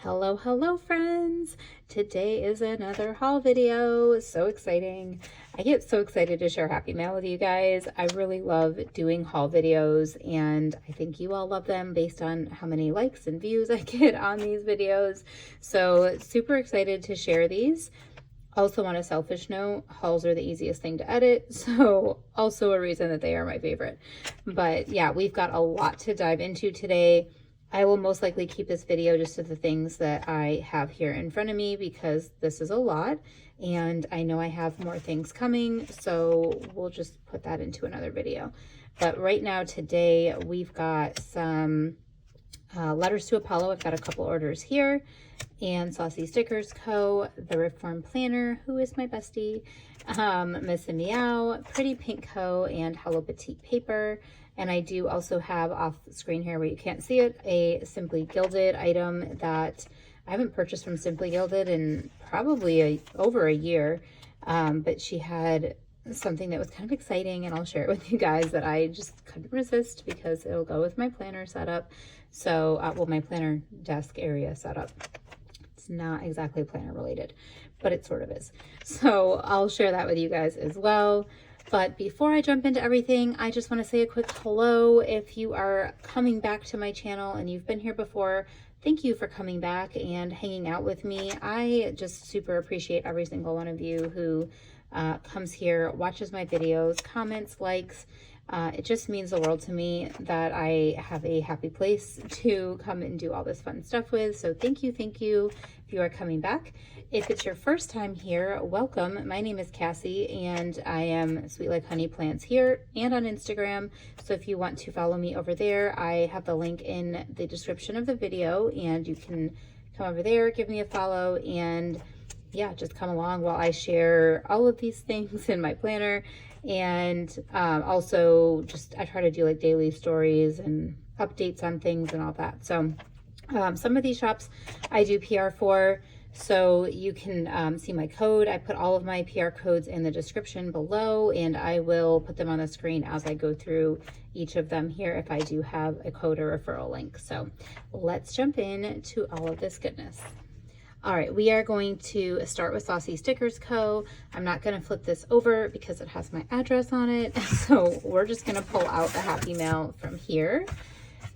Hello friends! Today is another haul video. So exciting. I get so excited to share Happy Mail with you guys. I really love doing haul videos and I think you all love them based on how many likes and views I get on these videos. So super excited to share these. Also on a selfish note, hauls are the easiest thing to edit, so also a reason that they are my favorite. But yeah, we've got a lot to dive into today. I will most likely keep this video just to the things that I have here in front of me because this is a lot and I know I have more things coming, so we'll just put that into another video. But right now today we've got some letters to Apollo. I've got a couple orders here, and Saucy Stickers Co, the Reform Planner, who is my bestie, Miss and Meow, Pretty Pink Co, and Hello Petite Paper. And I do also have off the screen here where you can't see it, a Simply Gilded item that I haven't purchased from Simply Gilded in probably over a year. But she had something that was kind of exciting, and I'll share it with you guys, that I just couldn't resist because it'll go with my planner setup. So, well, my planner desk area setup. It's not exactly planner related, but it sort of is. So I'll share that with you guys as well. But before I jump into everything, I just want to say a quick hello. If you are coming back to my channel and you've been here before, thank you for coming back and hanging out with me. I just super appreciate every single one of you who comes here, watches my videos, comments, likes. It just means the world to me that I have a happy place to come and do all this fun stuff with. So thank you if you are coming back. If it's your first time here, welcome. My name is Cassie and I am Sweet Like Honey Plants here and on Instagram. So if you want to follow me over there, I have the link in the description of the video and you can come over there, give me a follow, and yeah, just come along while I share all of these things in my planner. And also just I try to do like daily stories and updates on things and all that. So some of these shops I do PR for, so you can see my code. I put all of my PR codes in the description below, and I will put them on the screen as I go through each of them here if I do have a code or referral link. So let's jump in to all of this goodness. All right, we are going to start with Saucy Stickers Co. I'm not going to flip this over because it has my address on it. So we're just going to pull out the Happy Mail from here.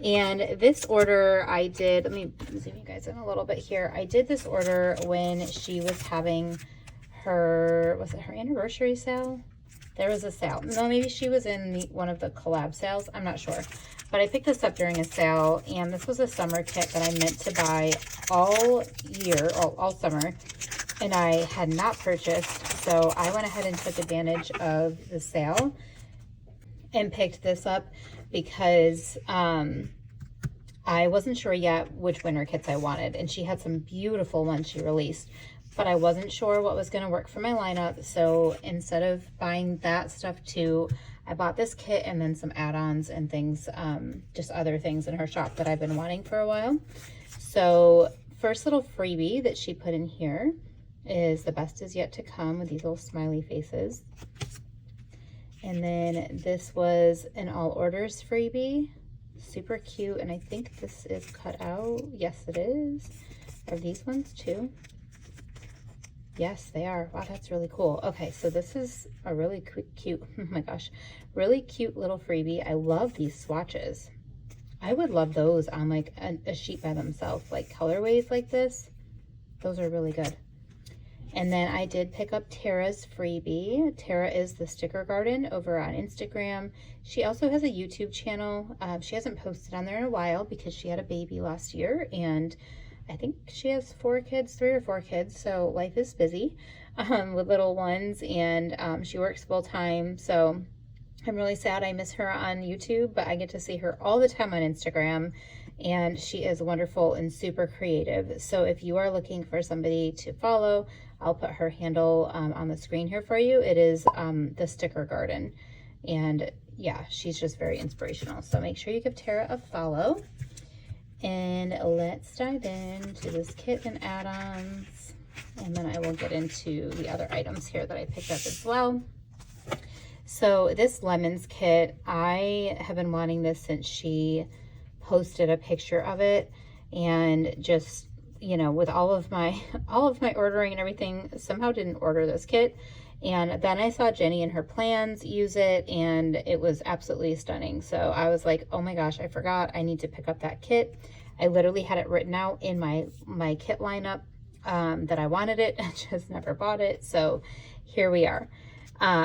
And this order I did, let me zoom you guys in a little bit here. I did this order when she was having her, was it her anniversary sale? There was a sale. No, maybe she was in one of the collab sales. I'm not sure. But I picked this up during a sale, and this was a summer kit that I meant to buy all year, all summer, and I had not purchased. So I went ahead and took advantage of the sale and picked this up because I wasn't sure yet which winter kits I wanted. And she had some beautiful ones she released, but I wasn't sure what was going to work for my lineup. So instead of buying that stuff too, I bought this kit and then some add-ons and things, just other things in her shop that I've been wanting for a while. So first little freebie that she put in here is The Best Is Yet to Come with these little smiley faces. And then this was an all orders freebie, super cute. And I think this is cut out. Yes, it is. Are these ones too? Yes, they are. Wow, that's really cool. Okay, so this is a really cute, oh my gosh, really cute little freebie. I love these swatches. I would love those on like a sheet by themselves, like colorways like this. Those are really good. And then I did pick up Tara's freebie. Tara is the Sticker Garden over on Instagram. She also has a YouTube channel. She hasn't posted on there in a while because she had a baby last year, and I think she has 3 or 4 kids, so life is busy with little ones, and she works full time, so I'm really sad I miss her on YouTube, but I get to see her all the time on Instagram, and she is wonderful and super creative. So if you are looking for somebody to follow, I'll put her handle on the screen here for you. It is the Sticker Garden, and yeah, she's just very inspirational. So make sure you give Tara a follow. And let's dive into this kit and add-ons, and then I will get into the other items here that I picked up as well. So this lemons kit, I have been wanting this since she posted a picture of it, and just you know, with all of my ordering and everything, somehow didn't order this kit. And then I saw Jenny and her plans use it, and it was absolutely stunning. So I was like, oh my gosh, I forgot. I need to pick up that kit. I literally had it written out in my kit lineup that I wanted it. I just never bought it. So here we are.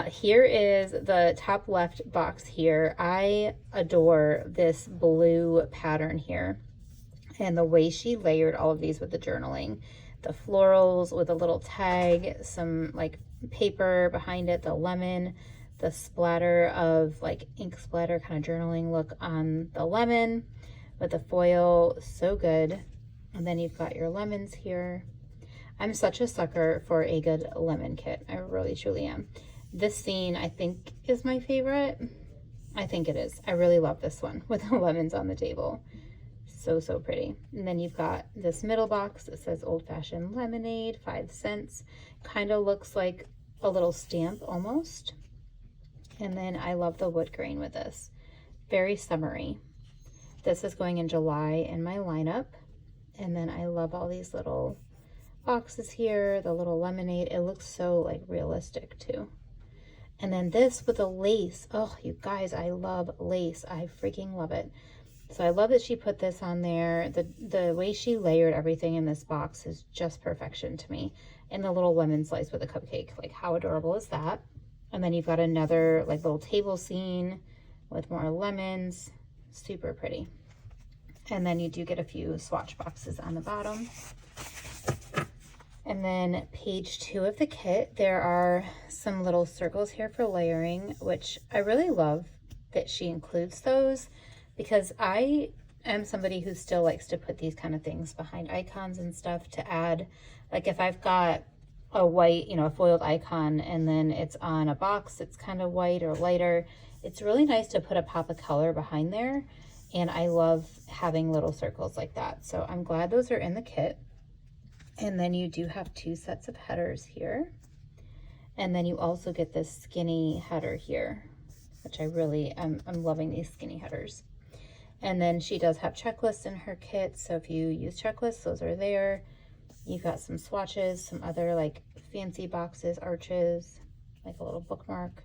Here is the top left box here. I adore this blue pattern here. And the way she layered all of these with the journaling. The florals with a little tag, some like paper behind it, the lemon, the splatter of like ink splatter kind of journaling look on the lemon with the foil. So good. And then you've got your lemons here. I'm such a sucker for a good lemon kit. I really truly am. This scene I think is my favorite. I think it is. I really love this one with the lemons on the table. So pretty. And then you've got this middle box that says Old Fashioned Lemonade, 5 cents. Kind of looks like a little stamp almost. And then I love the wood grain with this. Very summery. This is going in July in my lineup. And then I love all these little boxes here, the little lemonade. It looks so like realistic too. And then this with the lace. Oh, you guys, I love lace. I freaking love it. So I love that she put this on there. The way she layered everything in this box is just perfection to me. And the little lemon slice with a cupcake. Like, how adorable is that? And then you've got another like little table scene with more lemons. Super pretty. And then you do get a few swatch boxes on the bottom. And then page 2 of the kit, there are some little circles here for layering, which I really love that she includes those, because I am somebody who still likes to put these kind of things behind icons and stuff to add. Like if I've got a white, you know, a foiled icon and then it's on a box that's kind of white or lighter, it's really nice to put a pop of color behind there. And I love having little circles like that. So I'm glad those are in the kit. And then you do have 2 sets of headers here. And then you also get this skinny header here, which I really, I'm loving these skinny headers. And then she does have checklists in her kit. So if you use checklists, those are there. You've got some swatches, some other like fancy boxes, arches, like a little bookmark.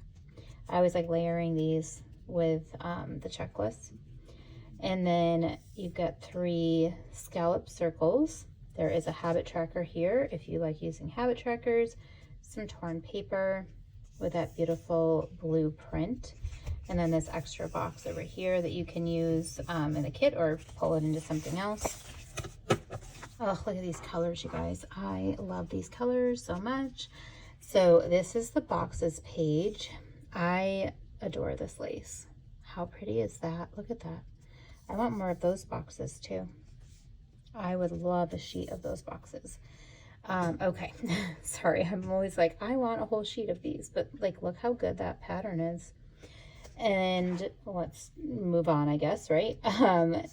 I always like layering these with the checklists. And then you've got 3 scallop circles. There is a habit tracker here if you like using habit trackers, some torn paper with that beautiful blue print. And then this extra box over here that you can use in the kit or pull it into something else. Oh, look at these colors, you guys. I love these colors so much. So this is the boxes page. I adore this lace. How pretty is that? Look at that. I want more of those boxes too. I would love a sheet of those boxes. Okay, sorry, I'm always like, I want a whole sheet of these, but like, look how good that pattern is. And let's move on, I guess, right?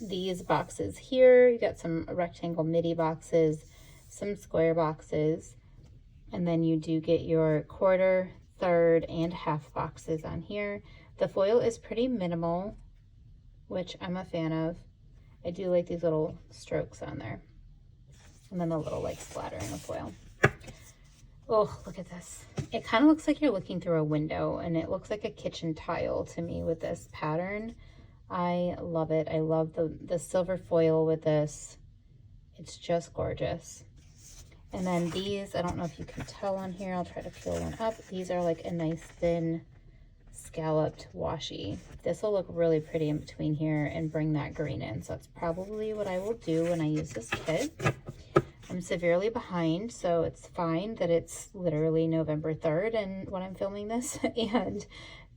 These boxes here, you got some rectangle midi boxes, some square boxes, and then you do get your quarter, third, and half boxes on here. The foil is pretty minimal, which I'm a fan of. I do like these little strokes on there. And then the little like splattering of foil. Oh, look at this. It kind of looks like you're looking through a window, and it looks like a kitchen tile to me with this pattern. I love it. I love the silver foil with this. It's just gorgeous. And then these, I don't know if you can tell on here. I'll try to peel one up. These are like a nice thin scalloped washi. This will look really pretty in between here and bring that green in. So that's probably what I will do when I use this kit. I'm severely behind, so it's fine that it's literally November 3rd and when I'm filming this and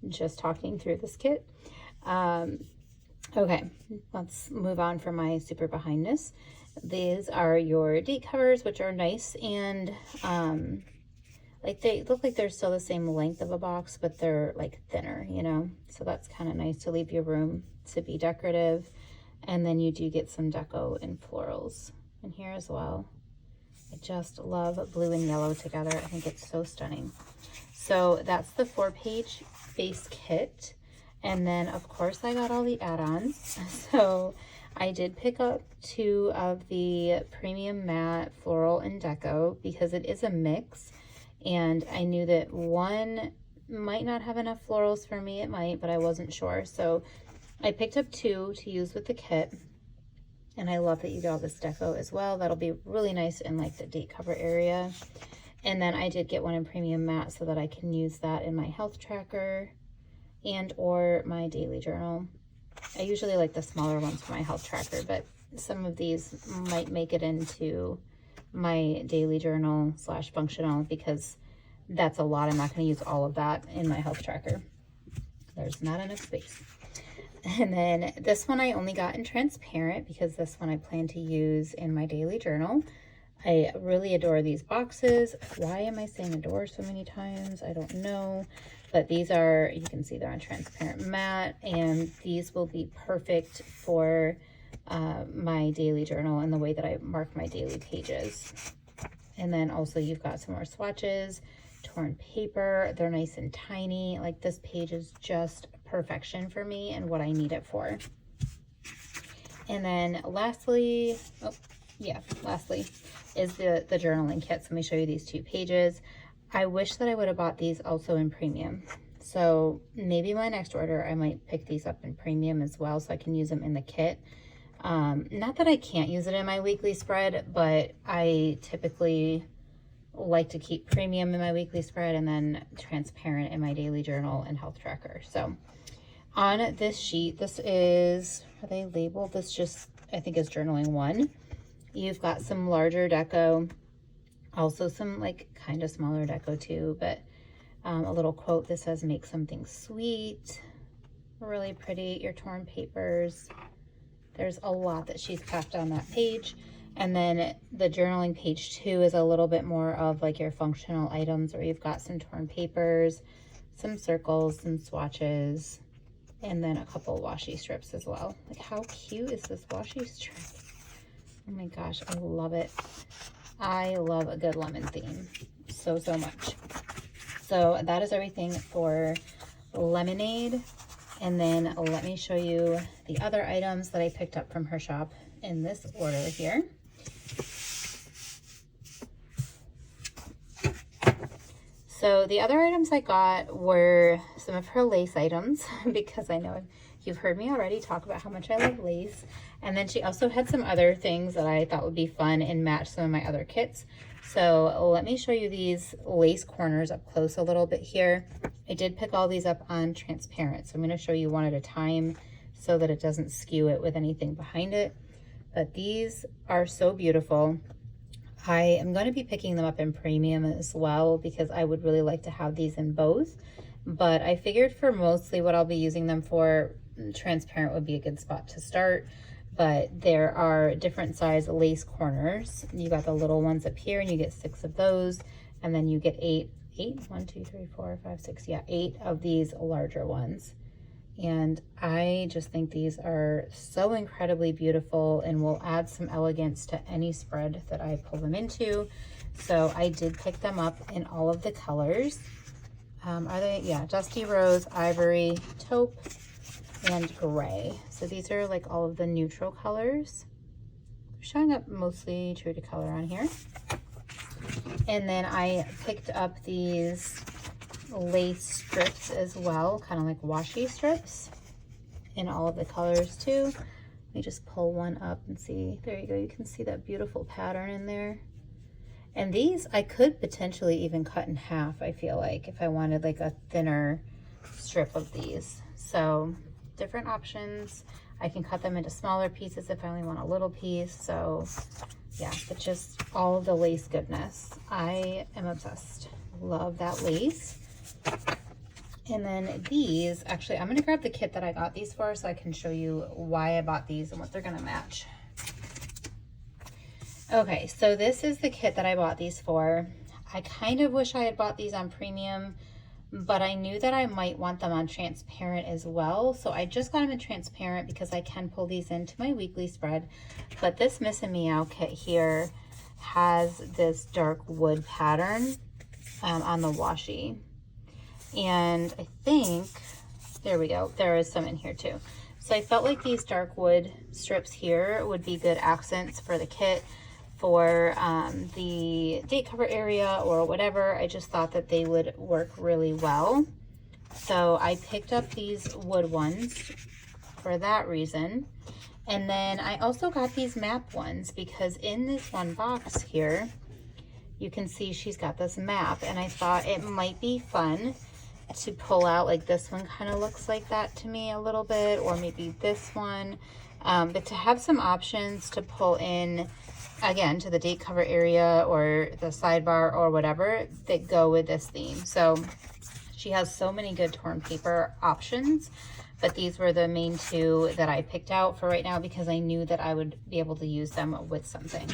just talking through this kit. Okay, let's move on from my super behindness. These are your date covers, which are nice, and like they look like they're still the same length of a box, but they're like thinner, you know, so that's kind of nice to leave your room to be decorative. And then you do get some deco and florals in here as well. I just love blue and yellow together. I think it's so stunning. So that's the 4-page base kit. And then of course I got all the add-ons. So I did pick up 2 of the Premium Matte Floral and Deco because it is a mix, and I knew that one might not have enough florals for me. It might, but I wasn't sure. So I picked up 2 to use with the kit, and I love that you got this deco as well. That'll be really nice in like the date cover area. And then I did get one in Premium Matte so that I can use that in my health tracker and or my daily journal. I usually like the smaller ones for my health tracker, but some of these might make it into my daily journal / functional because that's a lot. I'm not going to use all of that in my health tracker. There's not enough space. And then this one I only got in transparent because this one I plan to use in my daily journal. I really adore these boxes. Why am I saying adore so many times? I don't know. But these are, you can see they're on transparent matte, and these will be perfect for my daily journal and the way that I mark my daily pages. And then also you've got some more swatches, torn paper. They're nice and tiny. Like this page is just perfection for me and what I need it for. And then lastly, lastly is the journaling kit. So let me show you these 2 pages. I wish that I would have bought these also in premium. So maybe my next order, I might pick these up in premium as well so I can use them in the kit. Not that I can't use it in my weekly spread, but I typically like to keep premium in my weekly spread and then transparent in my daily journal and health tracker. So on this sheet, this is, are they labeled? This just, I think is journaling 1. You've got some larger deco, also some like kind of smaller deco too, but a little quote that says make something sweet. Really pretty. Your torn papers. There's a lot that she's packed on that page. And then the journaling page 2 is a little bit more of like your functional items where you've got some torn papers, some circles, some swatches, and then a couple washi strips as well. Like how cute is this washi strip? Oh my gosh, I love it. I love a good lemon theme so much. So that is everything for Lemonade. And then let me show you the other items that I picked up from her shop in this order here. So the other items I got were some of her lace items because I know you've heard me already talk about how much I love lace. And then she also had some other things that I thought would be fun and match some of my other kits. So let me show you these lace corners up close a little bit here. I did pick all these up on transparent, so I'm going to show you one at a time so that it doesn't skew it with anything behind it. But these are so beautiful. I am going to be picking them up in premium as well because I would really like to have these in both. But I figured for mostly what I'll be using them for, transparent would be a good spot to start. But there are different size lace corners. You got the little ones up here and you get 6 of those. And then you get 8, 1, 2, 3, 4, 5, 6, yeah, 8 of these larger ones. And I just think these are so incredibly beautiful and will add some elegance to any spread that I pull them into. So I did pick them up in all of the colors. Are they? Yeah, Dusty Rose, Ivory, Taupe, and Gray. So these are like all of the neutral colors. Showing up mostly true to color on here. And then I picked up these lace strips as well, kind of like washi strips in all of the colors too. Let me just pull one up and see. There you go. You can see that beautiful pattern in there. And these I could potentially even cut in half, I feel like, if I wanted like a thinner strip of these. So different options. I can cut them into smaller pieces if I only want a little piece. So yeah, but just all of the lace goodness. I am obsessed. Love that lace. And then these, actually, I'm going to grab the kit that I got these for so I can show you why I bought these and what they're going to match. Okay, so this is the kit that I bought these for. I kind of wish I had bought these on premium, but I knew that I might want them on transparent as well. So I just got them in transparent because I can pull these into my weekly spread. But this Miss and Meow kit here has this dark wood pattern on the washi. And I think, there we go, there is some in here too. So I felt like these dark wood strips here would be good accents for the kit, for the date cover area or whatever. I just thought that they would work really well. So I picked up these wood ones for that reason. And then I also got these map ones because in this one box here, you can see she's got this map, and I thought it might be fun to pull out, like this one kind of looks like that to me a little bit, or maybe this one, but to have some options to pull in, again, to the date cover area or the sidebar or whatever that go with this theme. So she has so many good torn paper options, but these were the main two that I picked out for right now because I knew that I would be able to use them with something.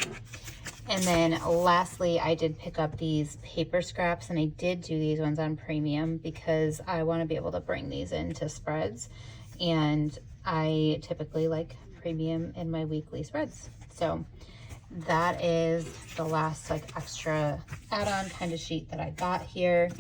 And then lastly, I did pick up these paper scraps, and I did do these ones on premium because I want to be able to bring these into spreads, and I typically like premium in my weekly spreads. So that is the last like extra add-on kind of sheet that I got here.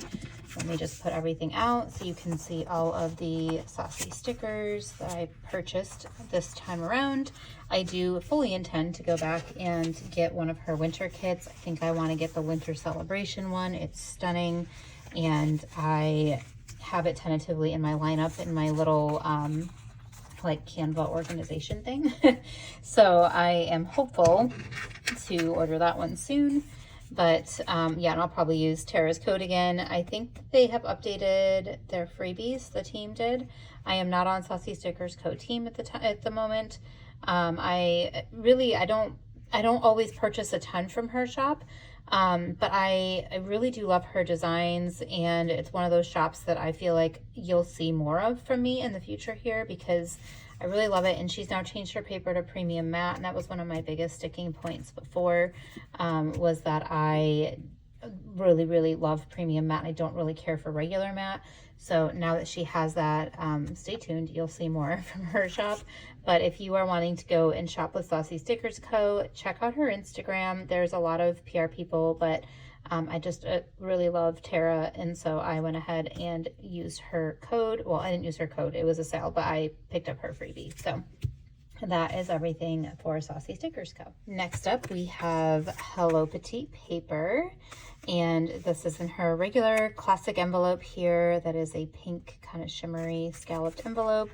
Let me just put everything out so you can see all of the Saucy stickers that I purchased this time around. I do fully intend to go back and get one of her winter kits. I think I want to get the winter celebration one. It's stunning, and I have it tentatively in my lineup in my little like Canva organization thing. So I am hopeful to order that one soon. But yeah, and I'll probably use Tara's code again. I think they have updated their freebies, the team did. I am not on Saucy Stickers Co team at the moment. I don't always purchase a ton from her shop, but I really do love her designs, and it's one of those shops that I feel like you'll see more of from me in the future here because I really love it. And she's now changed her paper to premium matte, and that was one of my biggest sticking points before, was that I really love premium matte, and I don't really care for regular matte. So now that she has that, stay tuned, you'll see more from her shop. But if you are wanting to go and shop with Saucy Stickers Co, check out her Instagram. There's a lot of PR people, but I just really love Tara, and so I went ahead and used her code. Well, I didn't use her code, it was a sale, but I picked up her freebie. So that is everything for Saucy Stickers Co. Next up, we have Hello Petite paper, and this is in her regular classic envelope here. That is a pink kind of shimmery scalloped envelope,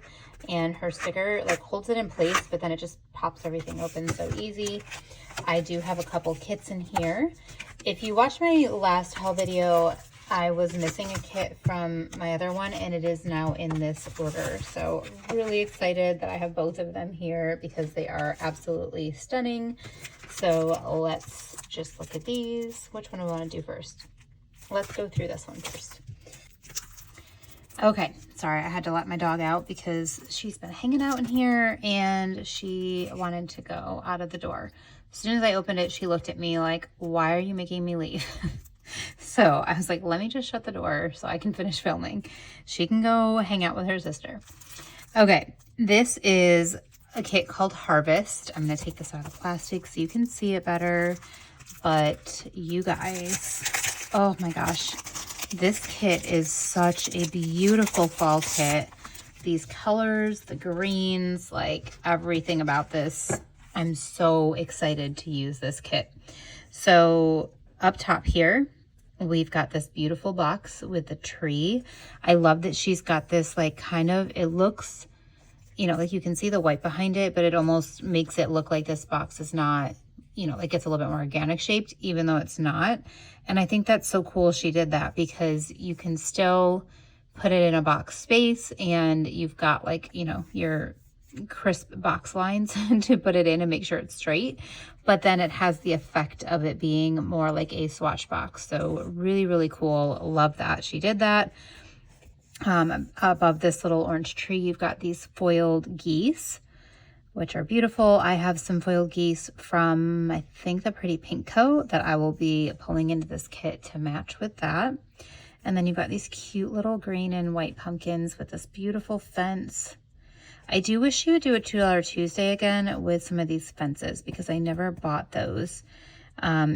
and her sticker like holds it in place, but then it just pops everything open so easy. I do have a couple kits in here. If you watched my last haul video, I was missing a kit from my other one, and it is now in this order. So really excited that I have both of them here because they are absolutely stunning. So let's just look at these. Which one do I want to do first? Let's go through this one first. Okay, sorry, I had to let my dog out because she's been hanging out in here and she wanted to go out of the door. As soon as I opened it, she looked at me like, why are you making me leave? So I was like, let me just shut the door so I can finish filming. She can go hang out with her sister. Okay, this is a kit called Harvest. I'm going to take this out of the plastic so you can see it better. But you guys, oh my gosh, this kit is such a beautiful fall kit. These colors, the greens, like everything about this. I'm so excited to use this kit. So up top here, we've got this beautiful box with the tree. I love that she's got this like kind of, it looks, you know, like you can see the white behind it, but it almost makes it look like this box is not, you know, like it's a little bit more organic shaped, even though it's not. And I think that's so cool she did that because you can still put it in a box space, and you've got like, you know, your crisp box lines to put it in and make sure it's straight, but then it has the effect of it being more like a swatch box. So really cool. Love that she did that. Above this little orange tree, you've got these foiled geese, which are beautiful. I have some foiled geese from, I think, the Pretty Pink Co that I will be pulling into this kit to match with that. And then you've got these cute little green and white pumpkins with this beautiful fence. I do wish she would do a $2 Tuesday again with some of these fences because I never bought those.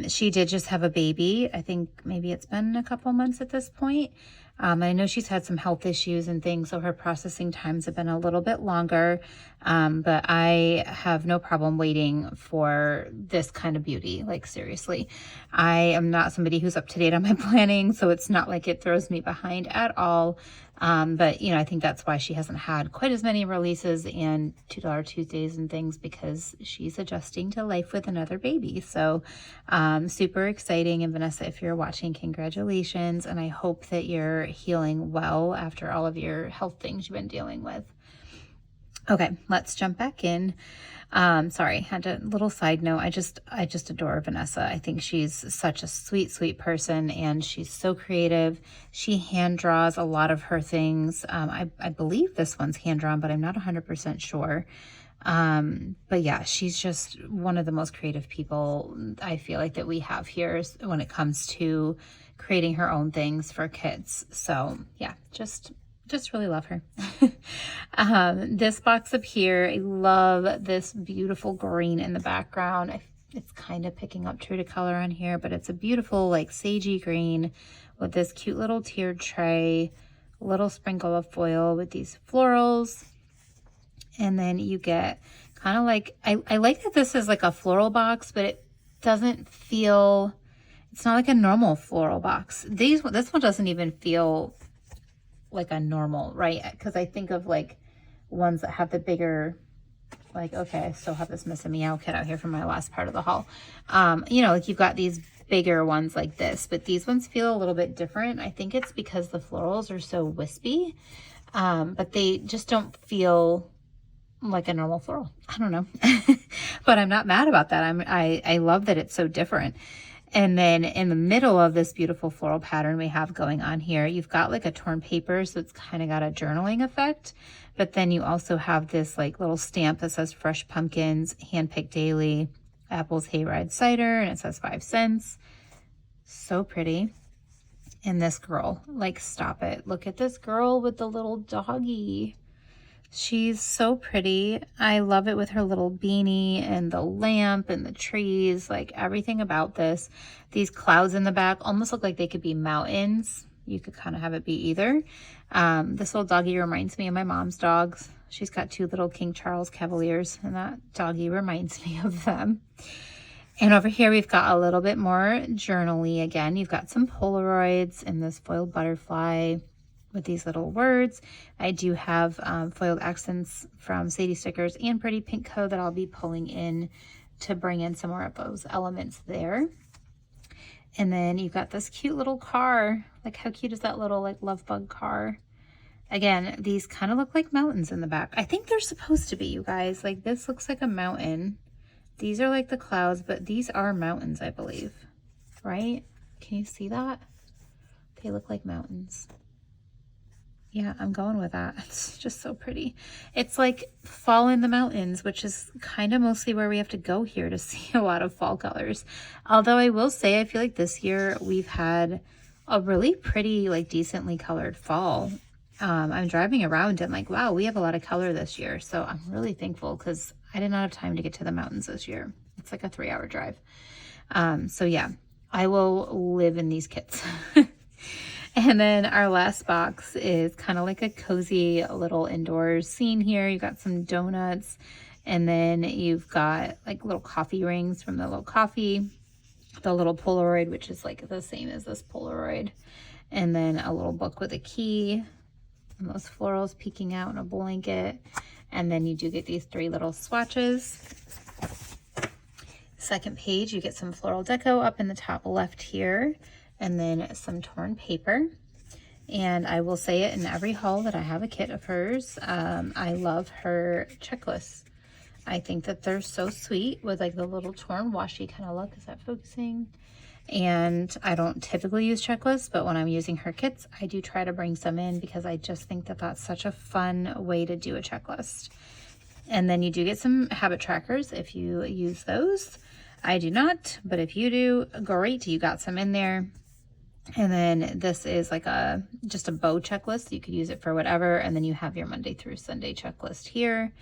She did just have a baby. I think maybe it's been a couple months at this point. I know she's had some health issues and things, so her processing times have been a little bit longer, but I have no problem waiting for this kind of beauty. Like, seriously, I am not somebody who's up to date on my planning, so it's not like it throws me behind at all. But, you know, I think that's why she hasn't had quite as many releases and $2 Tuesdays and things, because she's adjusting to life with another baby. So super exciting. And Vanessa, if you're watching, congratulations. And I hope that you're healing well after all of your health things you've been dealing with. Okay, let's jump back in. Sorry, had a little side note. I just adore Vanessa. I think she's such a sweet, sweet person, and she's so creative. She hand draws a lot of her things. I believe this one's hand drawn, but I'm not 100% sure. But yeah, she's just one of the most creative people I feel like that we have here when it comes to creating her own things for kids. So yeah, just really love her. This box up here, I love this beautiful green in the background. It's kind of picking up true to color on here, but it's a beautiful like sagey green with this cute little tiered tray, a little sprinkle of foil with these florals. And then you get kind of like, I like that this is like a floral box, but it doesn't feel, it's not like a normal floral box. This one doesn't even feel like a normal, right? Because I think of like ones that have the bigger, like, okay, I still have this missing Meow kit out here from my last part of the haul. You know, like you've got these bigger ones like this, but these ones feel a little bit different. I think it's because the florals are so wispy, but they just don't feel like a normal floral. I don't know, but I'm not mad about that. I love that it's so different. And then in the middle of this beautiful floral pattern we have going on here, you've got like a torn paper, so it's kind of got a journaling effect. But then you also have this like little stamp that says fresh pumpkins, handpicked daily, apples, hayride cider, and it says 5 cents. So pretty. And this girl, like, stop it. Look at this girl with the little doggy. She's so pretty. I love it with her little beanie and the lamp and the trees, like everything about this. These clouds in the back almost look like they could be mountains. You could kind of have it be either. This little doggy reminds me of my mom's dogs. She's got 2 little King Charles Cavaliers, and that doggy reminds me of them. And over here, we've got a little bit more journaly again. You've got some Polaroids and this foiled butterfly with these little words. I do have foiled accents from Saucy Stickers and Pretty Pink Co that I'll be pulling in to bring in some more of those elements there. And then you've got this cute little car. Like, how cute is that little like love bug car? Again, these kind of look like mountains in the back. I think they're supposed to be, you guys. Like, this looks like a mountain. These are like the clouds, but these are mountains, I believe, right? Can you see that? They look like mountains. Yeah, I'm going with that. It's just so pretty. It's like fall in the mountains, which is kind of mostly where we have to go here to see a lot of fall colors. Although I will say, I feel like this year we've had a really pretty, like, decently colored fall. I'm driving around and like, wow, we have a lot of color this year. So I'm really thankful because I did not have time to get to the mountains this year. It's like a 3-hour drive. So yeah, I will live in these kits. And then our last box is kind of like a cozy little indoors scene here. You've got some donuts, and then you've got like little coffee rings from the little coffee, the little Polaroid, which is like the same as this Polaroid, and then a little book with a key, and those florals peeking out in a blanket. And then you do get these 3 little swatches. Second page, you get some floral deco up in the top left here, and then some torn paper. And I will say it in every haul that I have a kit of hers. I love her checklists. I think that they're so sweet with like the little torn washi kind of look. Is that focusing? And I don't typically use checklists, but when I'm using her kits, I do try to bring some in because I just think that that's such a fun way to do a checklist. And then you do get some habit trackers if you use those. I do not, but if you do, great, you got some in there. And then this is like just a bow checklist. You could use it for whatever. And then you have your Monday through Sunday checklist here.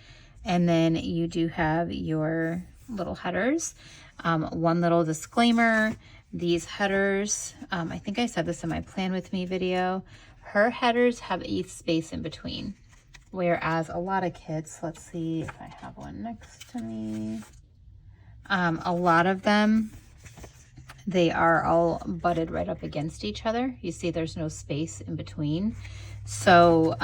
And then you do have your little headers. One little disclaimer, these headers, I think I said this in my Plan With Me video, Her headers have a space in between, whereas a lot of kits, let's see if I have one next to me. A lot of them, they are all butted right up against each other. You see there's no space in between. So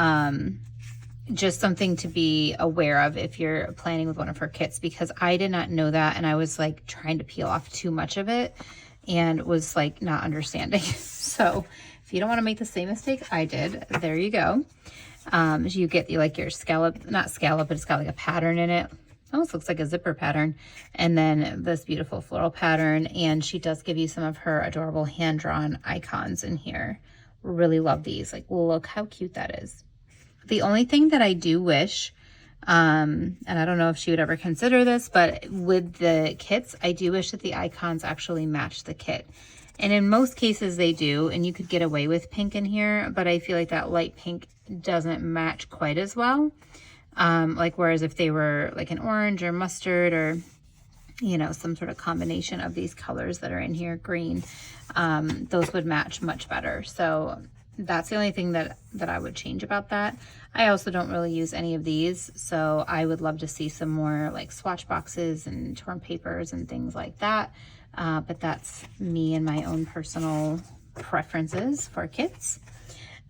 just something to be aware of if you're planning with one of her kits, because I did not know that, and I was like trying to peel off too much of it and was like not understanding. So if you don't want to make the same mistake I did, there you go. You get like your scallop, not scallop, but it's got like a pattern in it. Almost looks like a zipper pattern. And then this beautiful floral pattern. And she does give you some of her adorable hand-drawn icons in here. Really love these. Like, look how cute that is. The only thing that I do wish, and I don't know if she would ever consider this, but with the kits, I do wish that the icons actually match the kit. And in most cases they do, and you could get away with pink in here, but I feel like that light pink doesn't match quite as well. Like, whereas if they were like an orange or mustard or, you know, some sort of combination of these colors that are in here, green, those would match much better. So that's the only thing that I would change about that. I also don't really use any of these, so I would love to see some more like swatch boxes and torn papers and things like that. But that's me and my own personal preferences for kits.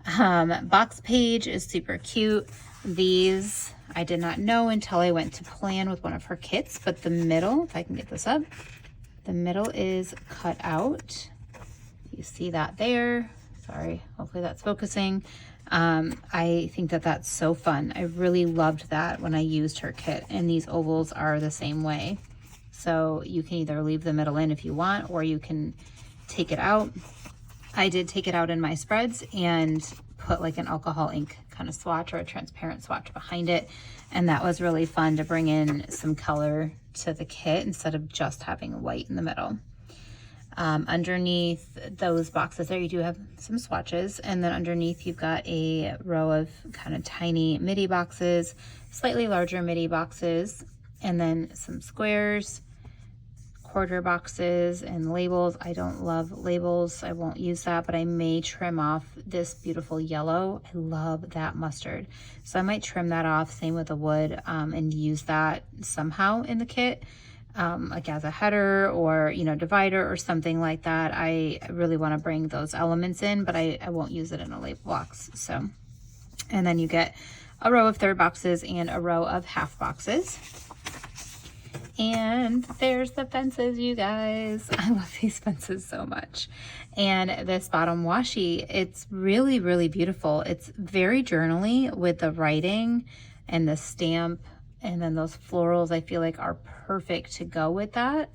Box page is super cute. These I did not know until I went to plan with one of her kits, but the middle, if I can get this up, the middle is cut out. You see that there. Sorry, hopefully that's focusing. I think that that's so fun. I really loved that when I used her kit, and these ovals are the same way. So you can either leave the middle in if you want, or you can take it out. I did take it out in my spreads and put like an alcohol ink kind of swatch or a transparent swatch behind it. And that was really fun to bring in some color to the kit instead of just having white in the middle. Underneath those boxes there, you do have some swatches, and then underneath you've got a row of kind of tiny midi boxes, slightly larger midi boxes, and then some squares, quarter boxes, and labels. I don't love labels, I won't use that, but I may trim off this beautiful yellow. I love that mustard, so I might trim that off, same with the wood, and use that somehow in the kit. Like as a header or, you know, divider or something like that. I really want to bring those elements in, but I won't use it in a label box. So, and then you get a row of third boxes and a row of half boxes. And there's the fences, you guys. I love these fences so much. And this bottom washi, it's really, really beautiful. It's very journaly with the writing and the stamp. And then those florals, I feel like, are perfect to go with that.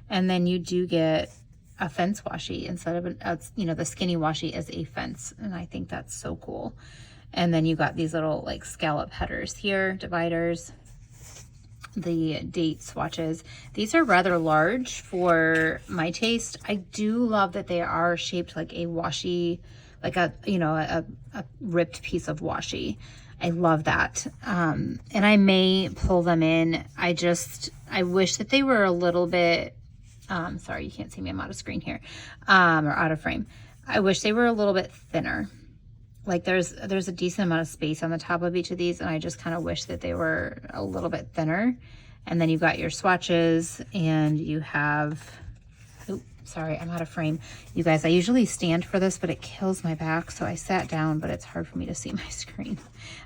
And then you do get a fence washi instead of, you know, the skinny washi as a fence. And I think that's so cool. And then you got these little like scallop headers here, dividers, the date swatches. These are rather large for my taste. I do love that they are shaped like a washi, like a, you know, a ripped piece of washi. I love that. And I may pull them in. I wish that they were a little bit, sorry, you can't see me, I'm out of screen here, or out of frame. I wish they were a little bit thinner. Like there's a decent amount of space on the top of each of these, and I just kind of wish that they were a little bit thinner. And then you've got your swatches, and you have, oops, sorry, I'm out of frame. You guys, I usually stand for this, but it kills my back, so I sat down, but it's hard for me to see my screen.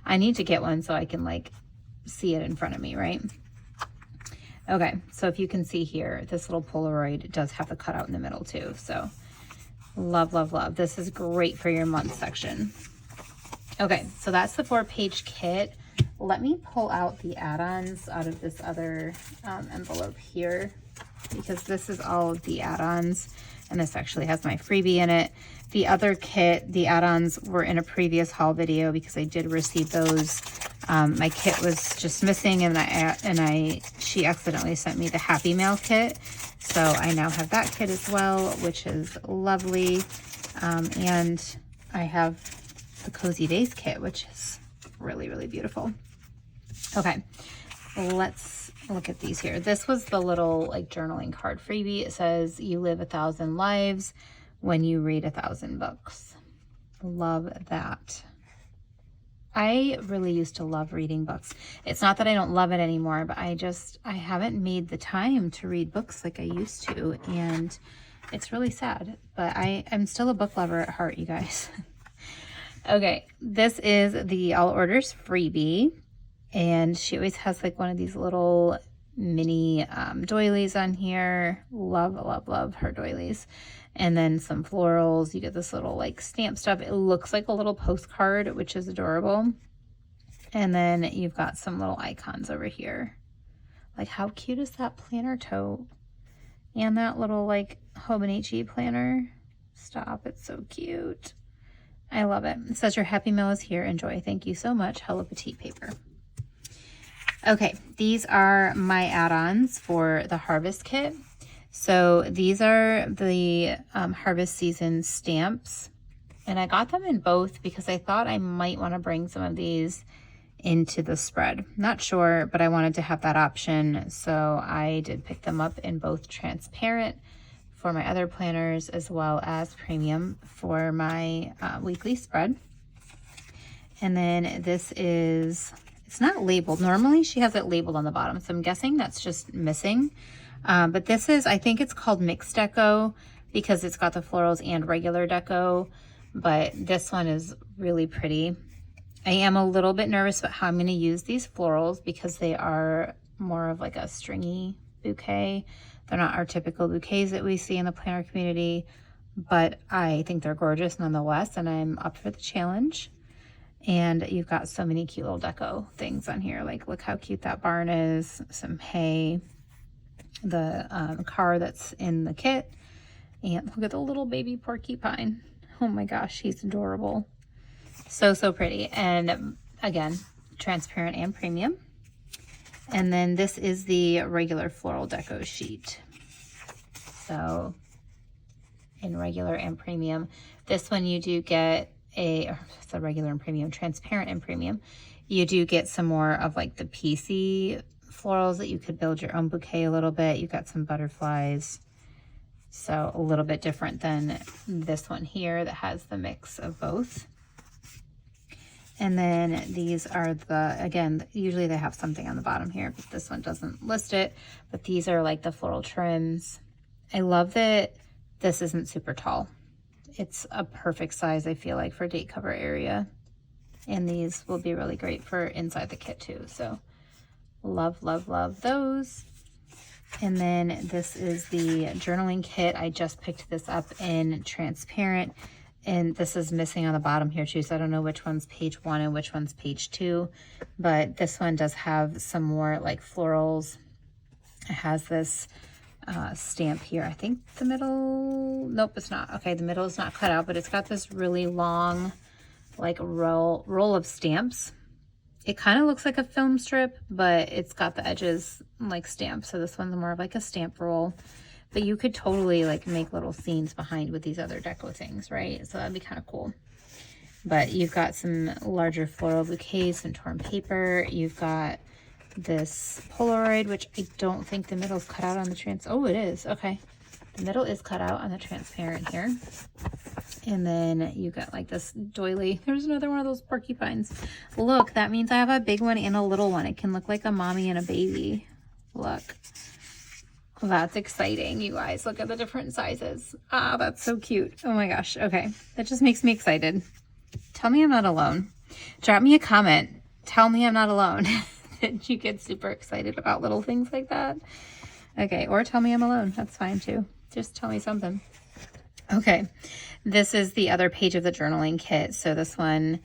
I need to get one so I can like see it in front of me, right? Okay, so if you can see here, this little Polaroid does have the cutout in the middle too, so love, love, love. This is great for your month section. Okay, so that's the 4-page kit. Let me pull out the add-ons out of this other envelope here, because this is all of the add-ons, and this actually has my freebie in it. The other kit, the add-ons were in a previous haul video because I did receive those. My kit was just missing, and she accidentally sent me the Happy Mail kit. So I now have that kit as well, which is lovely. And I have the Cozy Days kit, which is really, really beautiful. Okay, let's look at these here. This was the little like journaling card freebie. It says, "You live 1,000 lives when you read 1,000 books." Love that. I really used to love reading books. It's not that I don't love it anymore, but I haven't made the time to read books like I used to, and it's really sad, but I'm still a book lover at heart, you guys. Okay, this is the All Orders freebie, and she always has like one of these little mini doilies on here. Love, love, love her doilies. And then some florals. You get this little like stamp stuff. It looks like a little postcard, which is adorable. And then you've got some little icons over here. Like, how cute is that planner tote? And that little like Home and HE planner. Stop, it's so cute. I love it. It says your happy mail is here. Enjoy. Thank you so much. Hello Petite paper. Okay, these are my add-ons for the harvest kit. So these are the harvest season stamps, and I got them in both because I thought I might want to bring some of these into the spread. Not sure, but I wanted to have that option, so I did pick them up in both transparent for my other planners as well as premium for my weekly spread. And then this is, it's not labeled. Normally she has it labeled on the bottom, so I'm guessing that's just missing. But this is, I think it's called mixed deco because it's got the florals and regular deco, but this one is really pretty. I am a little bit nervous about how I'm going to use these florals because they are more of like a stringy bouquet. They're not our typical bouquets that we see in the planner community, but I think they're gorgeous nonetheless, and I'm up for the challenge. And you've got so many cute little deco things on here. Like, look how cute that barn is, some hay, the car that's in the kit, and look at the little baby porcupine. Oh my gosh, he's adorable. So, so pretty. And again, transparent and premium. And then this is the regular floral deco sheet. So in regular and premium, this one you do get it's a regular and premium, transparent and premium. You do get some more of like the piecey florals that you could build your own bouquet a little bit. You've got some butterflies. So a little bit different than this one here that has the mix of both. And then these are the, again, usually they have something on the bottom here, but this one doesn't list it. But these are like the floral trims. I love that this isn't super tall. It's a perfect size, I feel like, for date cover area. And these will be really great for inside the kit too. So love, love, love those. And then this is the journaling kit. I just picked this up in transparent. And this is missing on the bottom here too, so I don't know which one's page 1 and which one's page 2. But this one does have some more like florals. It has this stamp here. I think the middle, nope, it's not. Okay, the middle is not cut out, but it's got this really long like roll of stamps. It kind of looks like a film strip, but it's got the edges like stamped. So this one's more of like a stamp roll. But you could totally like make little scenes behind with these other deco things, right? So that'd be kind of cool. But you've got some larger floral bouquets, some torn paper. You've got this Polaroid, which I don't think the middle's cut out on the oh, it is. Okay. The middle is cut out on the transparent here. And then you got like this doily. There's another one of those porcupines. Look, that means I have a big one and a little one. It can look like a mommy and a baby. Look. That's exciting, you guys. Look at the different sizes. Ah, that's so cute. Oh my gosh. Okay. That just makes me excited. Tell me I'm not alone. Drop me a comment. Tell me I'm not alone. That you get super excited about little things like that. Okay. Or tell me I'm alone. That's fine too. Just tell me something. Okay. This is the other page of the journaling kit. So this one,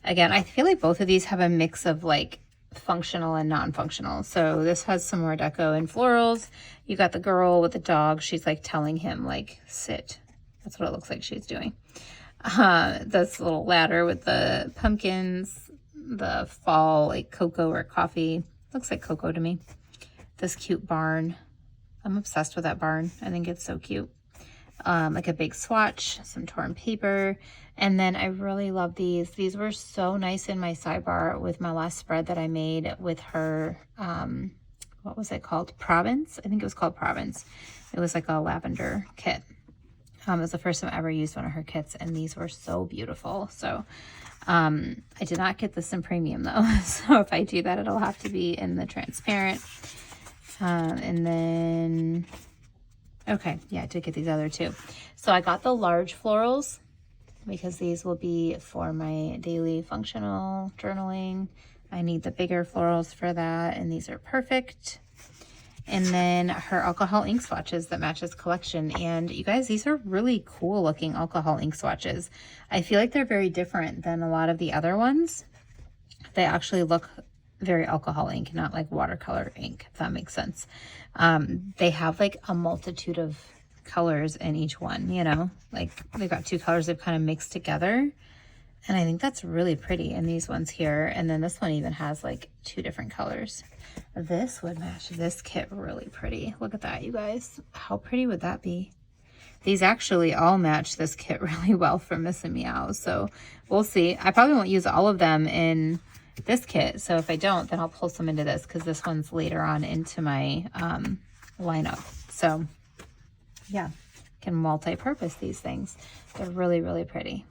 again, I feel like both of these have a mix of like functional and non-functional. So this has some more deco and florals. You got the girl with the dog. She's like telling him like sit. That's what it looks like she's doing. This little ladder with the pumpkins, the fall like cocoa or coffee. Looks like cocoa to me. This cute barn. I'm obsessed with that barn. I think it's so cute. Like a big swatch, some torn paper. And then I really love these. These were so nice in my sidebar with my last spread that I made with her, what was it called? Province? I think it was called Province. It was like a lavender kit. It was the first time I ever used one of her kits, and these were so beautiful. So I did not get this in premium though. So if I do that, it'll have to be in the transparent. And then, okay, yeah, I did get these other two. So I got the large florals because these will be for my daily functional journaling. I need the bigger florals for that, and these are perfect. And then her alcohol ink swatches that match this collection. And you guys, these are really cool looking alcohol ink swatches. I feel like they're very different than a lot of the other ones. They actually look very alcohol ink, not like watercolor ink, if that makes sense. They have like a multitude of colors in each one, you know, like they've got two colors they've kind of mixed together. And I think that's really pretty in these ones here. And then this one even has like two different colors. This would match this kit really pretty. Look at that, you guys. How pretty would that be? These actually all match this kit really well for Miss and Meow. So we'll see. I probably won't use all of them in this kit. So if I don't, then I'll pull some into this because this one's later on into my lineup. So yeah, can multi-purpose these things. They're really, really pretty.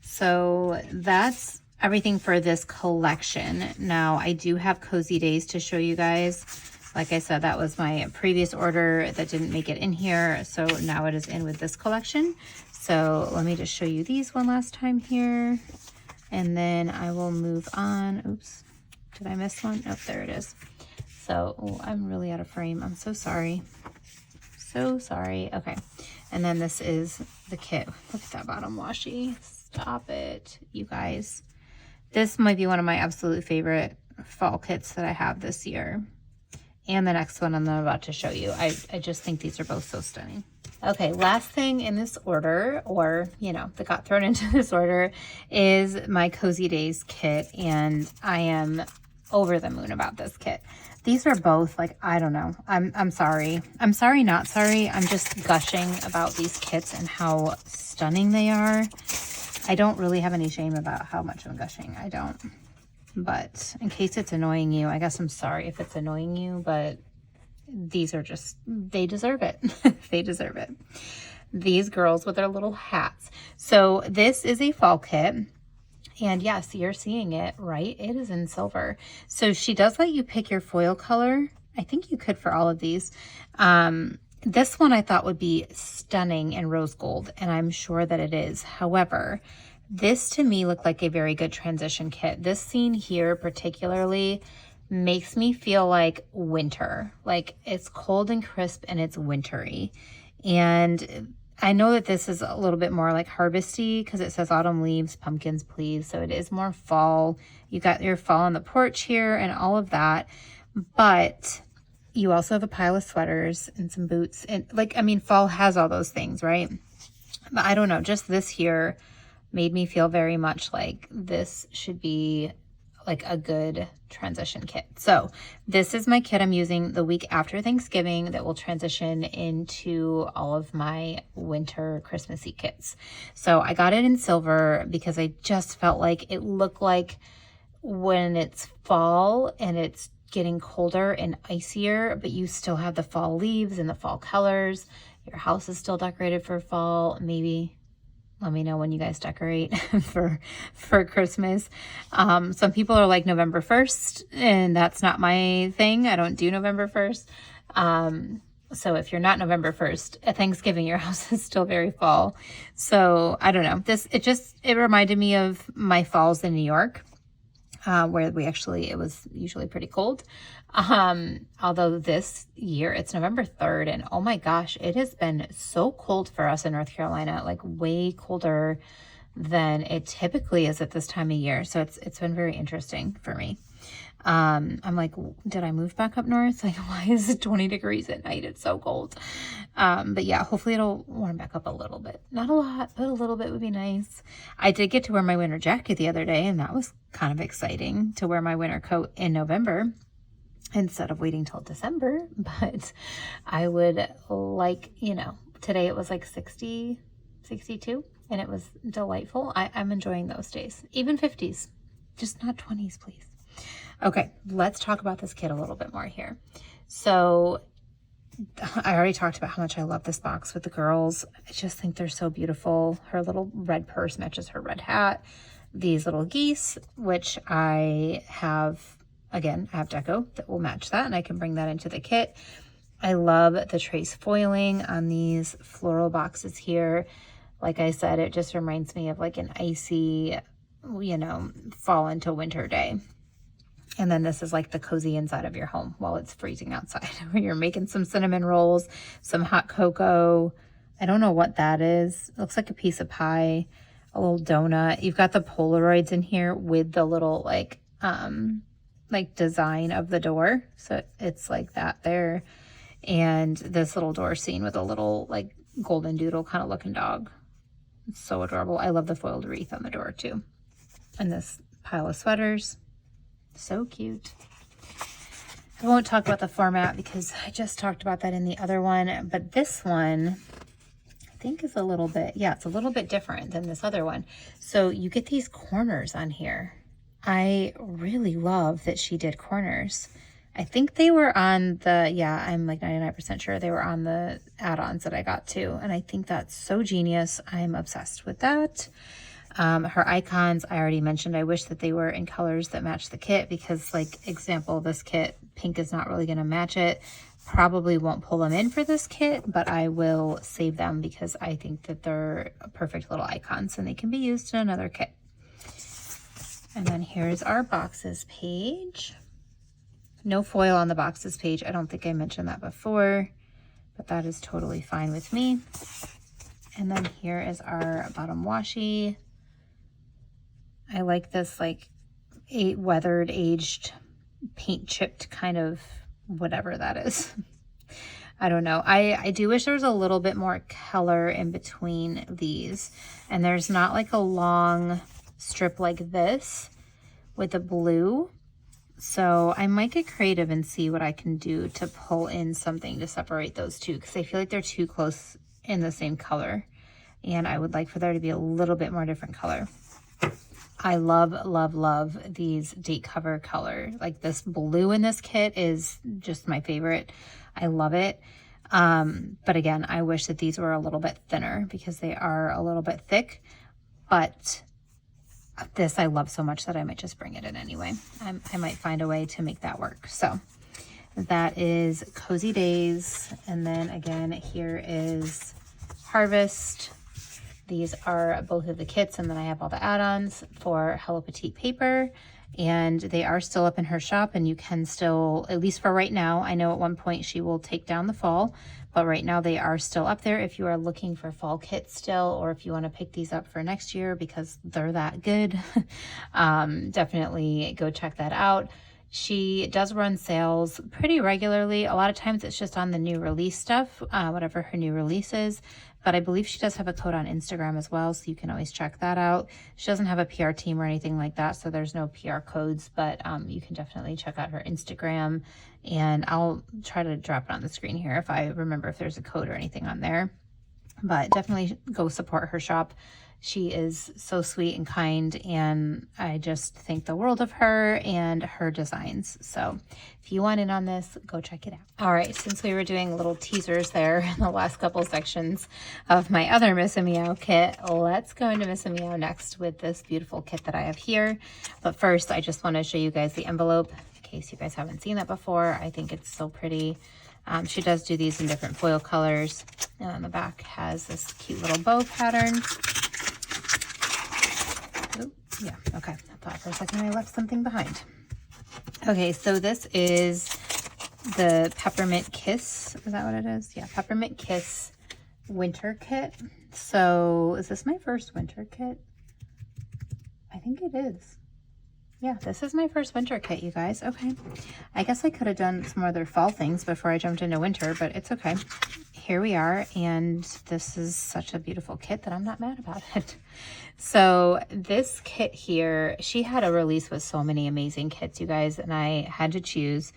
So that's everything for this collection. Now I do have Cozy Days to show you guys. Like I said, that was my previous order that didn't make it in here. So now it is in with this collection. So let me just show you these one last time here. And then I will move on. Oops, did I miss one? Oh, there it is. So I'm really out of frame. I'm so sorry. So sorry. Okay. And then this is the kit. Look at that bottom washi. Stop it, you guys. This might be one of my absolute favorite fall kits that I have this year. And the next one I'm about to show you. I just think these are both so stunning. Okay, last thing in this order, or, you know, that got thrown into this order, is my Cozy Days kit. And I am over the moon about this kit. These are both, like, I don't know. I'm sorry. I'm sorry, not sorry. I'm just gushing about these kits and how stunning they are. I don't really have any shame about how much I'm gushing. I don't. But in case it's annoying you, I guess I'm sorry if it's annoying you, but these are just, they deserve it. They deserve it. These girls with their little hats. So this is a fall kit. And yes, you're seeing it, right? It is in silver. So she does let you pick your foil color. I think you could for all of these. This one I thought would be stunning in rose gold, and I'm sure that it is. However, this to me looked like a very good transition kit. This scene here particularly makes me feel like winter. Like it's cold and crisp and it's wintry. And I know that this is a little bit more like harvesty because it says autumn leaves, pumpkins, please. So it is more fall. You got your fall on the porch here and all of that. But you also have a pile of sweaters and some boots. And like, I mean, fall has all those things, right? But I don't know, just this here made me feel very much like this should be like a good transition kit. So this is my kit I'm using the week after Thanksgiving that will transition into all of my winter Christmassy kits. So I got it in silver because I just felt like it looked like when it's fall and it's getting colder and icier, but you still have the fall leaves and the fall colors. Your house is still decorated for fall. Maybe let me know when you guys decorate for Christmas. Some people are like November 1st, and that's not my thing. I don't do November 1st. So if you're not November 1st, at Thanksgiving, your house is still very fall. So I don't know. It reminded me of my falls in New York. Where it was usually pretty cold. Although this year it's November 3rd and oh my gosh, it has been so cold for us in North Carolina, like way colder than it typically is at this time of year. So it's been very interesting for me. I'm like, did I move back up north? Like, why is it 20 degrees at night? It's so cold. But yeah, hopefully it'll warm back up a little bit. Not a lot, but a little bit would be nice. I did get to wear my winter jacket the other day, and that was kind of exciting to wear my winter coat in November instead of waiting till December. But I would like, you know, today it was like 60, 62, and it was delightful. I'm enjoying those days. Even 50s, just not 20s, please. Okay, let's talk about this kit a little bit more here. So I already talked about how much I love this box with the girls. I just think they're so beautiful. Her little red purse matches her red hat. These little geese, which I have, again, I have deco that will match that, and I can bring that into the kit. I love the trace foiling on these floral boxes here. Like I said, it just reminds me of like an icy, you know, fall into winter day. And then this is like the cozy inside of your home while it's freezing outside. Where you're making some cinnamon rolls, some hot cocoa. I don't know what that is. It looks like a piece of pie, a little donut. You've got the Polaroids in here with the little like design of the door. So it's like that there. And this little door scene with a little like golden doodle kind of looking dog. It's so adorable. I love the foiled wreath on the door too. And this pile of sweaters. So cute. I won't talk about the format because I just talked about that in the other one, but this one I think is a little bit, yeah, it's a little bit different than this other one. So you get these corners on here. I really love that she did corners. I think they were on the, yeah, I'm like 99% sure they were on the add-ons that I got too. And I think that's so genius. I'm obsessed with that. Her icons, I already mentioned, I wish that they were in colors that match the kit because, like, example, this kit, pink is not really going to match it. Probably won't pull them in for this kit, but I will save them because I think that they're perfect little icons and they can be used in another kit. And then here's our boxes page. No foil on the boxes page. I don't think I mentioned that before, but that is totally fine with me. And then here is our bottom washi. I like this like weathered, aged, paint chipped kind of whatever that is. I don't know. I do wish there was a little bit more color in between these. And there's not like a long strip like this with the blue. So I might get creative and see what I can do to pull in something to separate those two because I feel like they're too close in the same color. And I would like for there to be a little bit more different color. I love, love, love these date cover color. Like this blue in this kit is just my favorite. I love it. But again, I wish that these were a little bit thinner because they are a little bit thick. But this I love so much that I might just bring it in anyway. I might find a way to make that work. So that is Cozy Days. And then again, here is Harvest. These are both of the kits, and then I have all the add-ons for Hello Petite paper, and they are still up in her shop, and you can still, at least for right now, I know at one point she will take down the fall, but right now they are still up there if you are looking for fall kits still, or if you want to pick these up for next year because they're that good. Definitely go check that out. She does run sales pretty regularly. A lot of times it's just on the new release stuff, whatever her new release is. But I believe she does have a code on Instagram as well, so you can always check that out. She doesn't have a PR team or anything like that, so there's no PR codes, but you can definitely check out her Instagram. And I'll try to drop it on the screen here if I remember if there's a code or anything on there. But definitely go support her shop. She is so sweet and kind, and I just think the world of her and her designs. So if you want in on this, go check it out. All right, since we were doing little teasers there in the last couple sections of my other Miss Meow kit, let's go into Miss Meow next with this beautiful kit that I have here. But first, I just want to show you guys the envelope in case you guys haven't seen that before. I think it's so pretty. She does do these in different foil colors. And on the back has this cute little bow pattern. Yeah, okay. I thought for a second I left something behind. Okay, so this is the Peppermint Kiss. Is that what it is? Yeah, Peppermint Kiss winter kit. So is this my first winter kit? I think it is. Yeah, this is my first winter kit, you guys. Okay. I guess I could have done some other fall things before I jumped into winter, but it's okay. Here we are, and this is such a beautiful kit that I'm not mad about it. So this kit here, she had a release with so many amazing kits, you guys, and I had to choose.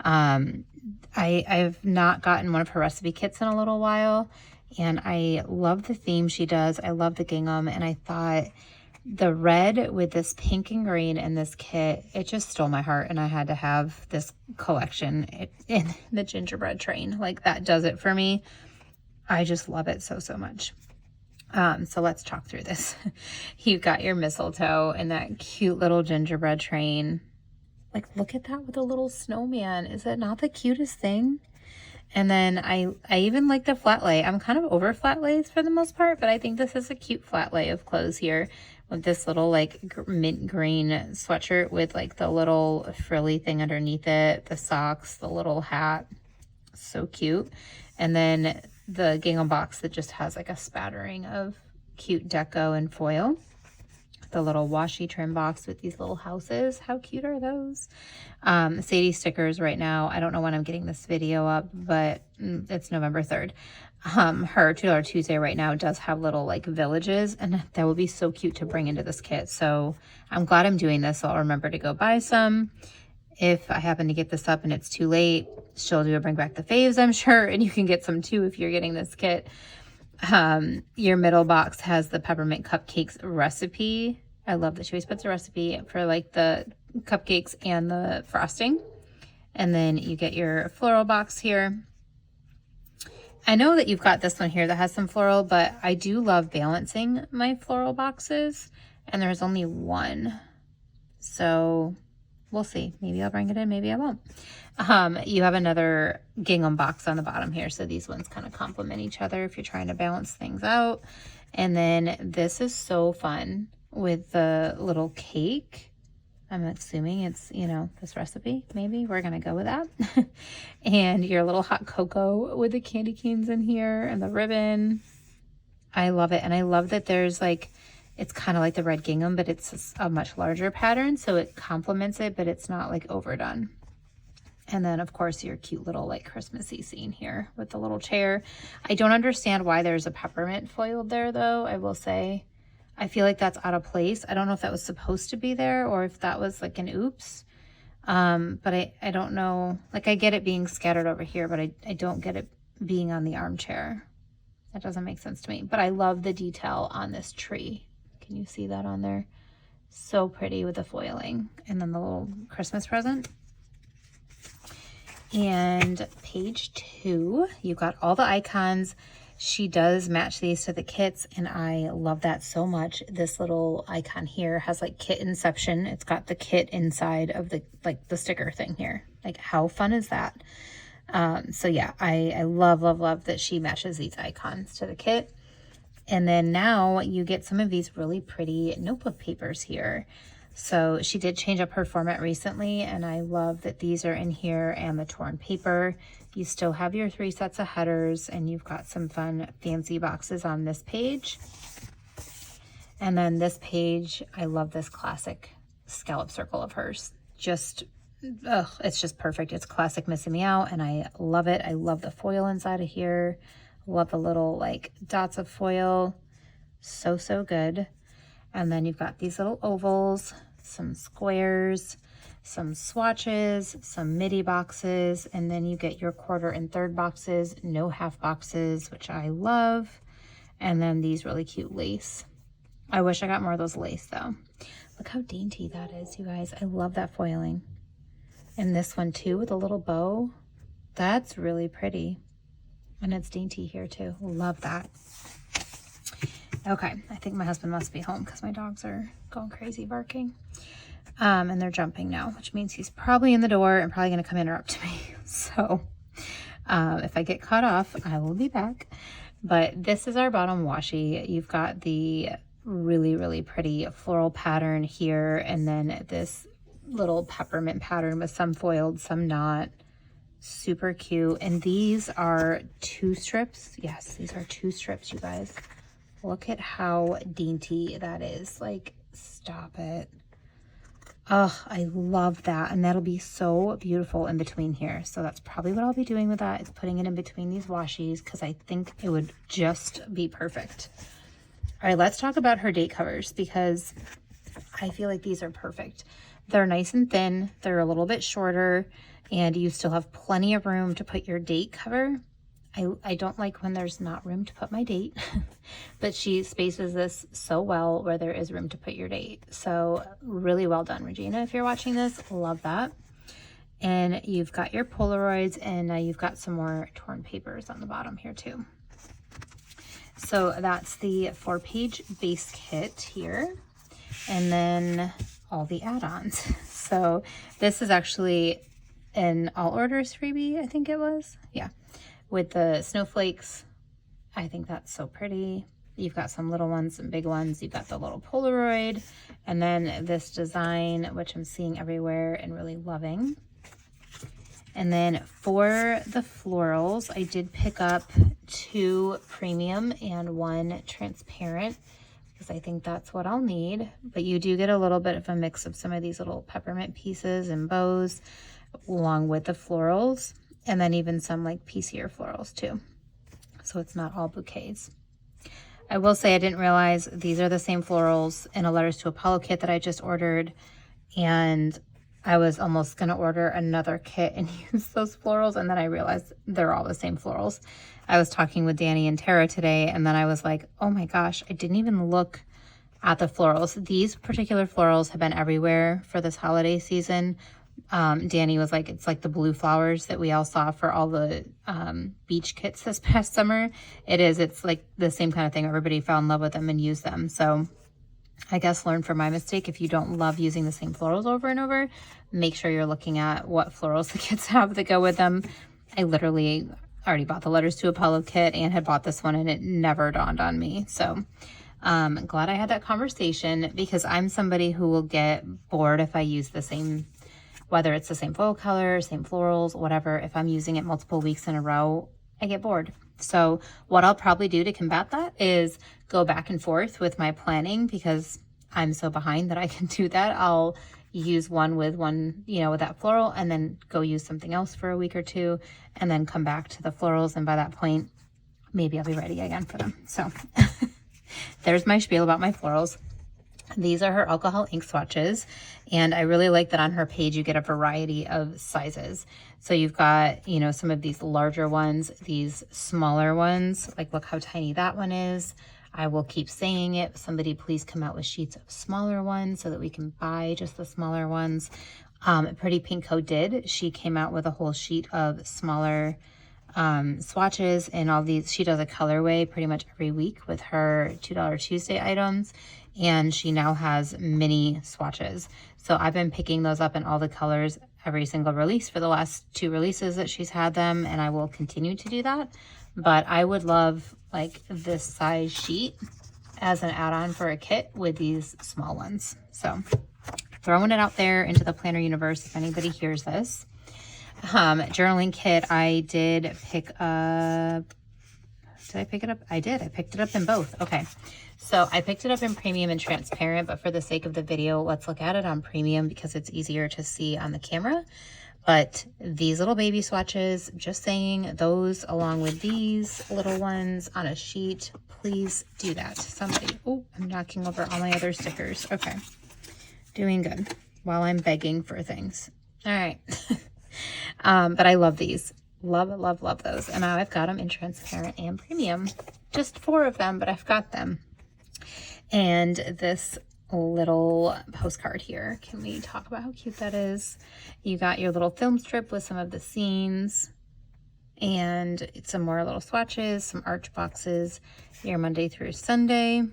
I've not gotten one of her recipe kits in a little while, and I love the theme she does. I love the gingham, and I thought The red with this pink and green in this kit, it just stole my heart, and I had to have this collection in the gingerbread train. Like, that does it for me. I just love it so, so much. So let's talk through this. You've got your mistletoe and that cute little gingerbread train. Like, look at that with a little snowman. Is it not the cutest thing? And then I even like the flat lay. I'm kind of over flat lays for the most part, but I think this is a cute flat lay of clothes here with this little like mint green sweatshirt with like the little frilly thing underneath it, the socks, the little hat. So cute. And then the gingham box that just has like a spattering of cute deco and foil. The little washi trim box with these little houses. How cute are those? Sadie stickers right now. I don't know when I'm getting this video up, but it's November 3rd. Her $2 Tuesday right now does have little like villages, and that would be so cute to bring into this kit. So I'm glad I'm doing this. So I'll remember to go buy some. If I happen to get this up and it's too late, she'll do a bring back the faves, I'm sure, and you can get some too if you're getting this kit. Your middle box has the peppermint cupcakes recipe. I love that she always puts a recipe for like the cupcakes and the frosting. And then you get your floral box here. I know that you've got this one here that has some floral, but I do love balancing my floral boxes, and there's only one. So we'll see. Maybe I'll bring it in, maybe I won't. You have another gingham box on the bottom here, so these ones kind of complement each other if you're trying to balance things out. And then this is so fun with the little cake. I'm assuming it's, you know, this recipe, maybe. We're gonna go with that. And your little hot cocoa with the candy canes in here and the ribbon. I love it. And I love that there's like, it's kind of like the red gingham, but it's a much larger pattern, so it complements it, but it's not like overdone. And then, of course, your cute little like Christmassy scene here with the little chair. I don't understand why there's a peppermint foiled there, though, I will say. I feel like that's out of place. I don't know if that was supposed to be there or if that was like an oops. But I don't know. Like, I get it being scattered over here, but I don't get it being on the armchair. That doesn't make sense to me. But I love the detail on this tree. Can you see that on there? So pretty with the foiling. And then the little Christmas present. And page 2, you've got all the icons. She does match these to the kits, and I love that so much. This little icon here has like kit inception. It's got the kit inside of the like the sticker thing here. Like, how fun is that? So yeah, I love that she matches these icons to the kit. And then now you get some of these really pretty notebook papers here. So she did change up her format recently, and I love that these are in here and the torn paper. You still have your 3 sets of headers, and you've got some fun fancy boxes on this page. And then this page, I love this classic scallop circle of hers. Just, it's just perfect. It's classic Miss Meow, and I love it. I love the foil inside of here. Love the little like dots of foil. So, so good. And then you've got these little ovals, some squares, some swatches, some midi boxes, and then you get your 1/4 and 1/3 boxes, no half boxes, which I love. And then these really cute lace. I wish I got more of those lace though. Look how dainty that is, you guys. I love that foiling. And this one too with a little bow. That's really pretty. And it's dainty here too. Love that. Okay, I think my husband must be home because my dogs are going crazy barking. And they're jumping now, which means he's probably in the door and probably going to come interrupt me. So if I get caught off, I will be back. But this is our bottom washi. You've got the really pretty floral pattern here, and then this little peppermint pattern with some foiled, some not. Super cute. And these are 2 strips. Yes, these are 2 strips, you guys. Look at how dainty that is. Like, stop it. Oh, I love that. And that'll be so beautiful in between here. So that's probably what I'll be doing with that, is putting it in between these washies, because I think it would just be perfect. All right, let's talk about her date covers, because I feel like these are perfect. They're nice and thin. They're a little bit shorter, and you still have plenty of room to put your date cover. I don't like when there's not room to put my date, but she spaces this so well where there is room to put your date. So really well done, Regina, if you're watching this. Love that. And you've got your Polaroids, and you've got some more torn papers on the bottom here too. So that's the 4-page base kit here, and then all the add-ons. So this is actually an all orders freebie, I think it was. Yeah, with the snowflakes. I think that's so pretty. You've got some little ones, some big ones. You've got the little Polaroid, and then this design, which I'm seeing everywhere and really loving. And then for the florals, I did pick up 2 premium and 1 transparent, because I think that's what I'll need. But you do get a little bit of a mix of some of these little peppermint pieces and bows along with the florals, and then even some like piecier florals too. So it's not all bouquets. I will say I didn't realize these are the same florals in a Letters to Apollo kit that I just ordered, and I was almost going to order another kit and use those florals, and then I realized they're all the same florals. I was talking with Danny and Tara today, and then I was like, oh my gosh, I didn't even look at the florals. These particular florals have been everywhere for this holiday season. Danny was like, it's like the blue flowers that we all saw for all the beach kits this past summer. It's like the same kind of thing. Everybody fell in love with them and used them. So I guess learn from my mistake. If you don't love using the same florals over and over, make sure you're looking at what florals the kits have that go with them. I literally already bought the Letters to Apollo kit and had bought this one, and it never dawned on me. So glad I had that conversation, because I'm somebody who will get bored if I use the same, whether it's the same floral color, same florals, whatever. If I'm using it multiple weeks in a row, I get bored. So what I'll probably do to combat that is go back and forth with my planning, because I'm so behind that I can do that. I'll use one, with that floral, and then go use something else for a week or two, and then come back to the florals. And by that point, maybe I'll be ready again for them. So there's my spiel about my florals. These are her alcohol ink swatches, and I really like that on her page you get a variety of sizes. So you've got, some of these larger ones, these smaller ones, like look how tiny that one is. I will keep saying it. Somebody please come out with sheets of smaller ones so that we can buy just the smaller ones. Pretty Pink Co did. She came out with a whole sheet of smaller swatches, and all these. She does a colorway pretty much every week with her $2 Tuesday items, and she now has mini swatches. So I've been picking those up in all the colors every single release for the last 2 releases that she's had them, and I will continue to do that. But I would love like this size sheet as an add-on for a kit with these small ones. So throwing it out there into the planner universe if anybody hears this. Journaling kit, I did pick up. Did I pick it up? I did. I picked it up in both. Okay. So I picked it up in premium and transparent, but for the sake of the video, let's look at it on premium because it's easier to see on the camera. But these little baby swatches, just saying, those along with these little ones on a sheet, please do that. Somebody, oh, I'm knocking over all my other stickers. Okay. Doing good while I'm begging for things. All right. But I love these. Love, love, love those. And now I've got them in transparent and premium. Just 4 of them, but I've got them. And this little postcard here. Can we talk about how cute that is? You got your little film strip with some of the scenes and some more little swatches, some arch boxes, your Monday through Sunday,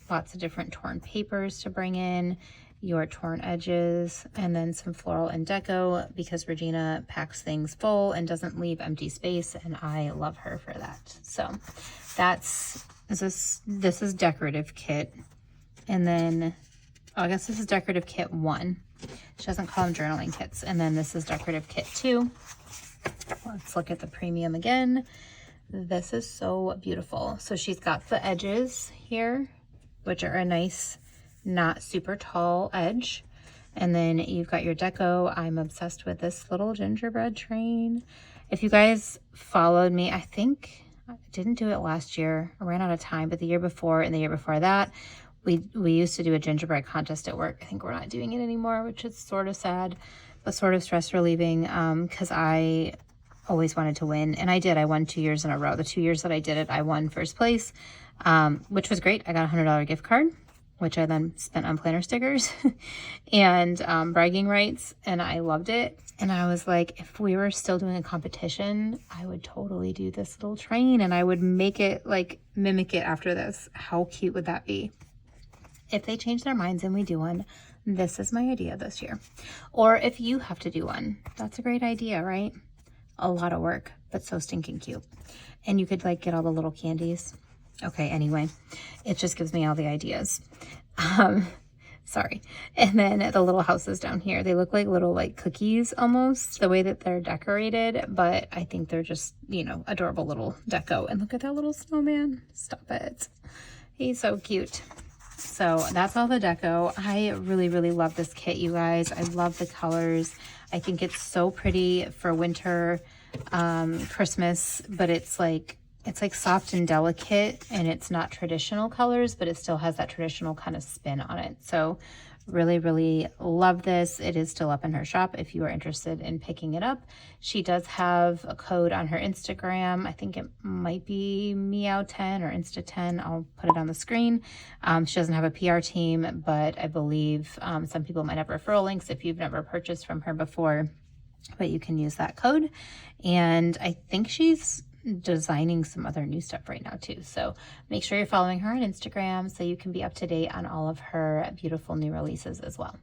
lots of different torn papers to bring in, your torn edges, and then some floral and deco because Regina packs things full and doesn't leave empty space, and I love her for that. So this is decorative kit. And then, I guess this is decorative kit 1. She doesn't call them journaling kits. And then this is decorative kit 2. Let's look at the premium again. This is so beautiful. So she's got the edges here, which are a nice, not super tall edge. And then you've got your deco. I'm obsessed with this little gingerbread train. If you guys followed me, I think I didn't do it last year. I ran out of time, but the year before and the year before that, we used to do a gingerbread contest at work. I think we're not doing it anymore, which is sort of sad, but sort of stress relieving, because I always wanted to win, and I did. I won 2 years in a row. The 2 years that I did it, I won first place, which was great. I got a $100 gift card, which I then spent on planner stickers and bragging rights, and I loved it. And I was like, if we were still doing a competition, I would totally do this little train, and I would make it, like, mimic it after this. How cute would that be? If they change their minds and we do one, this is my idea this year. Or if you have to do one, that's a great idea, right? A lot of work, but so stinking cute. And you could, like, get all the little candies. Okay, anyway, it just gives me all the ideas. Sorry. And then the little houses down here, they look like little, like, cookies almost, the way that they're decorated, but I think they're just, you know, adorable little deco. And look at that little snowman. Stop it. He's so cute. So that's all the deco. I really, really love this kit, you guys. I love the colors. I think it's so pretty for winter, Christmas, but it's like soft and delicate, and it's not traditional colors, but it still has that traditional kind of spin on it. So really, really love this. It is still up in her shop if you are interested in picking it up. She does have a code on her Instagram. I think it might be Meow10 or Insta10. I'll put it on the screen. She doesn't have a PR team, but I believe some people might have referral links if you've never purchased from her before, but you can use that code. And I think she's designing some other new stuff right now too, so make sure you're following her on Instagram so you can be up to date on all of her beautiful new releases as well.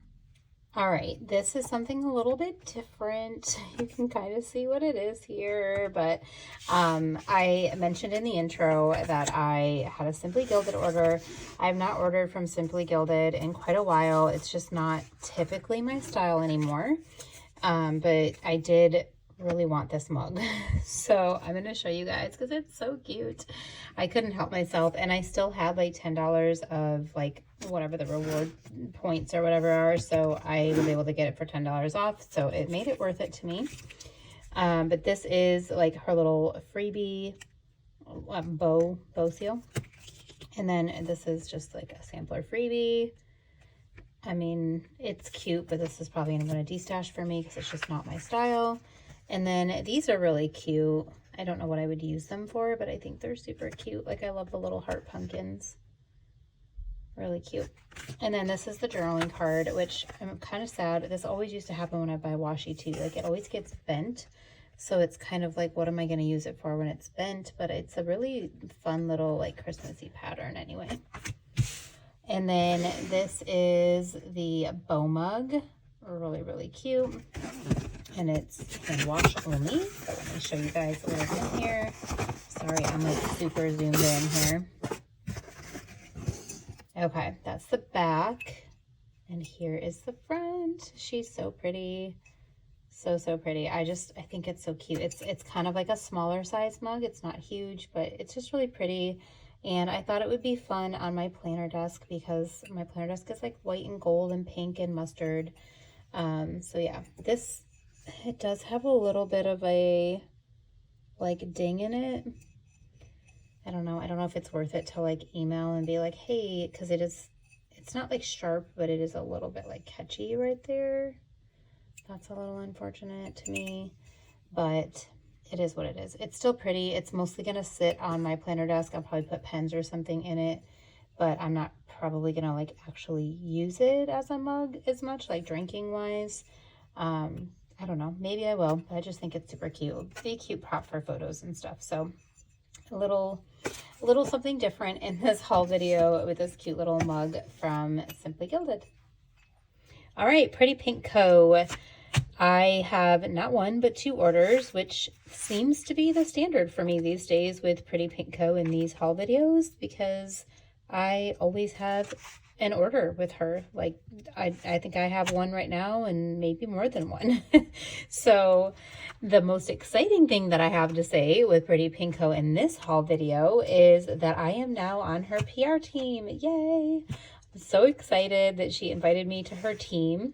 All right, this is something a little bit different. You can kind of see what it is here, but I mentioned in the intro that I had a Simply Gilded order. I have not ordered from Simply Gilded in quite a while. It's just not typically my style anymore, but I did really want this mug, so I'm going to show you guys because it's so cute. I couldn't help myself, and I still had like $10 of, like, whatever the reward points or whatever are, so I was able to get it for $10 off, so it made it worth it to me. But this is like her little freebie bow seal, and then this is just like a sampler freebie. I mean, it's cute, but this is probably going to destash for me because it's just not my style. And then these are really cute. I don't know what I would use them for, but I think they're super cute. Like, I love the little heart pumpkins. Really cute. And then this is the journaling card, which I'm kind of sad. This always used to happen when I buy washi too. Like, it always gets bent. So it's kind of like, what am I going to use it for when it's bent? But it's a really fun little, like, Christmassy pattern anyway. And then this is the bow mug. Really, really cute. And it's hand wash only. So let me show you guys a little bit here. Sorry, I'm like super zoomed in here. Okay, that's the back. And here is the front. She's so pretty. So, so pretty. I think it's so cute. It's kind of like a smaller size mug. It's not huge, but it's just really pretty. And I thought it would be fun on my planner desk because my planner desk is like white and gold and pink and mustard. So yeah, it does have a little bit of a like ding in it. I don't know if it's worth it to like email and be like, hey, because it's not like sharp, but it is a little bit like catchy right there. That's a little unfortunate to me, but it is what it is. It's still pretty. It's mostly going to sit on my planner desk. I'll probably put pens or something in it, but I'm not probably going to like actually use it as a mug as much, like drinking wise. I don't know. Maybe I will, but I just think it's super cute. It'll be a cute prop for photos and stuff. So a little something different in this haul video with this cute little mug from Simply Gilded. All right, Pretty Pink Co. I have not one, but 2 orders, which seems to be the standard for me these days with Pretty Pink Co. in these haul videos, because I always have an order with her. Like, I think I have one right now and maybe more than one. So the most exciting thing that I have to say with Pretty Pink Co. in this haul video is that I am now on her PR team. Yay! I'm so excited that she invited me to her team.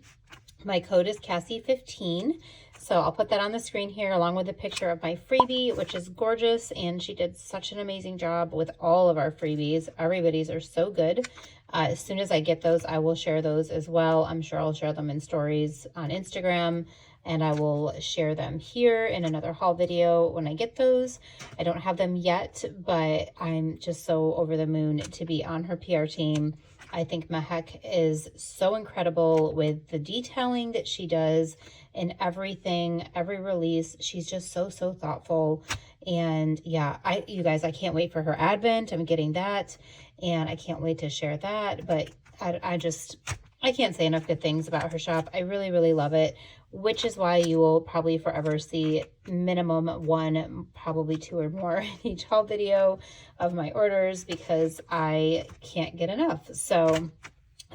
My code is Cassie15. So I'll put that on the screen here along with a picture of my freebie, which is gorgeous. And she did such an amazing job with all of our freebies. Everybody's are so good. As soon as I get those, I will share those as well. I'm sure I'll share them in stories on Instagram. and I will share them here in another haul video when I get those. I don't have them yet, but I'm just so over the moon to be on her PR team. I think Mehek is so incredible with the detailing that she does in everything, every release. She's just so thoughtful. And yeah, you guys, I can't wait for her advent. I'm getting that, and I can't wait to share that. But I can't say enough good things about her shop. I really love it, which is why you will probably forever see minimum one, probably two or more in each haul video of my orders, because I can't get enough. So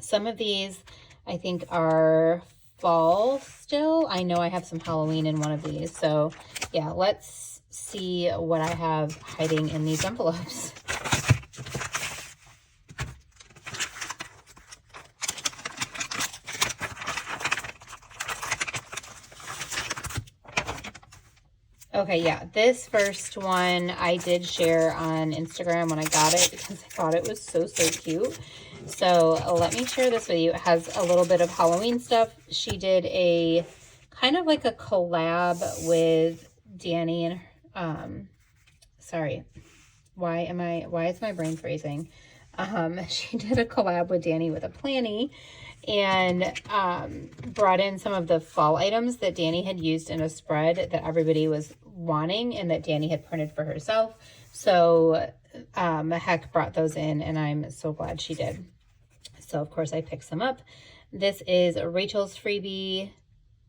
some of these I think are fall still. I know I have some Halloween in one of these. So yeah, let's see what I have hiding in these envelopes. Okay, yeah, this first one I did share on Instagram when I got it because I thought it was so cute. So let me share this with you. It has a little bit of Halloween stuff. She did a kind of like a collab with Danny and sorry, why is my brain freezing? She did a collab with Danny with a planny, and brought in some of the fall items that Danny had used in a spread that everybody was wanting and that Danny had printed for herself. So Mehek brought those in, and I'm so glad she did. So of course I picked some up. This is Rachel's freebie.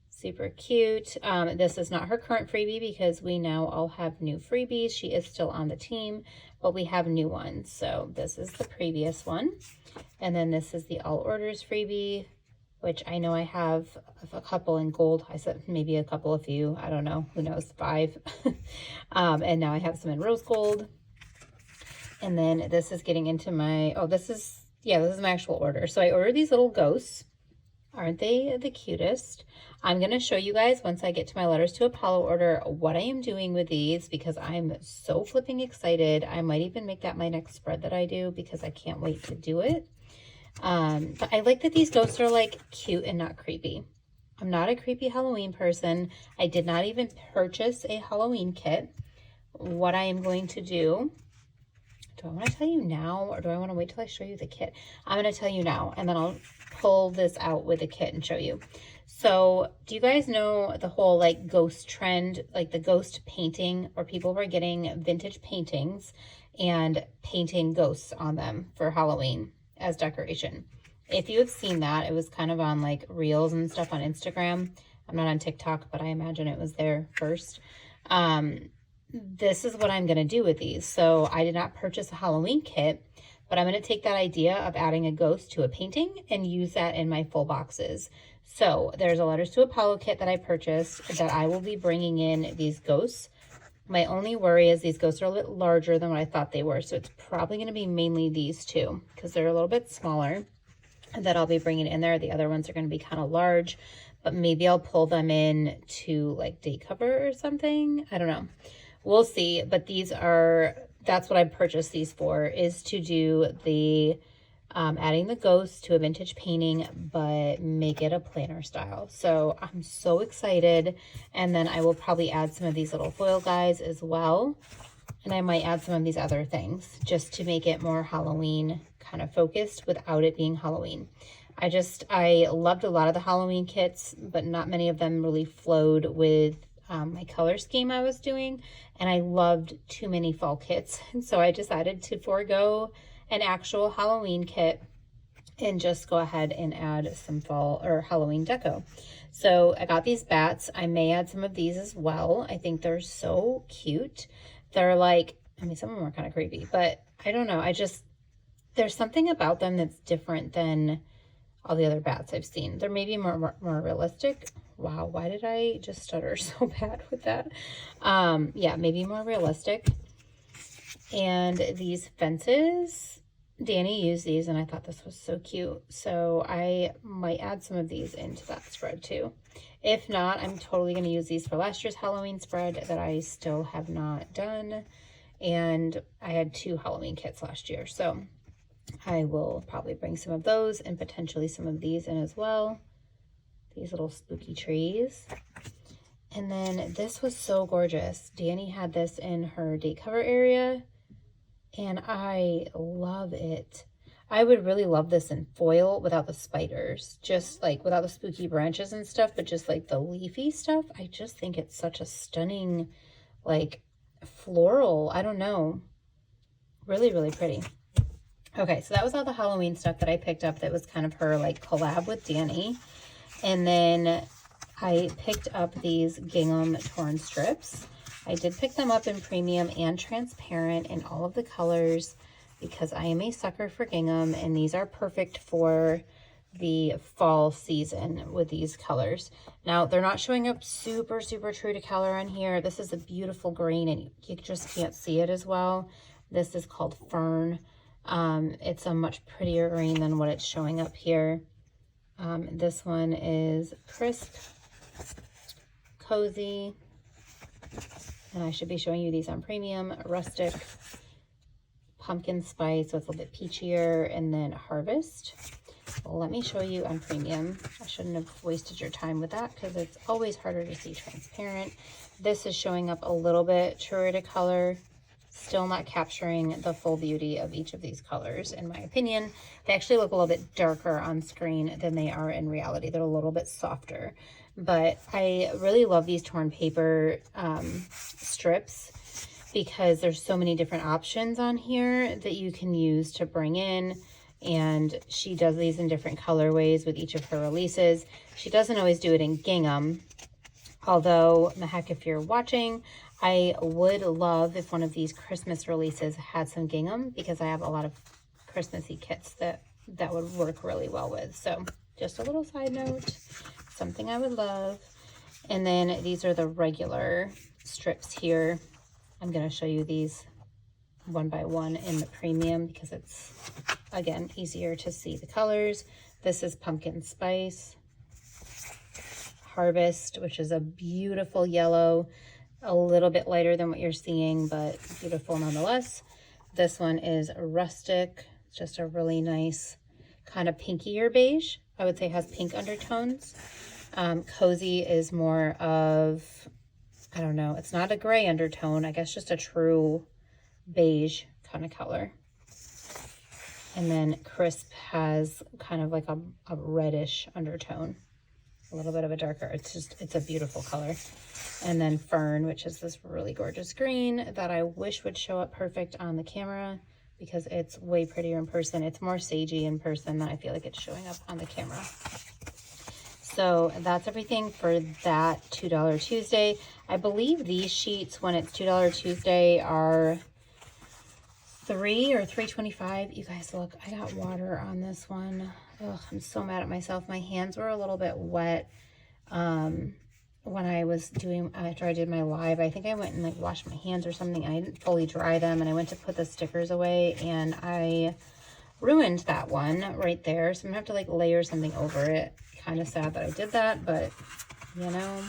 Super cute. This is not her current freebie because we now all have new freebies. She is still on the team, but we have new ones. So this is the previous one. And then this is the all orders freebie, which I know I have a couple in gold. I said maybe a couple, a few, I don't know, who knows, 5. And now I have some in rose gold. And then this is getting into my, this is my actual order. So I ordered these little ghosts. Aren't they the cutest? I'm going to show you guys once I get to my letters to Apollo order what I am doing with these, because I'm so flipping excited. I might even make that my next spread that I do because I can't wait to do it. But I like that these ghosts are like cute and not creepy. I'm not a creepy Halloween person. I did not even purchase a Halloween kit. What I am going to do I want to tell you now, or do I want to wait till I show you the kit? I'm going to tell you now, and then I'll pull this out with the kit and show you. So do you guys know the whole like ghost trend, like the ghost painting, where people were getting vintage paintings and painting ghosts on them for Halloween as decoration? If you have seen that, it was kind of on like reels and stuff on Instagram. I'm not on TikTok, but I imagine it was there first. This is what I'm going to do with these. So I did not purchase a Halloween kit, but I'm going to take that idea of adding a ghost to a painting and use that in my full boxes. So there's a Letters to Apollo kit that I purchased that I will be bringing in these ghosts. My only worry is these ghosts are a little bit larger than what I thought they were. So it's probably going to be mainly these two because they're a little bit smaller that I'll be bringing in there. The other ones are going to be kind of large, but maybe I'll pull them in to like day cover or something. I don't know. We'll see. But these are, that's what I purchased these for, is to do the adding the ghosts to a vintage painting, but make it a planner style. So I'm so excited. And then I will probably add some of these little foil guys as well. And I might add some of these other things just to make it more Halloween kind of focused without it being Halloween. I loved a lot of the Halloween kits, but not many of them really flowed with my color scheme I was doing. And I loved too many fall kits. And so I decided to forego an actual Halloween kit and just go ahead and add some fall or Halloween deco. So I got these bats. I may add some of these as well. I think they're so cute. They're like, I mean, some of them are kind of creepy, but I don't know. There's something about them that's different than all the other bats I've seen. They're maybe more realistic. Wow, why did I just stutter so bad with that? Yeah, maybe more realistic. And these fences, Danny used these and I thought this was so cute. So I might add some of these into that spread too. If not, I'm totally going to use these for last year's Halloween spread that I still have not done. And I had 2 Halloween kits last year. So I will probably bring some of those and potentially some of these in as well. These little spooky trees. And then this was so gorgeous. Danny had this in her date cover area, and I love it. I would really love this in foil without the spiders, just like without the spooky branches and stuff, but just like the leafy stuff. I just think it's such a stunning, like floral, I don't know, really, really pretty. Okay, so that was all the Halloween stuff that I picked up that was kind of her like collab with Danny. And then I picked up these gingham torn strips. I did pick them up in premium and transparent in all of the colors because I am a sucker for gingham, and these are perfect for the fall season with these colors. Now, they're not showing up super, super true to color on here. This is a beautiful green, and you just can't see it as well. This is called Fern. It's a much prettier green than what it's showing up here. This one is Crisp, Cozy, and I should be showing you these on premium. Rustic, Pumpkin Spice, so it's a little bit peachier, and then Harvest. Well, let me show you on premium. I shouldn't have wasted your time with that because it's always harder to see transparent. This is showing up a little bit truer to color, still not capturing the full beauty of each of these colors, in my opinion. They actually look a little bit darker on screen than they are in reality. They're a little bit softer, but I really love these torn paper strips because there's so many different options on here that you can use to bring in. And she does these in different colorways with each of her releases. She doesn't always do it in gingham, although, Mahek, if you're watching, I would love if one of these Christmas releases had some gingham, because I have a lot of Christmassy kits that would work really well with. So just a little side note, something I would love. And then these are the regular strips here. I'm going to show you these one by one in the premium because it's, again, easier to see the colors. This is Pumpkin Spice, Harvest, which is a beautiful yellow, a little bit lighter than what you're seeing, but beautiful nonetheless. This one is Rustic, just a really nice kind of pinkier beige. I would say has pink undertones. Cozy is more of, I don't know, it's not a gray undertone, I guess just a true beige kind of color. And then Crisp has kind of like a reddish undertone, a little bit of a darker, it's a beautiful color. And then Fern, which is this really gorgeous green that I wish would show up perfect on the camera because it's way prettier in person. It's more sagey in person than I feel like it's showing up on the camera. So that's everything for that $2 Tuesday. I believe these sheets, when it's $2 Tuesday, are $3 or $3.25. You guys, look, I got water on this one. Ugh, I'm so mad at myself. My hands were a little bit wet when I was doing, after I did my live. I think I went and like washed my hands or something. I didn't fully dry them, and I went to put the stickers away, and I ruined that one right there. So I'm gonna have to like layer something over it. Kind of sad that I did that, but you know,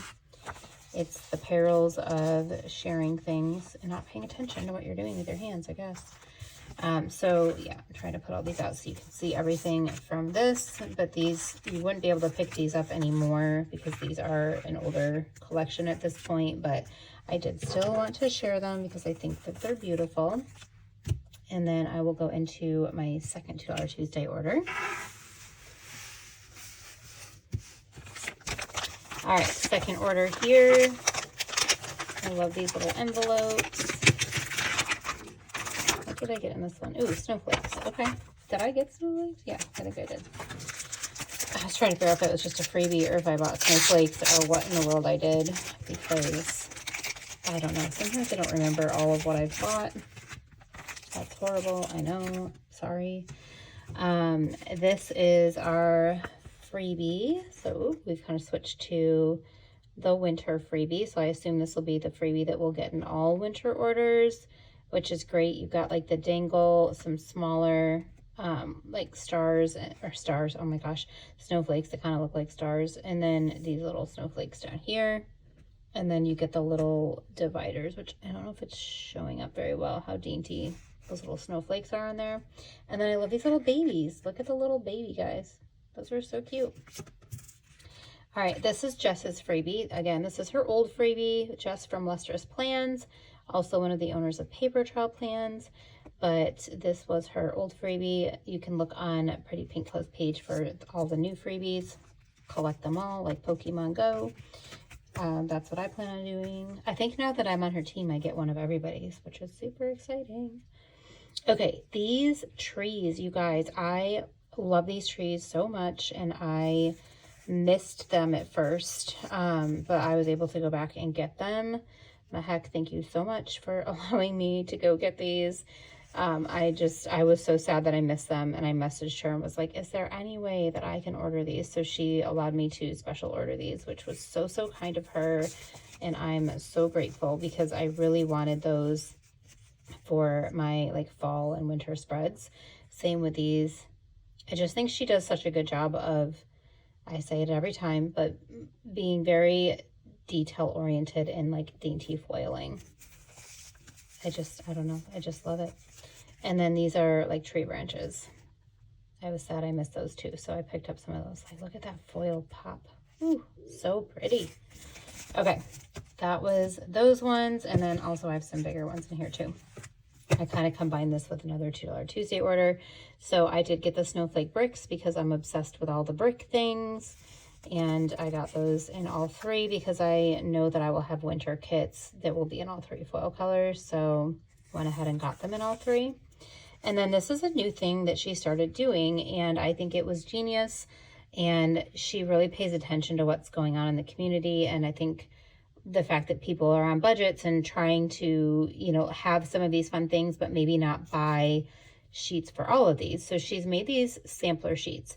it's the perils of sharing things and not paying attention to what you're doing with your hands, I guess. So yeah, I'm trying to put all these out so you can see everything from this, but these, you wouldn't be able to pick these up anymore because these are an older collection at this point, but I did still want to share them because I think that they're beautiful. And then I will go into my second $2 Tuesday order. All right, second order here. I love these little envelopes. What did I get in this one? Ooh, snowflakes. Okay. Did I get snowflakes? Yeah, I think I did. I was trying to figure out if it was just a freebie or if I bought snowflakes or what in the world I did, because I don't know. Sometimes I don't remember all of what I've bought. That's horrible. I know. Sorry. This is our freebie. So we've kind of switched to the winter freebie. So I assume this will be the freebie that we'll get in all winter orders, which is great. You've got like the dangle, some smaller like stars, oh my gosh, snowflakes that kind of look like stars, and then these little snowflakes down here. And then you get the little dividers, which I don't know if it's showing up very well how dainty those little snowflakes are on there. And then I love these little babies. Look at the little baby guys. Those are so cute. All right, this is Jess's freebie. Again, this is her old freebie, Jess from Lustrous Plans, also one of the owners of Papertrail Plans, but this was her old freebie. You can look on Pretty Pink Co's page for all the new freebies. Collect them all, like Pokemon Go. That's what I plan on doing. I think now that I'm on her team, I get one of everybody's, which is super exciting. Okay, these trees, you guys, I love these trees so much, and I missed them at first, but I was able to go back and get them. Mahek, thank you so much for allowing me to go get these. I was so sad that I missed them, and I messaged her and was like, is there any way that I can order these? So she allowed me to special order these, which was so kind of her, and I'm so grateful because I really wanted those for my like fall and winter spreads. Same with these. I just think she does such a good job of, I say it every time, but being very detail oriented and like dainty foiling. I don't know. I just love it. And then these are like tree branches. I was sad I missed those too, so I picked up some of those. Like, look at that foil pop. Ooh, so pretty. Okay, that was those ones. And then also I have some bigger ones in here too. I kind of combined this with another $2 Tuesday order. So I did get the snowflake bricks because I'm obsessed with all the brick things. And I got those in all three because I know that I will have winter kits that will be in all three foil colors. So went ahead and got them in all three. And then this is a new thing that she started doing, and I think it was genius. And she really pays attention to what's going on in the community. And I think the fact that people are on budgets and trying to, you know, have some of these fun things, but maybe not buy sheets for all of these. So she's made these sampler sheets.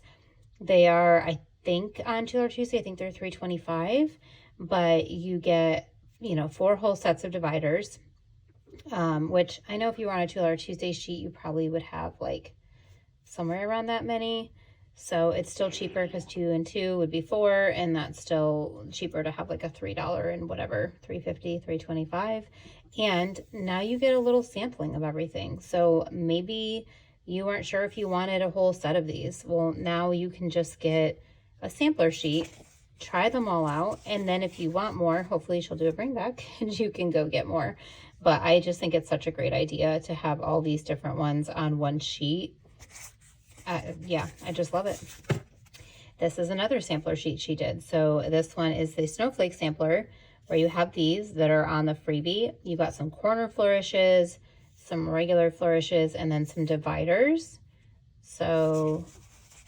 They are, I think on $2 Tuesday, I think they're $3.25, but you get, you know, 4 whole sets of dividers, which I know if you were on a $2 Tuesday sheet, you probably would have like somewhere around that many. So it's still cheaper because 2 and 2 would be 4, and that's still cheaper to have like a $3 and whatever, $3.50, $3.25. And now you get a little sampling of everything. So maybe you weren't sure if you wanted a whole set of these. Well, now you can just get a sampler sheet, try them all out, and then if you want more, hopefully she'll do a bring back and you can go get more. But I just think it's such a great idea to have all these different ones on one sheet. Yeah, I just love it. This is another sampler sheet she did. So this one is the snowflake sampler, where you have these that are on the freebie. You got some corner flourishes, some regular flourishes, and then some dividers. So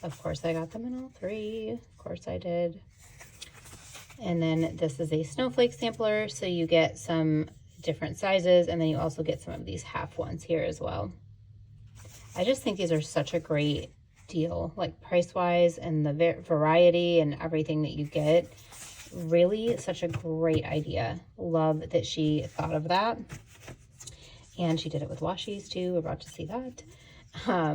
of course I got them in all three. Of course I did. And then this is a snowflake sampler. So you get some different sizes, and then you also get some of these half ones here as well. I just think these are such a great deal, like price-wise and the variety and everything that you get. Really such a great idea. Love that she thought of that. And she did it with washies too. We're about to see that.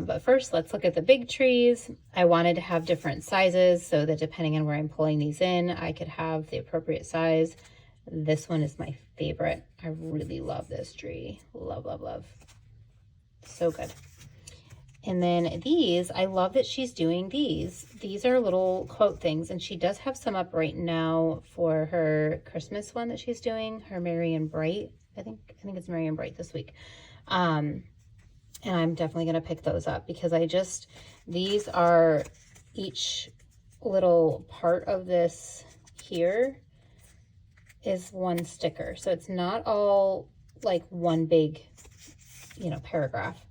But first, let's look at the big trees. I wanted to have different sizes so that depending on where I'm pulling these in, I could have the appropriate size. This one is my favorite. I really love this tree. Love, love, love. So good. And then these, I love that she's doing these. These are little quote things, and she does have some up right now for her Christmas one that she's doing, her Merry and Bright. I think it's Merry and Bright this week. And I'm definitely going to pick those up because these are each little part of this here is one sticker. So it's not all like one big, you know, paragraph.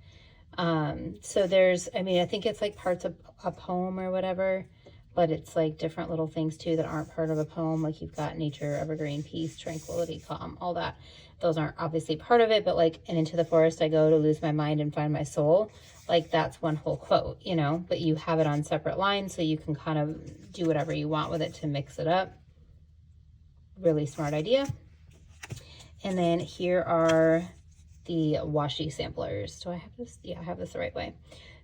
So there's, I mean, I think it's like parts of a poem or whatever, but it's like different little things too that aren't part of a poem. Like you've got nature, evergreen, peace, tranquility, calm, all that. Those aren't obviously part of it, but like, and into the forest I go to lose my mind and find my soul. Like that's one whole quote, you know, but you have it on separate lines so you can kind of do whatever you want with it to mix it up. Really smart idea. And then here are the washi samplers. Do I have this? Yeah, I have this the right way.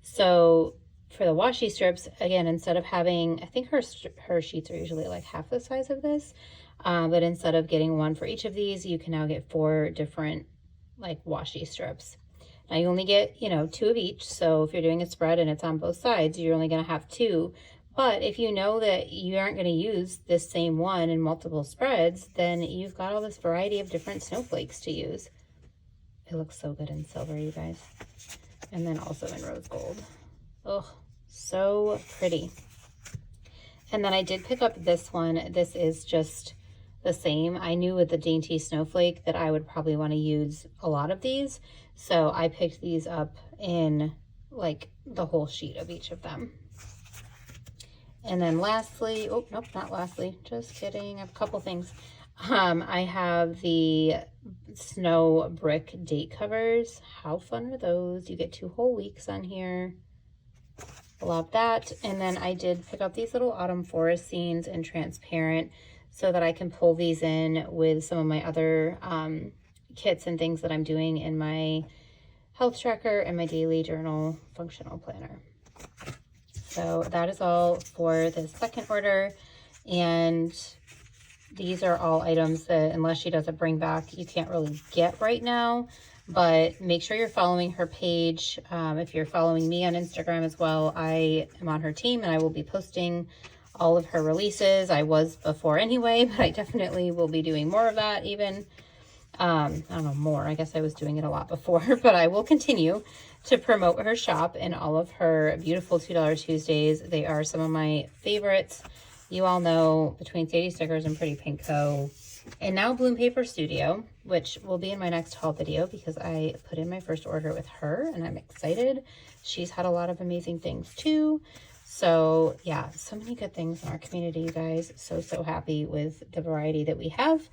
So for the washi strips, again, instead of having, I think her sheets are usually like half the size of this, but instead of getting one for each of these, you can now get 4 different like washi strips. Now you only get, you know, 2 of each. So if you're doing a spread and it's on both sides, you're only going to have 2, But if you know that you aren't going to use this same one in multiple spreads, then you've got all this variety of different snowflakes to use. It looks so good in silver, you guys. And then also in rose gold. Oh, so pretty. And then I did pick up this one. This is just the same. I knew with the Dainty Snowflake that I would probably want to use a lot of these. So I picked these up in like the whole sheet of each of them. And then lastly, oh, nope, not lastly, just kidding. I have a couple things. I have the snow brick date covers. How fun are those? You get 2 whole weeks on here. Love that. And then I did pick up these little autumn forest scenes in transparent so that I can pull these in with some of my other kits and things that I'm doing in my health tracker and my daily journal functional planner. So that is all for the second order. And these are all items that, unless she does a bring back, you can't really get right now. But make sure you're following her page. If you're following me on Instagram as well, I am on her team and I will be posting all of her releases. I was before anyway, but I definitely will be doing more of that even. I don't know, more. I guess I was doing it a lot before, but I will continue to promote her shop and all of her beautiful $2 Tuesdays. They are some of my favorites. You all know, between Saucy Stickers and Pretty Pink Co. and now Bloom Paper Studio, which will be in my next haul video because I put in my first order with her and I'm excited. She's had a lot of amazing things too. So yeah, so many good things in our community, you guys. So happy with the variety that we have.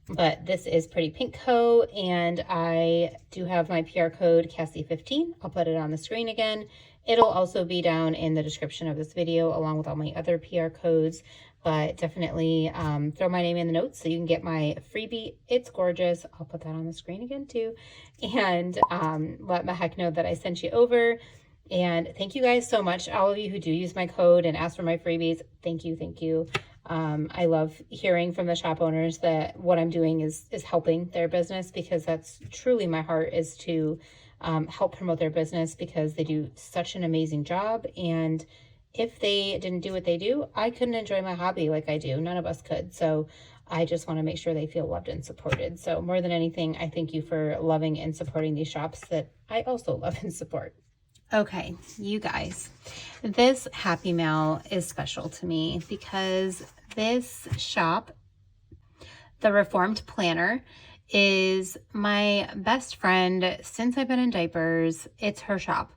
But this is Pretty Pink Co. and I do have my PR code Cassie15. I'll put it on the screen again. It'll also be down in the description of this video along with all my other PR codes, but definitely throw my name in the notes so you can get my freebie. It's gorgeous. I'll put that on the screen again too. And let Mahek know that I sent you over. And thank you guys so much. All of you who do use my code and ask for my freebies. Thank you. Thank you. I love hearing from the shop owners that what I'm doing is helping their business, because that's truly my heart, is to help promote their business, because they do such an amazing job. And if they didn't do what they do, I couldn't enjoy my hobby like I do. None of us could. So I just want to make sure they feel loved and supported. So more than anything, I thank you for loving and supporting these shops that I also love and support. Okay, you guys, this Happy Meow is special to me because this shop, the Reformed Planner, is my best friend since I've been in diapers. It's her shop.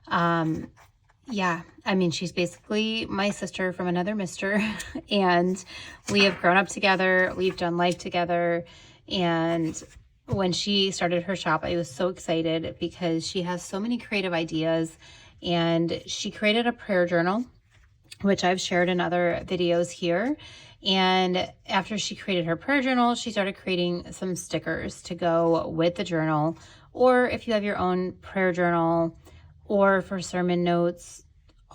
Yeah, I mean, she's basically my sister from another mister, and we have grown up together. We've done life together, and when she started her shop, I was so excited because she has so many creative ideas, and she created a prayer journal, which I've shared in other videos here. And after she created her prayer journal, she started creating some stickers to go with the journal, or if you have your own prayer journal, or for sermon notes,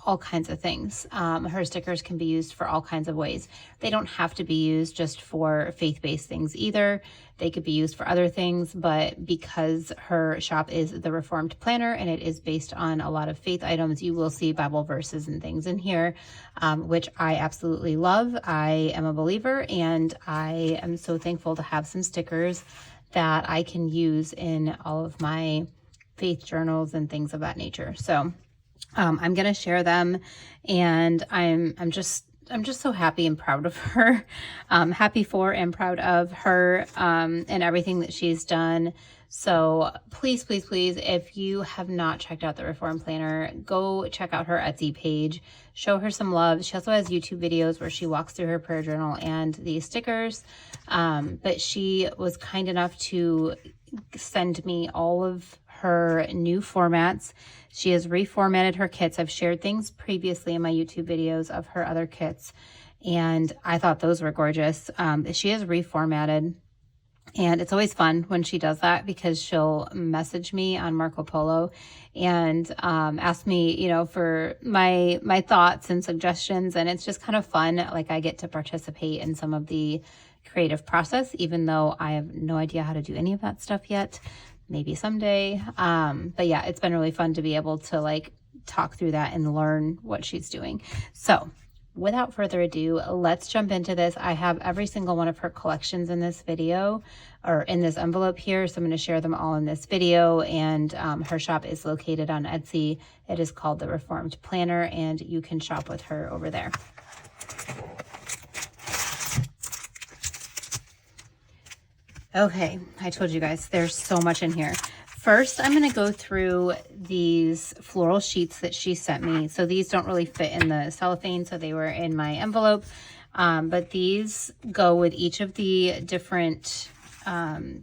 all kinds of things. Her stickers can be used for all kinds of ways. They don't have to be used just for faith-based things either. They could be used for other things, but because her shop is the Reformed Planner and it is based on a lot of faith items, you will see Bible verses and things in here, which I absolutely love. I am a believer, and I am so thankful to have some stickers that I can use in all of my faith journals and things of that nature. So I'm going to share them, and I'm just so happy and proud of her. Happy for and proud of her and everything that she's done. So please, please, please, if you have not checked out the Reformed Planner, go check out her Etsy page. Show her some love. She also has YouTube videos where she walks through her prayer journal and these stickers. But she was kind enough to send me all of her new formats. She has reformatted her kits. I've shared things previously in my YouTube videos of her other kits, and I thought those were gorgeous. She has reformatted, and it's always fun when she does that because she'll message me on Marco Polo and ask me, you know, for my thoughts and suggestions, and it's just kind of fun. Like, I get to participate in some of the creative process, even though I have no idea how to do any of that stuff yet. Maybe someday. But yeah, it's been really fun to be able to like talk through that and learn what she's doing. So without further ado, let's jump into this. I have every single one of her collections in this video, or in this envelope here, so I'm going to share them all in this video. And her shop is located on Etsy. It is called The Reformed Planner, and you can shop with her over there. Okay, I told you guys there's so much in here. First, I'm going to go through these floral sheets that she sent me. So these don't really fit in the cellophane, so they were in my envelope. But these go with each of the different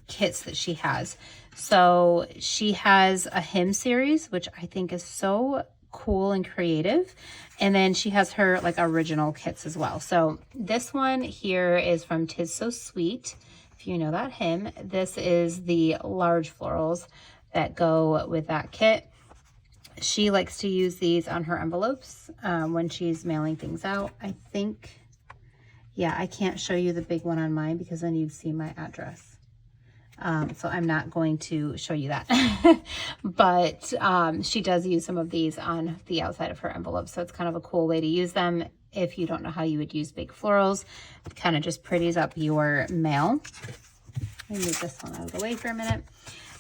kits that she has. So she has a hymn series, which I think is so cool and creative. And then she has her like original kits as well. So this one here is from 'Tis So Sweet. If you know that hymn, this is the large florals that go with that kit. She likes to use these on her envelopes when she's mailing things out. I think, yeah, I can't show you the big one on mine because then you'd see my address. So I'm not going to show you that. But she does use some of these on the outside of her envelopes. So it's kind of a cool way to use them. If you don't know how you would use big florals, it kind of just pretties up your mail. Let me move this one out of the way for a minute.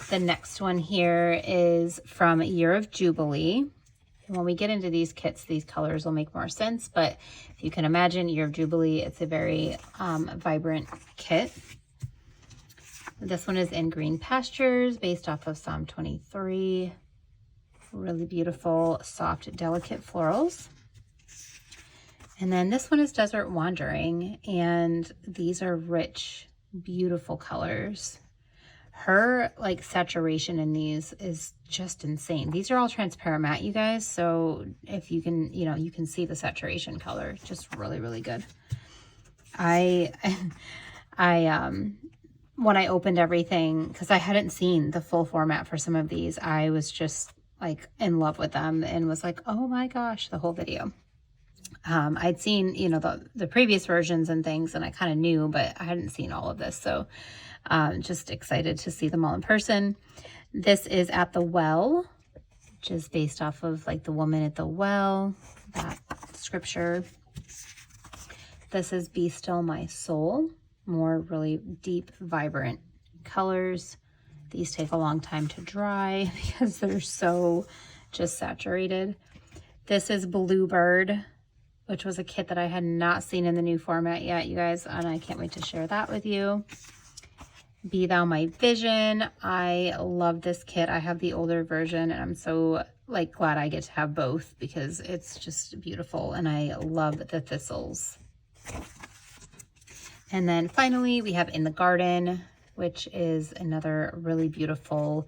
The next one here is from Year of Jubilee. And when we get into these kits, these colors will make more sense. But if you can imagine Year of Jubilee, it's a very vibrant kit. This one is in Green Pastures, based off of Psalm 23. Really beautiful, soft, delicate florals. And then this one is Desert Wandering, and these are rich, beautiful colors. Her like saturation in these is just insane. These are all transparent matte, you guys. So if you can, you know, you can see the saturation color, just really, really good. When I opened everything, because I hadn't seen the full format for some of these, I was just like in love with them and was like, oh my gosh, the whole video. I'd seen, you know, the previous versions and things, and I kind of knew, but I hadn't seen all of this. So just excited to see them all in person. This is At the Well, which is based off of like the woman at the well, that scripture. This is Be Still My Soul, more really deep, vibrant colors. These take a long time to dry because they're so just saturated. This is Bluebird, which was a kit that I had not seen in the new format yet, you guys, and I can't wait to share that with you. Be Thou My Vision. I love this kit. I have the older version, and I'm so like glad I get to have both because it's just beautiful, and I love the thistles. And then finally, we have In the Garden, which is another really beautiful,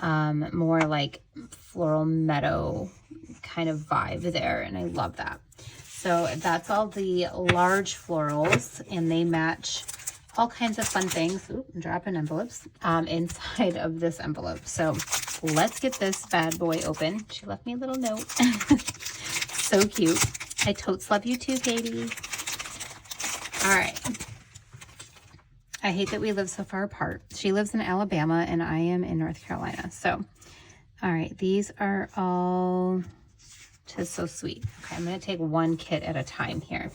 more like floral meadow kind of vibe there, and I love that. So that's all the large florals, and they match all kinds of fun things. Ooh, I'm dropping envelopes inside of this envelope. So let's get this bad boy open. She left me a little note. So cute. I totes love you too, Katie. All right. I hate that we live so far apart. She lives in Alabama and I am in North Carolina. So, all right, these are all 'Tis So Sweet. Okay, I'm going to take one kit at a time here.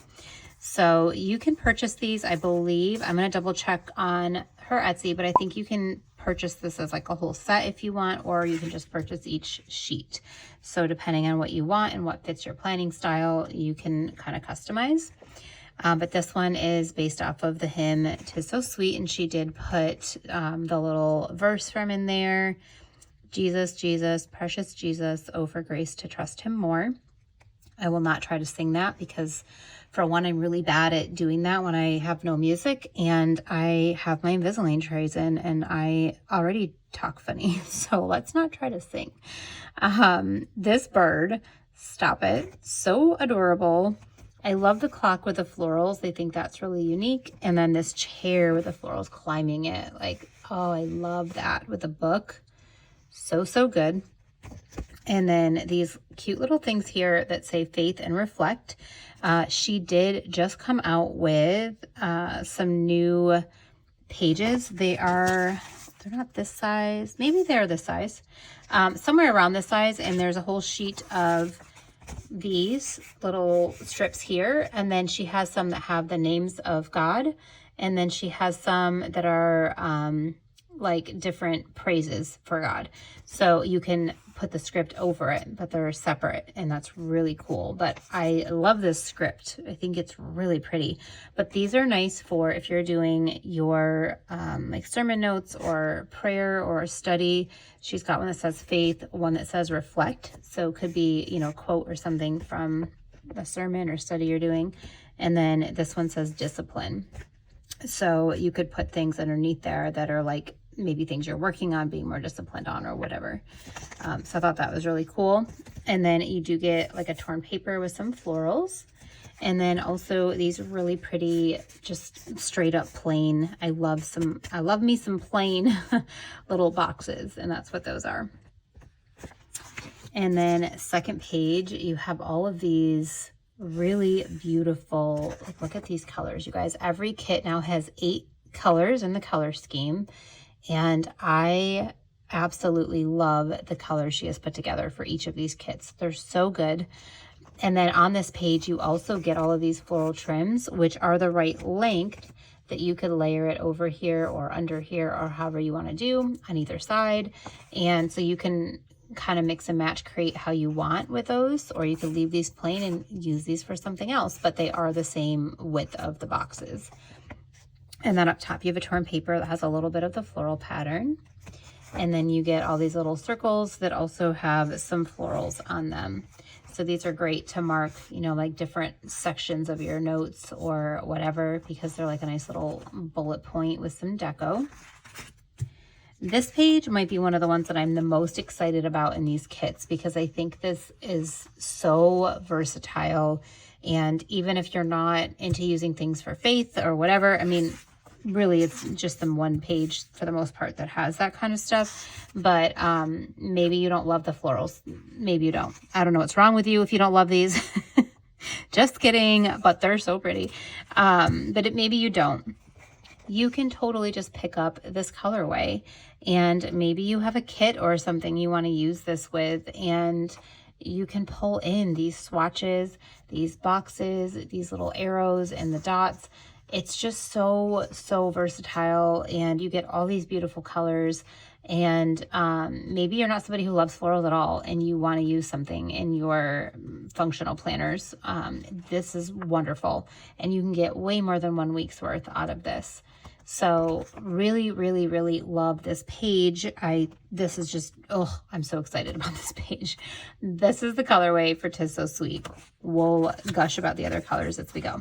So you can purchase these, I believe. I'm going to double check on her Etsy, but I think you can purchase this as like a whole set if you want, or you can just purchase each sheet. So depending on what you want and what fits your planning style, you can kind of customize. But this one is based off of the hymn, 'Tis So Sweet, and she did put the little verse from in there. Jesus, Jesus, precious Jesus, oh, for grace to trust him more. I will not try to sing that because, for one, I'm really bad at doing that when I have no music, and I have my Invisalign trays in, and I already talk funny, so let's not try to sing. This bird, stop it, so adorable. I love the clock with the florals. I think that's really unique. And then this chair with the florals climbing it. Like, oh, I love that with the book. So, so good. And then these cute little things here that say Faith and Reflect. She did just come out with some new pages. They're not this size. Maybe they're this size. Somewhere around this size. And there's a whole sheet of these little strips here, and then she has some that have the names of God, and then she has some that are like different praises for God. So you can put the script over it, but they're separate, and that's really cool. But I love this script. I think it's really pretty. But these are nice for if you're doing your like sermon notes or prayer or a study. She's got one that says faith, one that says reflect. So it could be, you know, quote or something from a sermon or study you're doing. And then this one says discipline. So you could put things underneath there that are like maybe things you're working on, being more disciplined on or whatever. So I thought that was really cool. And then you do get like a torn paper with some florals. And then also these really pretty, just straight up plain. I love me some plain little boxes, and that's what those are. And then second page, you have all of these really beautiful, like, look at these colors, you guys. Every kit now has 8 colors in the color scheme, and I absolutely love the colors she has put together for each of these kits. They're so good. And then on this page, you also get all of these floral trims, which are the right length that you could layer it over here or under here or however you want to do on either side. And so you can kind of mix and match, create how you want with those, or you could leave these plain and use these for something else, but they are the same width of the boxes. And then up top, you have a torn paper that has a little bit of the floral pattern. And then you get all these little circles that also have some florals on them. So these are great to mark, you know, like different sections of your notes or whatever, because they're like a nice little bullet point with some deco. This page might be one of the ones that I'm the most excited about in these kits, because I think this is so versatile. And even if you're not into using things for faith or whatever, I mean, really it's just the one page for the most part that has that kind of stuff. But maybe you don't love the florals. Maybe you don't. I don't know what's wrong with you if you don't love these. Just kidding, but they're so pretty. But maybe you don't. You can totally just pick up this colorway, and maybe you have a kit or something you want to use this with, and you can pull in these swatches, these boxes, these little arrows and the dots. It's just so versatile, and you get all these beautiful colors. And maybe you're not somebody who loves florals at all and you want to use something in your functional planners. This is wonderful, and you can get way more than 1 week's worth out of this. So really, really, really love this page. This is just, oh, I'm so excited about this page. This is the colorway for 'Tis So Sweet. We'll gush about the other colors as we go.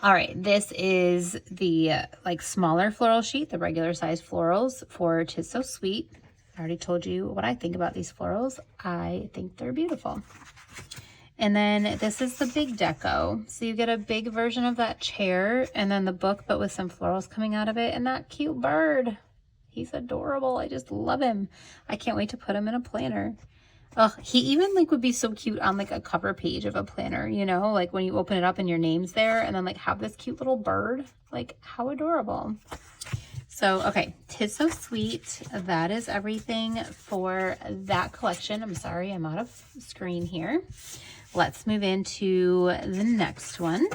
All right, this is the like smaller floral sheet, the regular size florals for 'Tis So Sweet. I already told you what I think about these florals. I think they're beautiful. And then this is the big deco. So you get a big version of that chair and then the book, but with some florals coming out of it, and that cute bird. He's adorable. I just love him. I can't wait to put him in a planner. Oh, he even like would be so cute on like a cover page of a planner, you know, like when you open it up and your name's there, and then like have this cute little bird. Like, how adorable. So, okay, 'Tis So Sweet. That is everything for that collection. I'm sorry, I'm out of screen here. Let's move into the next one.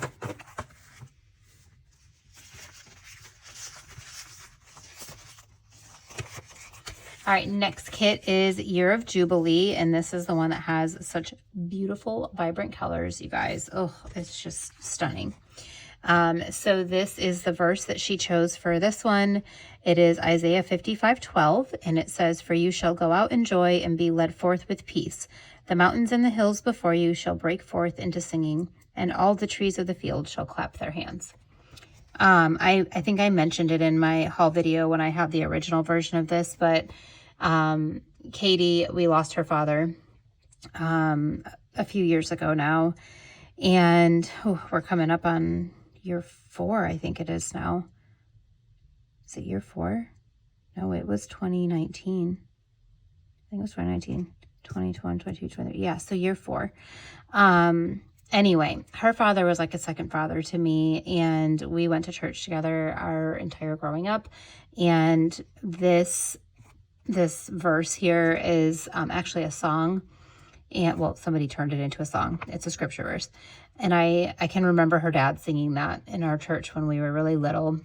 All right, next kit is Year of Jubilee, and this is the one that has such beautiful, vibrant colors, you guys. Oh, it's just stunning. So this is the verse that she chose for this one. It is Isaiah 55:12, and it says, "For you shall go out in joy and be led forth with peace. The mountains and the hills before you shall break forth into singing, and all the trees of the field shall clap their hands." I think I mentioned it in my haul video when I had the original version of this, but Katie, we lost her father a few years ago now, and we're coming up on year 4, I think it is now. Is it year 4? No, it was 2019. I think it was 2019, 2021, 22, 23. Yeah, so year 4. Anyway, her father was like a second father to me, and we went to church together our entire growing up. And this verse here is actually a song, And well, somebody turned it into a song. It's a scripture verse. And I can remember her dad singing that in our church when we were really little.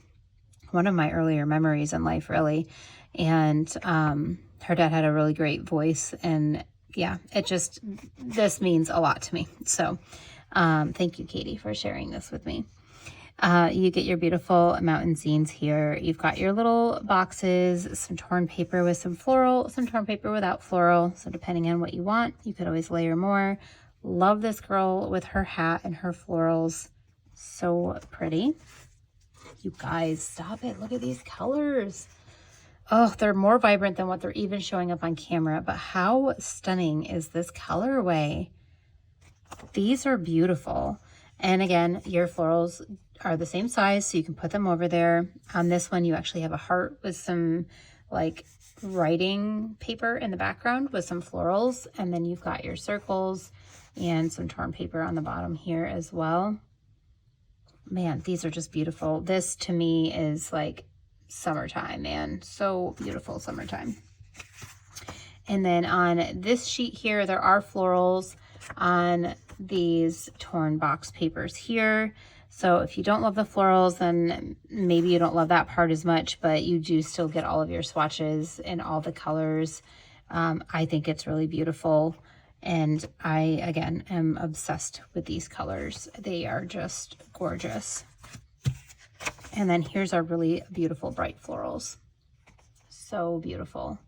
One of my earlier memories in life, really. And her dad had a really great voice. And yeah, this means a lot to me. So thank you, Katie, for sharing this with me. You get your beautiful mountain scenes here. You've got your little boxes, some torn paper with some floral, some torn paper without floral. So depending on what you want, you could always layer more. Love this girl with her hat and her florals. So pretty. You guys, stop it. Look at these colors. Oh, they're more vibrant than what they're even showing up on camera. But how stunning is this colorway? These are beautiful. And again, your florals are the same size, so you can put them over there. On this one, you actually have a heart with some like writing paper in the background with some florals. And then you've got your circles and some torn paper on the bottom here as well. Man, these are just beautiful. This to me is like summertime, man. So beautiful summertime. And then on this sheet here, there are florals on these torn box papers here. So if you don't love the florals, then maybe you don't love that part as much, but you do still get all of your swatches and all the colors. I think it's really beautiful. And I, again, am obsessed with these colors. They are just gorgeous. And then here's our really beautiful bright florals. So beautiful.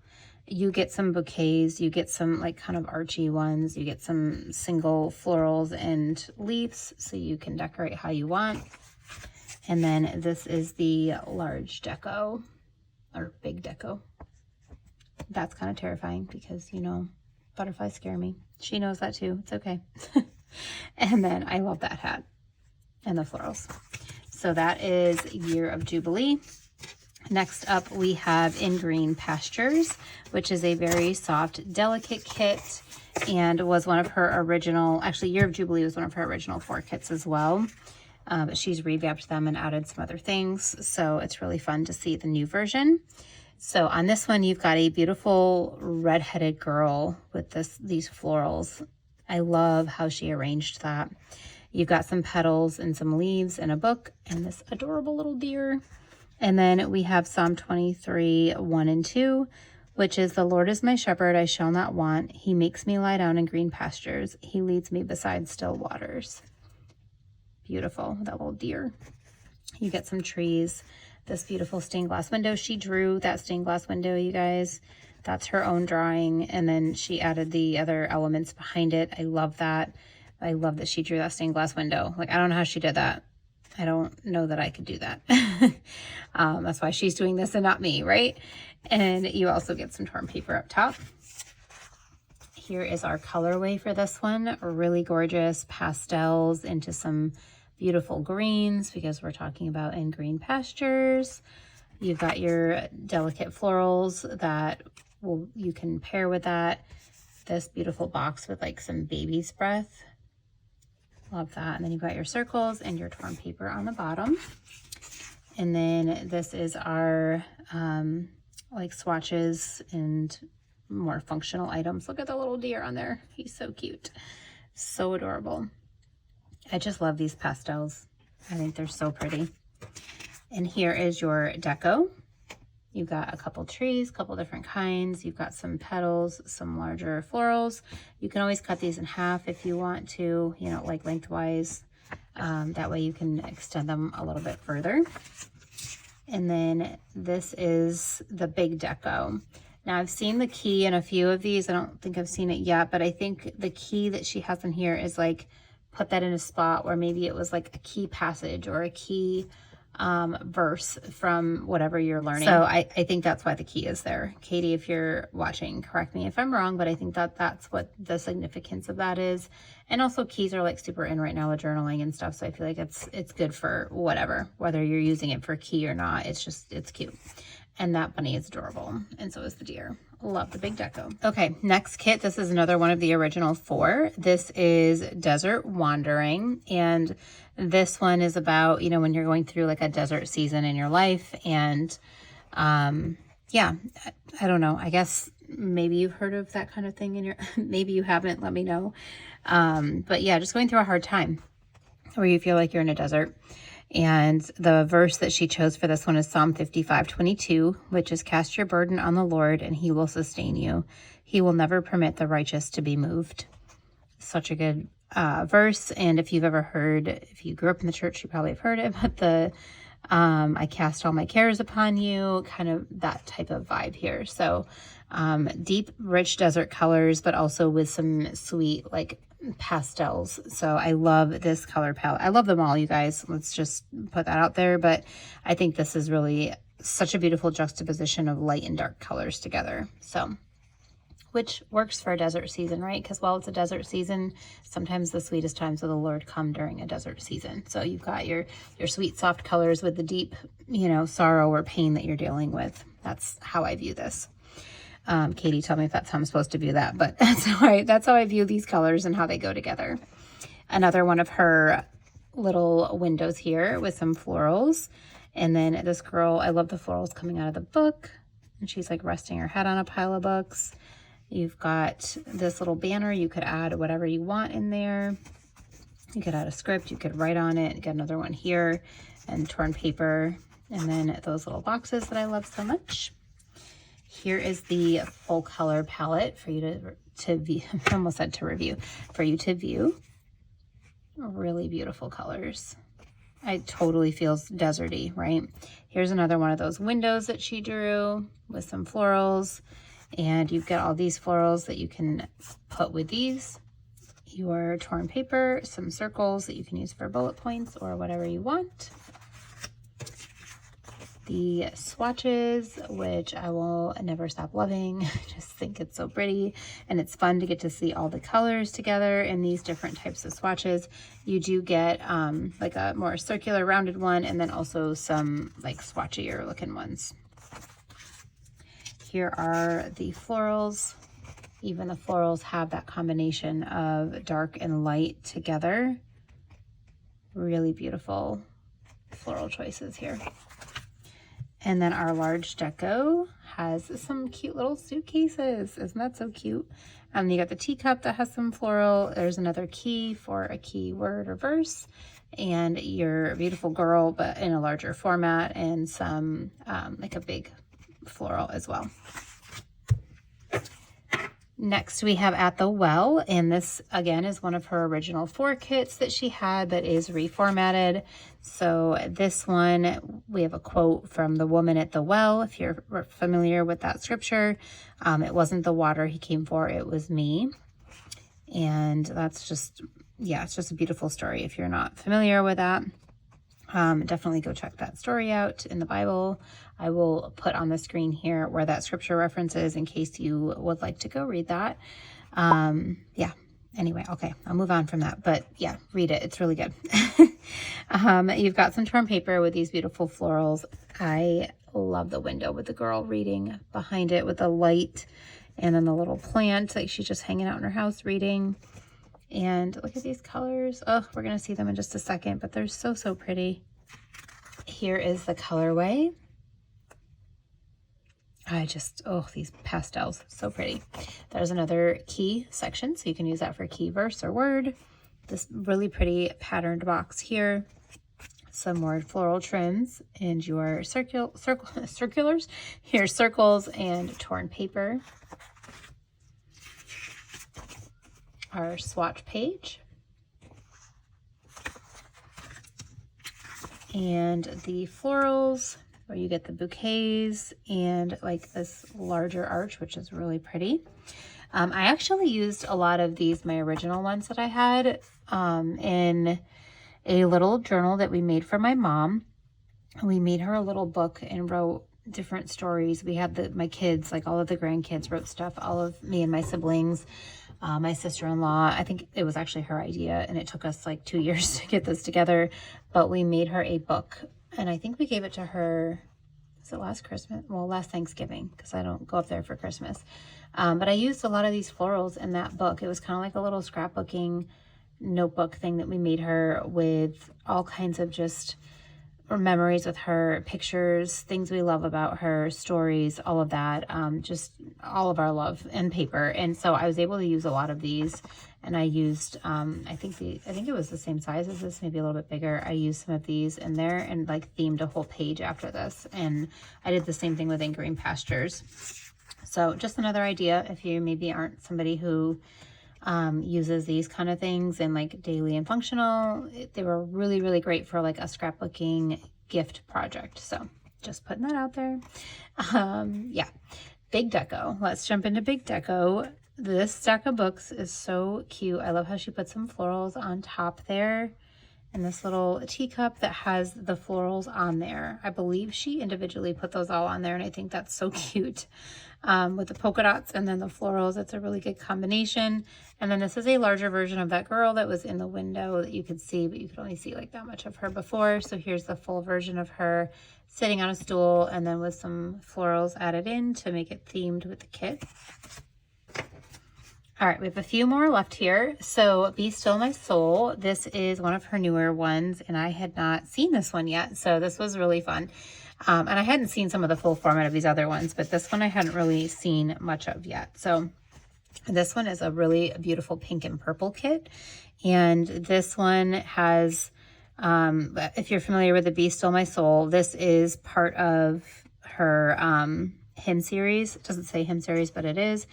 You get some bouquets, you get some like kind of archy ones, you get some single florals and leaves so you can decorate how you want. And then this is the large deco or big deco. That's kind of terrifying because, you know, butterflies scare me. She knows that too. It's okay. And then I love that hat and the florals. So that is Year of Jubilee. Next up, we have In Green Pastures, which is a very soft, delicate kit and was one of her original, actually Year of Jubilee was one of her original 4 kits as well. But she's revamped them and added some other things. So it's really fun to see the new version. So on this one, you've got a beautiful redheaded girl with these florals. I love how she arranged that. You've got some petals and some leaves and a book and this adorable little deer. And then we have Psalm 23, 1 and 2, which is, the Lord is my shepherd, I shall not want. He makes me lie down in green pastures. He leads me beside still waters. Beautiful, that little deer. You get some trees, this beautiful stained glass window. She drew that stained glass window, you guys. That's her own drawing. And then she added the other elements behind it. I love that. I love that she drew that stained glass window. Like, I don't know how she did that. I don't know that I could do that. That's why she's doing this and not me, right? And you also get some torn paper up top. Here is our colorway for this one. Really gorgeous pastels into some beautiful greens because we're talking about In Green Pastures. You've got your delicate florals that you can pair with that. This beautiful box with like some baby's breath. Love that. And then you've got your circles and your torn paper on the bottom. And then this is our like swatches and more functional items. Look at the little deer on there. He's so cute. So adorable. I just love these pastels. I think they're so pretty. And here is your deco. You've got a couple trees, couple different kinds. You've got some petals, some larger florals. You can always cut these in half if you want to, you know, like lengthwise. That way you can extend them a little bit further. And then this is the big deco. Now I've seen the key in a few of these. I don't think I've seen it yet, but I think the key that she has in here is like, put that in a spot where maybe it was like a key passage or a key verse from whatever you're learning. So I think that's why the key is there. Katie, if you're watching, correct me if I'm wrong, but I think that that's what the significance of that is. And also keys are like super in right now with journaling and stuff. So I feel like it's good for whatever, whether you're using it for a key or not. It's cute. And that bunny is adorable. And so is the deer. Love the big deco. Okay, next kit. This is another one of the original 4. This is Desert Wandering. And this one is about, you know, when you're going through like a desert season in your life. And yeah, I don't know. I guess maybe you've heard of that kind of thing in your, maybe you haven't, let me know. But yeah, just going through a hard time where you feel like you're in a desert. And the verse that she chose for this one is Psalm 55:22, which is, cast your burden on the Lord and he will sustain you. He will never permit the righteous to be moved. Such a good verse. And if you've ever heard, if you grew up in the church, you probably have heard it, but the I cast all my cares upon you, kind of that type of vibe here. So deep, rich desert colors, but also with some sweet, like, pastels. So I love this color palette. I love them all, you guys. Let's just put that out there. But I think this is really such a beautiful juxtaposition of light and dark colors together. So, which works for a desert season, right? Because while it's a desert season, sometimes the sweetest times of the Lord come during a desert season. So you've got your sweet, soft colors with the deep, you know, sorrow or pain that you're dealing with. That's how I view this. Katie, tell me if that's how I'm supposed to view that, but that's how I view these colors and how they go together. Another one of her little windows here with some florals. And then this girl, I love the florals coming out of the book. And she's like resting her head on a pile of books. You've got this little banner. You could add whatever you want in there. You could add a script. You could write on it. Get another one here and torn paper. And then those little boxes that I love so much. Here is the full color palette for you to view. I almost said to review. For you to view. Really beautiful colors. It totally feels deserty, right? Here's another one of those windows that she drew with some florals. And you've got all these florals that you can put with these. Your torn paper, some circles that you can use for bullet points or whatever you want. The swatches, which I will never stop loving. I just think it's so pretty, and it's fun to get to see all the colors together in these different types of swatches. You do get like a more circular rounded one, and then also some like swatchier looking ones. Here are the florals. Even the florals have that combination of dark and light together. Really beautiful floral choices here. And then our large deco has some cute little suitcases. Isn't that so cute? You got the teacup that has some floral. There's another key for a key word or verse. And your beautiful girl, but in a larger format, and some like a big floral as well. Next we have At the Well, and this again is one of her original 4 kits that she had but is reformatted. So this one, we have a quote from the woman at the well, if you're familiar with that scripture. It wasn't the water he came for, it was me. And that's just, yeah, it's just a beautiful story. If you're not familiar with that, definitely go check that story out in the Bible. I will put on the screen here where that scripture reference is in case you would like to go read that. Yeah, anyway, okay, I'll move on from that, but yeah, read it. It's really good. You've got some torn paper with these beautiful florals. I love the window with the girl reading behind it with the light, and then the little plant, like she's just hanging out in her house reading. And look at these colors. Oh, we're going to see them in just a second, but they're so, so pretty. Here is the colorway. Oh, these pastels, so pretty. There's another key section, so you can use that for key verse or word. This really pretty patterned box here. Some more floral trims and your circulars, your circles and torn paper. Our swatch page. And the florals, where you get the bouquets and like this larger arch, which is really pretty. I actually used a lot of these, my original ones that I had, in a little journal that we made for my mom. We made her a little book and wrote different stories. We had my kids, like all of the grandkids wrote stuff, all of me and my siblings, my sister-in-law. I think it was actually her idea, and it took us like 2 years to get this together, but we made her a book. And I think we gave it to her, was it last Christmas? Well, last Thanksgiving, because I don't go up there for Christmas. But I used a lot of these florals in that book. It was kind of like a little scrapbooking notebook thing that we made her with all kinds of just memories with her, pictures, things we love about her, stories, all of that, just all of our love and paper. And so I was able to use a lot of these, and I used, I think it was the same size as this, maybe a little bit bigger. I used some of these in there and like themed a whole page after this. And I did the same thing with In Green Pastures. So just another idea if you maybe aren't somebody who uses these kind of things in like daily and functional. They were really, really great for like a scrapbooking gift project. So just putting that out there. Yeah, Big Deco. Let's jump into Big Deco. This stack of books is so cute. I love how she put some florals on top there, and this little teacup that has the florals on there. I believe she individually put those all on there, and I think that's so cute. With the polka dots and then the florals, it's a really good combination. And then this is a larger version of that girl that was in the window that you could see, but you could only see like that much of her before. So here's the full version of her sitting on a stool, and then with some florals added in to make it themed with the kit. All right, we have a few more left here. So Be Still My Soul. This is one of her newer ones, and I had not seen this one yet. So this was really fun. And I hadn't seen some of the full format of these other ones, but this one I hadn't really seen much of yet. So this one is a really beautiful pink and purple kit. And this one has, if you're familiar with the Be Still My Soul, this is part of her hymn series. It doesn't say hymn series, but it is.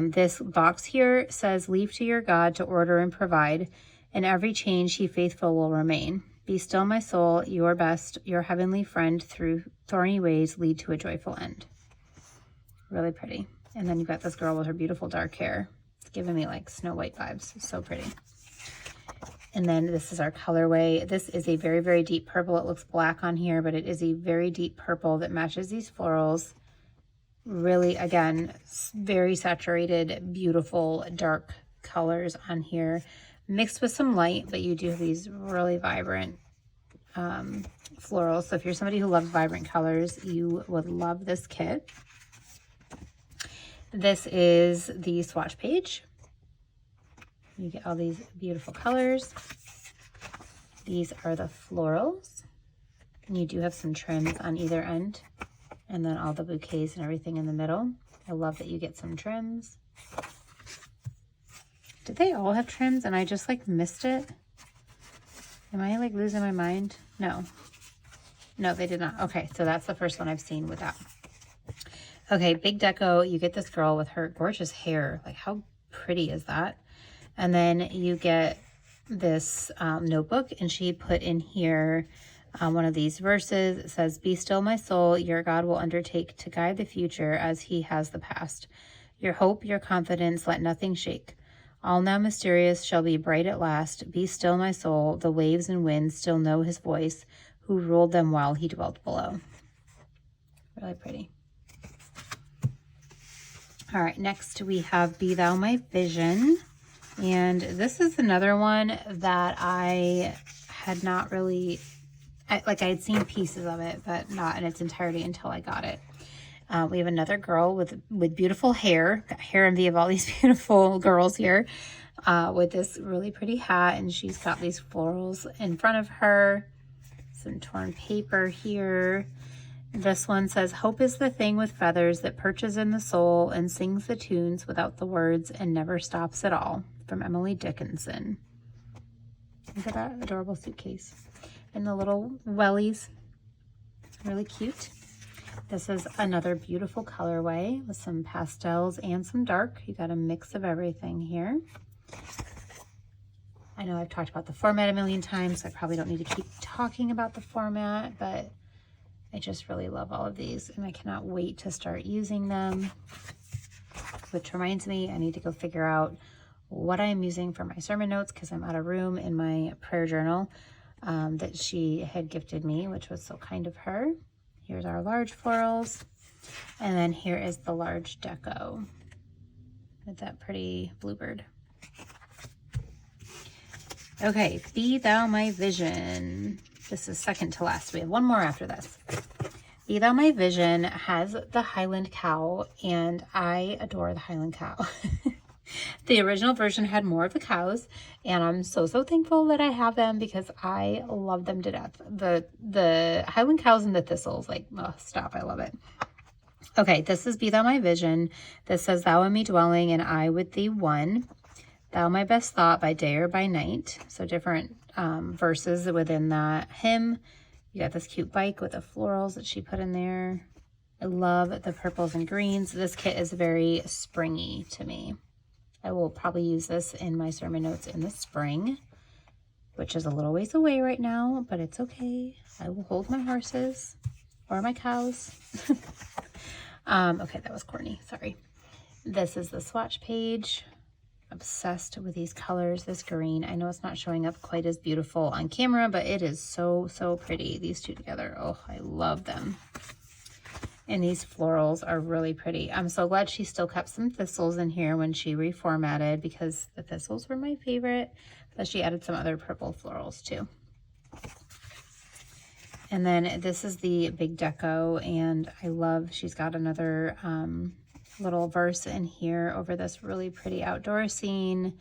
This box here says, leave to your God to order and provide. In every change he faithful will remain. Be still, my soul, your best, your heavenly friend, through thorny ways lead to a joyful end. Really pretty. And then you've got this girl with her beautiful dark hair. It's giving me like Snow White vibes. So pretty. And then this is our colorway. This is a very, very deep purple. It looks black on here, but it is a very deep purple that matches these florals. Really, again, very saturated, beautiful, dark colors on here. Mixed with some light, but you do have these really vibrant florals. So if you're somebody who loves vibrant colors, you would love this kit. This is the swatch page. You get all these beautiful colors. These are the florals. And you do have some trims on either end. And then all the bouquets and everything in the middle. I love that you get some trims. Did they all have trims and I just like missed it? Am I like losing my mind? No. No, they did not. Okay, so that's the first one I've seen with that. Okay, Big Deco, you get this girl with her gorgeous hair. Like, how pretty is that? And then you get this notebook, and she put in here one of these verses. It says, be still, my soul, your God will undertake to guide the future as he has the past. Your hope, your confidence, let nothing shake. All now mysterious shall be bright at last. Be still, my soul, the waves and winds still know his voice, who ruled them while he dwelt below. Really pretty. All right, next we have Be Thou My Vision. And this is another one that I had not really, I had seen pieces of it, but not in its entirety until I got it. We have another girl with beautiful hair. Got hair envy of all these beautiful girls here with this really pretty hat. And she's got these florals in front of her. Some torn paper here. This one says, hope is the thing with feathers that perches in the soul and sings the tunes without the words and never stops at all. From Emily Dickinson. Look at that adorable suitcase. And the little wellies. Really cute. This is another beautiful colorway with some pastels and some dark. You got a mix of everything here. I know I've talked about the format a million times, so I probably don't need to keep talking about the format, but I just really love all of these, and I cannot wait to start using them. Which reminds me, I need to go figure out what I'm using for my sermon notes, because I'm out of room in my prayer journal that she had gifted me, which was so kind of her. Here's our large florals. And then here is the large deco with that pretty bluebird. Okay, Be Thou My Vision. This is second to last. We have one more after this. Be Thou My Vision has the Highland cow, and I adore the Highland cow. The original version had more of the cows, and I'm so thankful that I have them because I love them to death. The Highland cows and the thistles, like, oh, stop, I love it. Okay, this is Be Thou My Vision. This says, Thou in me dwelling, and I with thee one. Thou my best thought by day or by night. So different verses within that hymn. You got this cute bike with the florals that she put in there. I love the purples and greens. This kit is very springy to me. I will probably use this in my sermon notes in the spring, which is a little ways away right now, but it's okay. I will hold my horses or my cows. Okay, that was corny, sorry. This is the swatch page. Obsessed with these colors. This green, I know it's not showing up quite as beautiful on camera, but it is so pretty. These two together, oh, I love them. And these florals are really pretty. I'm so glad she still kept some thistles in here when she reformatted, because the thistles were my favorite, but she added some other purple florals too. And then this is the big deco, and I love, she's got another little verse in here over this really pretty outdoor scene.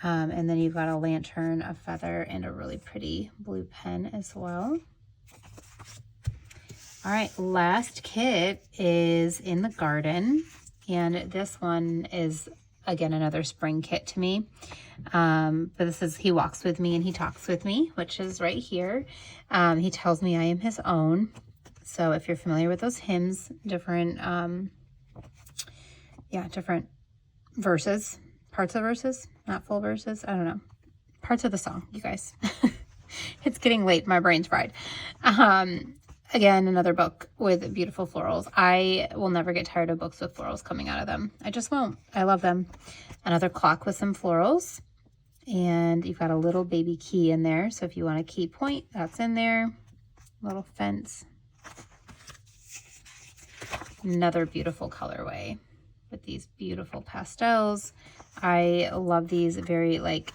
And then you've got a lantern, a feather, and a really pretty blue pen as well. All right, last kit is in the garden, and this one is, again, another spring kit to me. But this is He Walks With Me and He Talks With Me, which is right here. He tells me I am his own. So if you're familiar with those hymns, different verses, parts of verses, not full verses, I don't know, parts of the song, you guys. It's getting late, my brain's fried. Again, another book with beautiful florals. I will never get tired of books with florals coming out of them. I just won't. I love them. Another clock with some florals. And you've got a little baby key in there. So if you want a key point, that's in there. Little fence. Another beautiful colorway with these beautiful pastels. I love these very like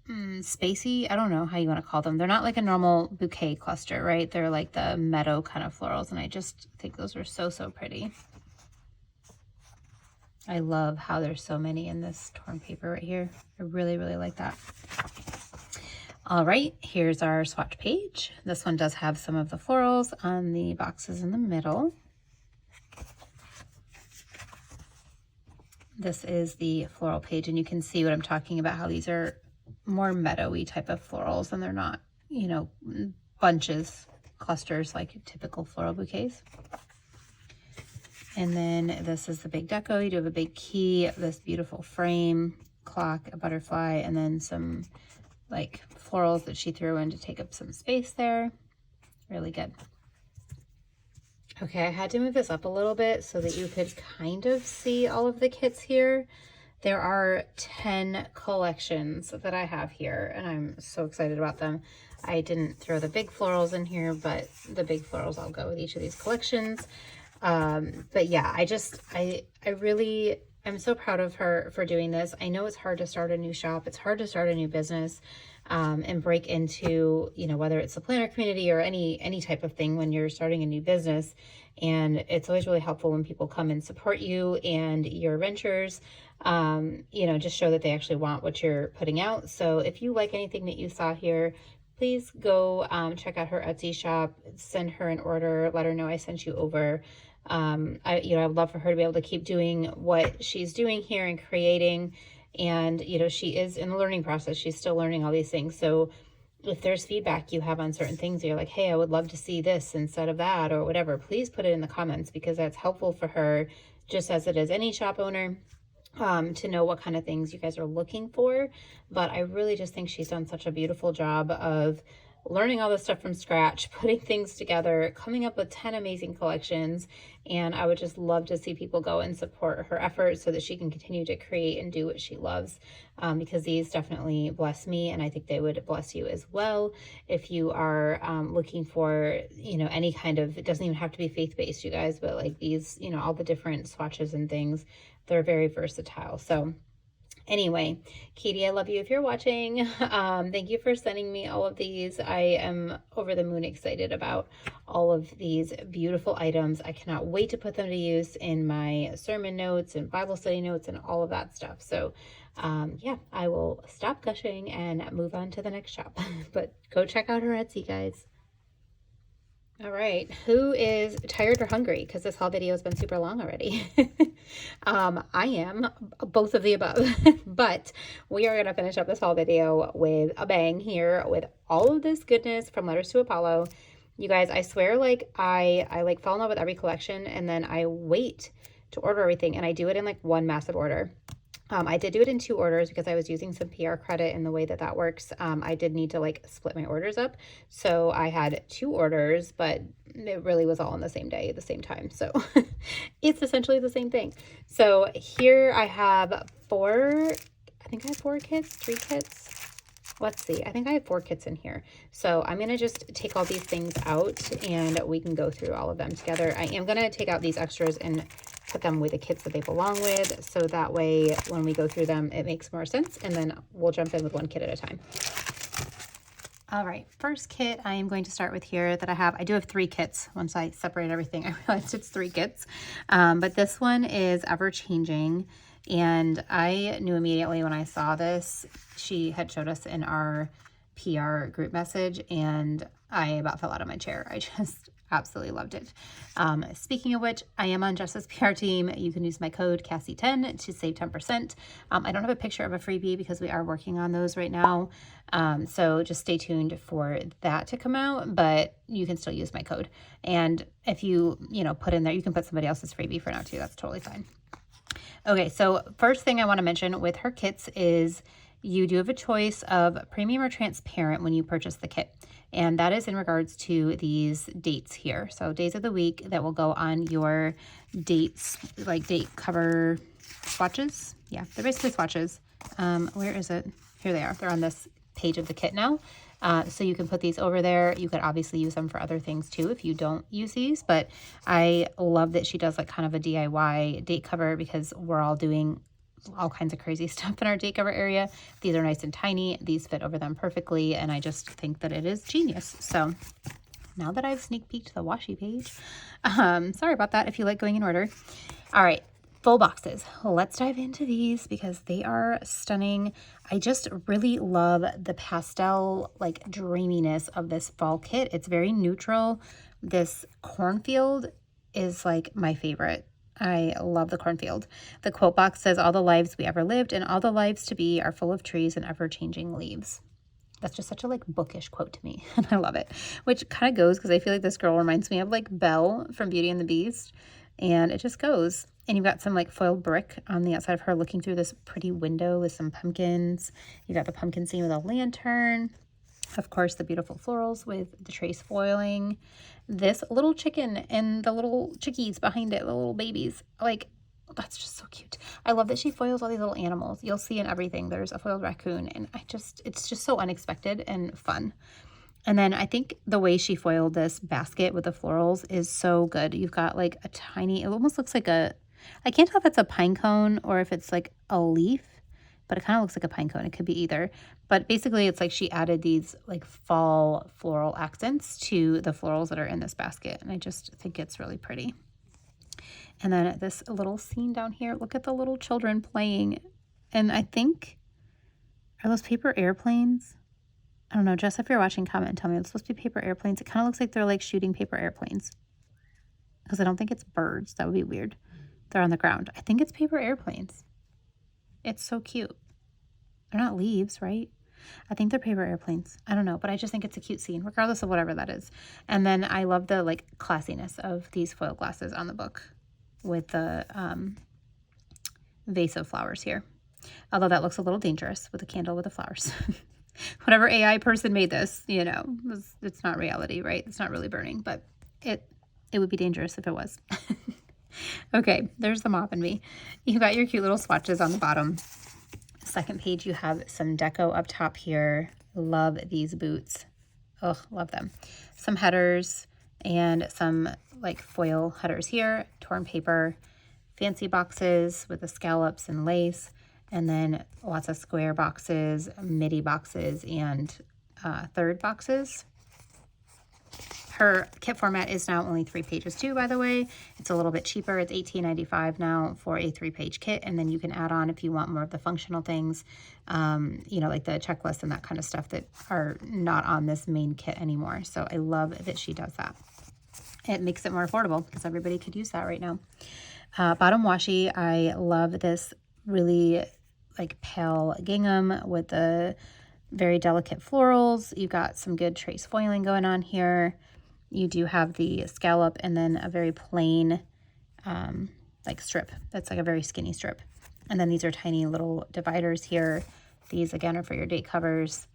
spacey. I don't know how you want to call them. They're not like a normal bouquet cluster, right? They're like the meadow kind of florals, and I just think those are so pretty. I love how there's so many in this torn paper right here. I really like that. All right, here's our swatch page. This one does have some of the florals on the boxes in the middle. This is the floral page, and you can see what I'm talking about, how these are more meadowy type of florals, and they're not, you know, bunches, clusters like typical floral bouquets. And then this is the big deco. You do have a big key, this beautiful frame, clock, a butterfly, and then some like florals that she threw in to take up some space there. Really good. Okay, I had to move this up a little bit so that you could kind of see all of the kits here. There are 10 collections that I have here, and I'm so excited about them. I didn't throw the big florals in here, but the big florals I'll go with each of these collections. But yeah, I really am so proud of her for doing this. I know it's hard to start a new shop. It's hard to start a new business and break into, you know, whether it's the planner community or any type of thing when you're starting a new business. And it's always really helpful when people come and support you and your ventures, you know, just show that they actually want what you're putting out. So if you like anything that you saw here, please go check out her Etsy shop, send her an order, let her know I sent you over. I'd love for her to be able to keep doing what she's doing here and creating. And, you know, she is in the learning process. She's still learning all these things. So if there's feedback you have on certain things, you're like, hey, I would love to see this instead of that or whatever, please put it in the comments, because that's helpful for her, just as it is any shop owner, to know what kind of things you guys are looking for. But I really just think she's done such a beautiful job of learning all this stuff from scratch, putting things together, coming up with 10 amazing collections. And I would just love to see people go and support her efforts so that she can continue to create and do what she loves, because these definitely bless me, and I think they would bless you as well. If you are looking for, you know, any kind of, it doesn't even have to be faith-based, you guys, but like these, you know, all the different swatches and things, they're very versatile. So anyway, Katie, I love you if you're watching. Thank you for sending me all of these. I am over the moon excited about all of these beautiful items. I cannot wait to put them to use in my sermon notes and Bible study notes and all of that stuff. So yeah, I will stop gushing and move on to the next shop. But go check out her Etsy, guys. All right, who is tired or hungry? Because this haul video has been super long already. I am, both of the above. But we are going to finish up this haul video with a bang here with all of this goodness from Letters to Apollo. You guys, I swear, like, I like fall in love with every collection, and then I wait to order everything, and I do it in like one massive order. I did do it in 2 orders because I was using some PR credit, and the way that that works, I did need to like split my orders up. So I had 2 orders, but it really was all on the same day at the same time. So it's essentially the same thing. So here I have 4, I think I have 4 kits, 3 kits. Let's see, I think I have 4 kits in here. So I'm going to just take all these things out and we can go through all of them together. I am going to take out these extras and put them with the kits that they belong with, so that way when we go through them it makes more sense, and then we'll jump in with one kit at a time. All right, first kit I am going to start with here that I do have 3 kits. Once I separate everything, I realized it's 3 kits. But this one is Ever Changing, and I knew immediately when I saw this. She had showed us in our PR group message, and I about fell out of my chair. I just absolutely loved it. Speaking of which, I am on Jess's PR team. You can use my code Cassie10 to save 10%. I don't have a picture of a freebie because we are working on those right now. So just stay tuned for that to come out, but you can still use my code. And if you put in there, you can put somebody else's freebie for now too. That's totally fine. Okay, so first thing I want to mention with her kits is you do have a choice of premium or transparent when you purchase the kit. And that is in regards to these dates here. So days of the week that will go on your dates, like date cover swatches. Yeah, they're basically swatches. Where is it? Here they are. They're on this page of the kit now. So you can put these over there. You could obviously use them for other things too if you don't use these. But I love that she does like kind of a DIY date cover, because we're all doing all kinds of crazy stuff in our date cover area. These are nice and tiny. These fit over them perfectly, and I just think that it is genius. So now that I've sneak peeked the washi page, sorry about that if you like going in order. All right, full boxes. Let's dive into these because they are stunning. I just really love the pastel like dreaminess of this fall kit. It's very neutral. This cornfield is like my favorite. I love the cornfield. The quote box says, "All the lives we ever lived and all the lives to be are full of trees and ever-changing leaves." That's just such a like bookish quote to me, and I love it. Which kind of goes because I feel like this girl reminds me of like Belle from Beauty and the Beast, and it just goes. And you've got some like foiled brick on the outside of her looking through this pretty window with some pumpkins. You got the pumpkin scene with a lantern. Of course, the beautiful florals with the trace foiling. This little chicken and the little chickies behind it, the little babies. Like, that's just so cute. I love that she foils all these little animals. You'll see in everything there's a foiled raccoon, and it's just so unexpected and fun. And then I think the way she foiled this basket with the florals is so good. You've got like a tiny, it almost looks like I can't tell if it's a pine cone or if it's like a leaf, but it kind of looks like a pine cone. It could be either. But basically it's like she added these like fall floral accents to the florals that are in this basket. And I just think it's really pretty. And then this little scene down here, look at the little children playing. And I think, are those paper airplanes? I don't know, Jess, if you're watching, comment and tell me. It's supposed to be paper airplanes. It kind of looks like they're like shooting paper airplanes. Because I don't think it's birds. That would be weird. They're on the ground. I think it's paper airplanes. It's so cute. They're not leaves, right? I think they're paper airplanes. I don't know, but I just think it's a cute scene, regardless of whatever that is. And then I love the like classiness of these foil glasses on the book with the vase of flowers here. Although that looks a little dangerous with a candle with the flowers. Whatever AI person made this, it's not reality, right? It's not really burning, but it would be dangerous if it was. Okay, there's the mop and me. You got your cute little swatches on the bottom. Second page, you have some deco up top here. Love these boots. Oh, love them. Some headers and some like foil headers here. Torn paper, fancy boxes with the scallops and lace, and then lots of square boxes, midi boxes, and third boxes. Her kit format is now only 3 pages too, by the way. It's a little bit cheaper. It's $18.95 now for a 3-page kit. And then you can add on if you want more of the functional things, you know, like the checklist and that kind of stuff that are not on this main kit anymore. So I love that she does that. It makes it more affordable because everybody could use that right now. Bottom washi, I love this really like pale gingham with the very delicate florals. You've got some good trace foiling going on here. You do have the scallop and then a very plain like strip. That's like a very skinny strip. And then these are tiny little dividers here. These again are for your date covers.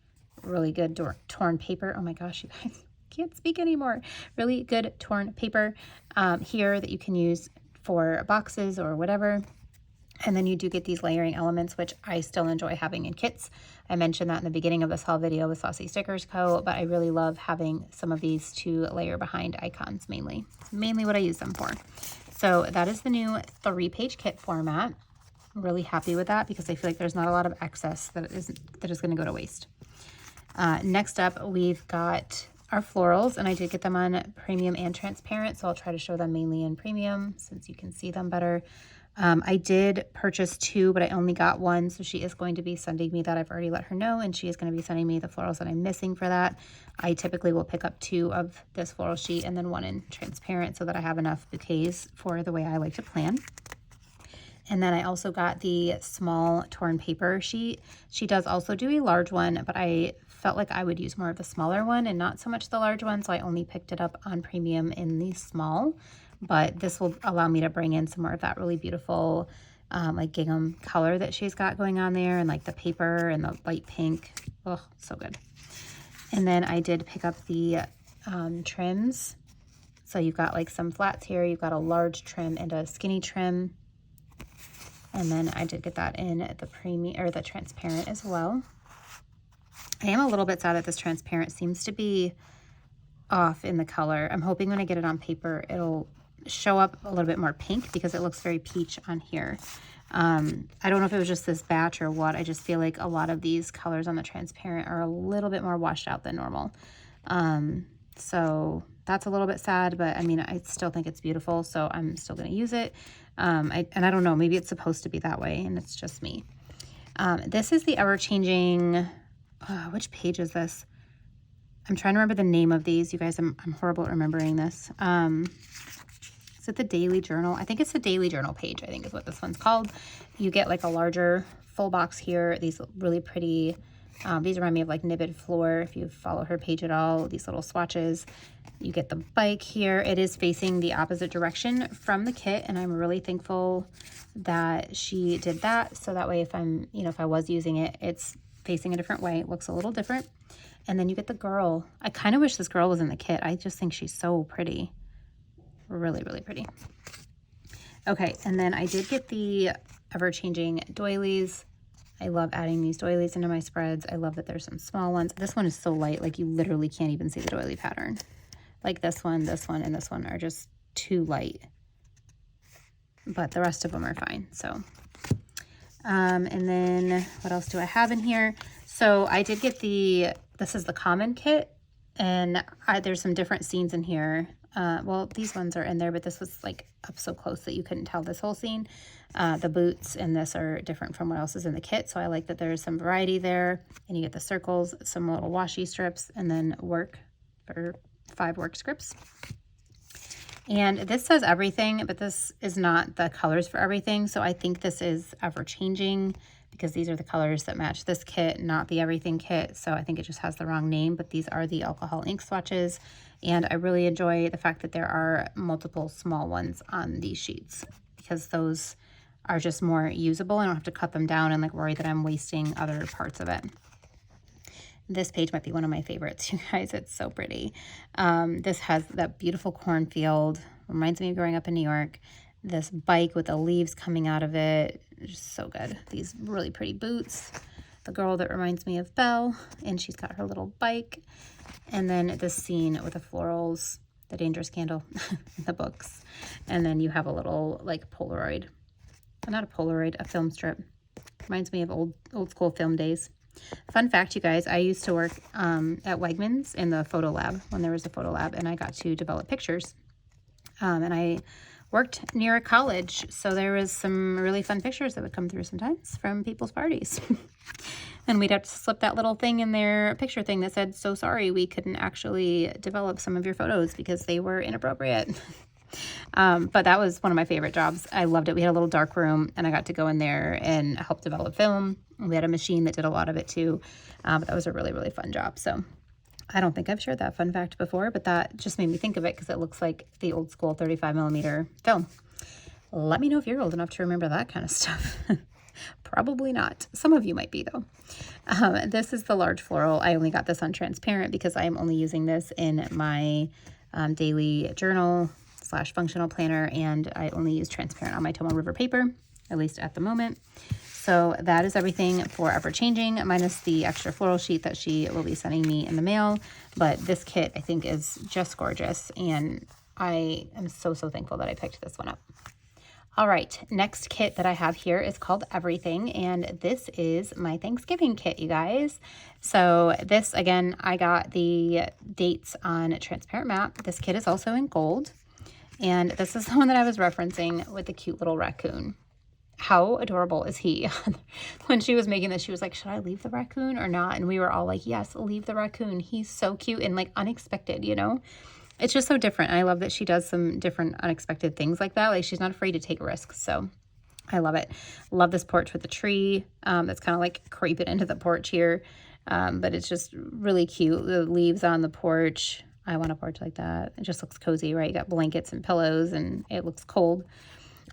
Really good torn paper. Oh my gosh, you guys, can't speak anymore. Really good torn paper here that you can use for boxes or whatever. And then you do get these layering elements, which I still enjoy having in kits. I mentioned that in the beginning of this haul video with Saucy Stickers Co, but I really love having some of these to layer behind icons mainly. It's mainly what I use them for. So that is the new 3-page kit format. I'm really happy with that because I feel like there's not a lot of excess that is going to go to waste. Next up, we've got our florals, and I did get them on premium and transparent, so I'll try to show them mainly in premium since you can see them better. I did purchase 2, but I only got 1, so she is going to be sending me that. I've already let her know, and she is going to be sending me the florals that I'm missing for that. I typically will pick up 2 of this floral sheet and then 1 in transparent so that I have enough bouquets for the way I like to plan. And then I also got the small torn paper sheet. She does also do a large one, but I felt like I would use more of the smaller one and not so much the large one, so I only picked it up on premium in the small. But this will allow me to bring in some more of that really beautiful like gingham color that she's got going on there, and like the paper and the light pink. Oh, so good. And then I did pick up the trims. So you've got like some flats here. You've got a large trim and a skinny trim. And then I did get that in the premium or the transparent as well. I am a little bit sad that this transparent seems to be off in the color. I'm hoping when I get it on paper, it'll show up a little bit more pink because it looks very peach on here. I don't know if it was just this batch or what. I just feel like a lot of these colors on the transparent are a little bit more washed out than normal. So that's a little bit sad, but I mean, I still think it's beautiful, so I'm still going to use it. And I don't know, maybe it's supposed to be that way and it's just me. This is the ever-changing, which page is this? I'm trying to remember the name of these. You guys, I'm horrible at remembering this. Is it the Daily Journal? I think it's the Daily Journal page, I think is what this one's called. You get like a larger full box here. These really pretty, these remind me of like Nibbed Floor, if you follow her page at all, these little swatches. You get the bike here. It is facing the opposite direction from the kit, and I'm really thankful that she did that. So that way if I'm, you know, if I was using it, it's facing a different way. It looks a little different. And then you get the girl. I kind of wish this girl was in the kit. I just think she's so pretty. Really, really pretty. Okay, and then I did get the ever-changing doilies. I love adding these doilies into my spreads. I love that there's some small ones. This one is so light, like you literally can't even see the doily pattern. Like this one, and this one are just too light. But the rest of them are fine, so. And then what else do I have in here? So I did get this is the common kit, and there's some different scenes in here. Well, these ones are in there, but this was like up so close that you couldn't tell this whole scene. The boots and this are different from what else is in the kit, so I like that there's some variety there. And you get the circles, some little washi strips, and then work for 5 work scripts. And this says everything, but this is not the colors for everything, so I think this is ever-changing because these are the colors that match this kit, not the everything kit, so I think it just has the wrong name, but these are the alcohol ink swatches, and I really enjoy the fact that there are multiple small ones on these sheets because those are just more usable. I don't have to cut them down and like worry that I'm wasting other parts of it. This page might be one of my favorites, you guys. It's so pretty. This has that beautiful cornfield. Reminds me of growing up in New York. This bike with the leaves coming out of it. Just so good. These really pretty boots. The girl that reminds me of Belle, and she's got her little bike. And then this scene with the florals, the dangerous candle, the books. And then you have a little like Polaroid. Not a Polaroid, a film strip. Reminds me of old school film days. Fun fact, you guys, I used to work at Wegmans in the photo lab when there was a photo lab, and I got to develop pictures. And I worked near a college, so there was some really fun pictures that would come through sometimes from people's parties. And we'd have to slip that little thing in their picture thing that said, "So sorry, we couldn't actually develop some of your photos because they were inappropriate." But that was one of my favorite jobs. I loved it. We had a little dark room, and I got to go in there and help develop film. We had a machine that did a lot of it too. But that was a really, really fun job. So I don't think I've shared that fun fact before, but that just made me think of it because it looks like the old school 35mm film. Let me know if you're old enough to remember that kind of stuff. Probably not. Some of you might be though. This is the large floral. I only got this on transparent because I am only using this in my daily journal / functional planner, and I only use transparent on my Tomo River paper, at least at the moment. So that is everything for Ever Changing, minus the extra floral sheet that she will be sending me in the mail. But this kit I think is just gorgeous, and I am so thankful that I picked this one up. All right, next kit that I have here is called Everything, and this is my Thanksgiving kit, you guys. So this, again, I got the dates on transparent map. This kit is also in gold, and this is the one that I was referencing with the cute little raccoon. How adorable is he? When she was making this, she was like, should I leave the raccoon or not? And we were all like, yes, leave the raccoon. He's so cute and like unexpected, you know? It's just so different. I love that she does some different unexpected things like that. Like, she's not afraid to take risks. So I love it. Love this porch with the tree. That's kind of like creeping into the porch here. But it's just really cute. The leaves on the porch. I want a porch like that. It just looks cozy, right? You got blankets and pillows and it looks cold.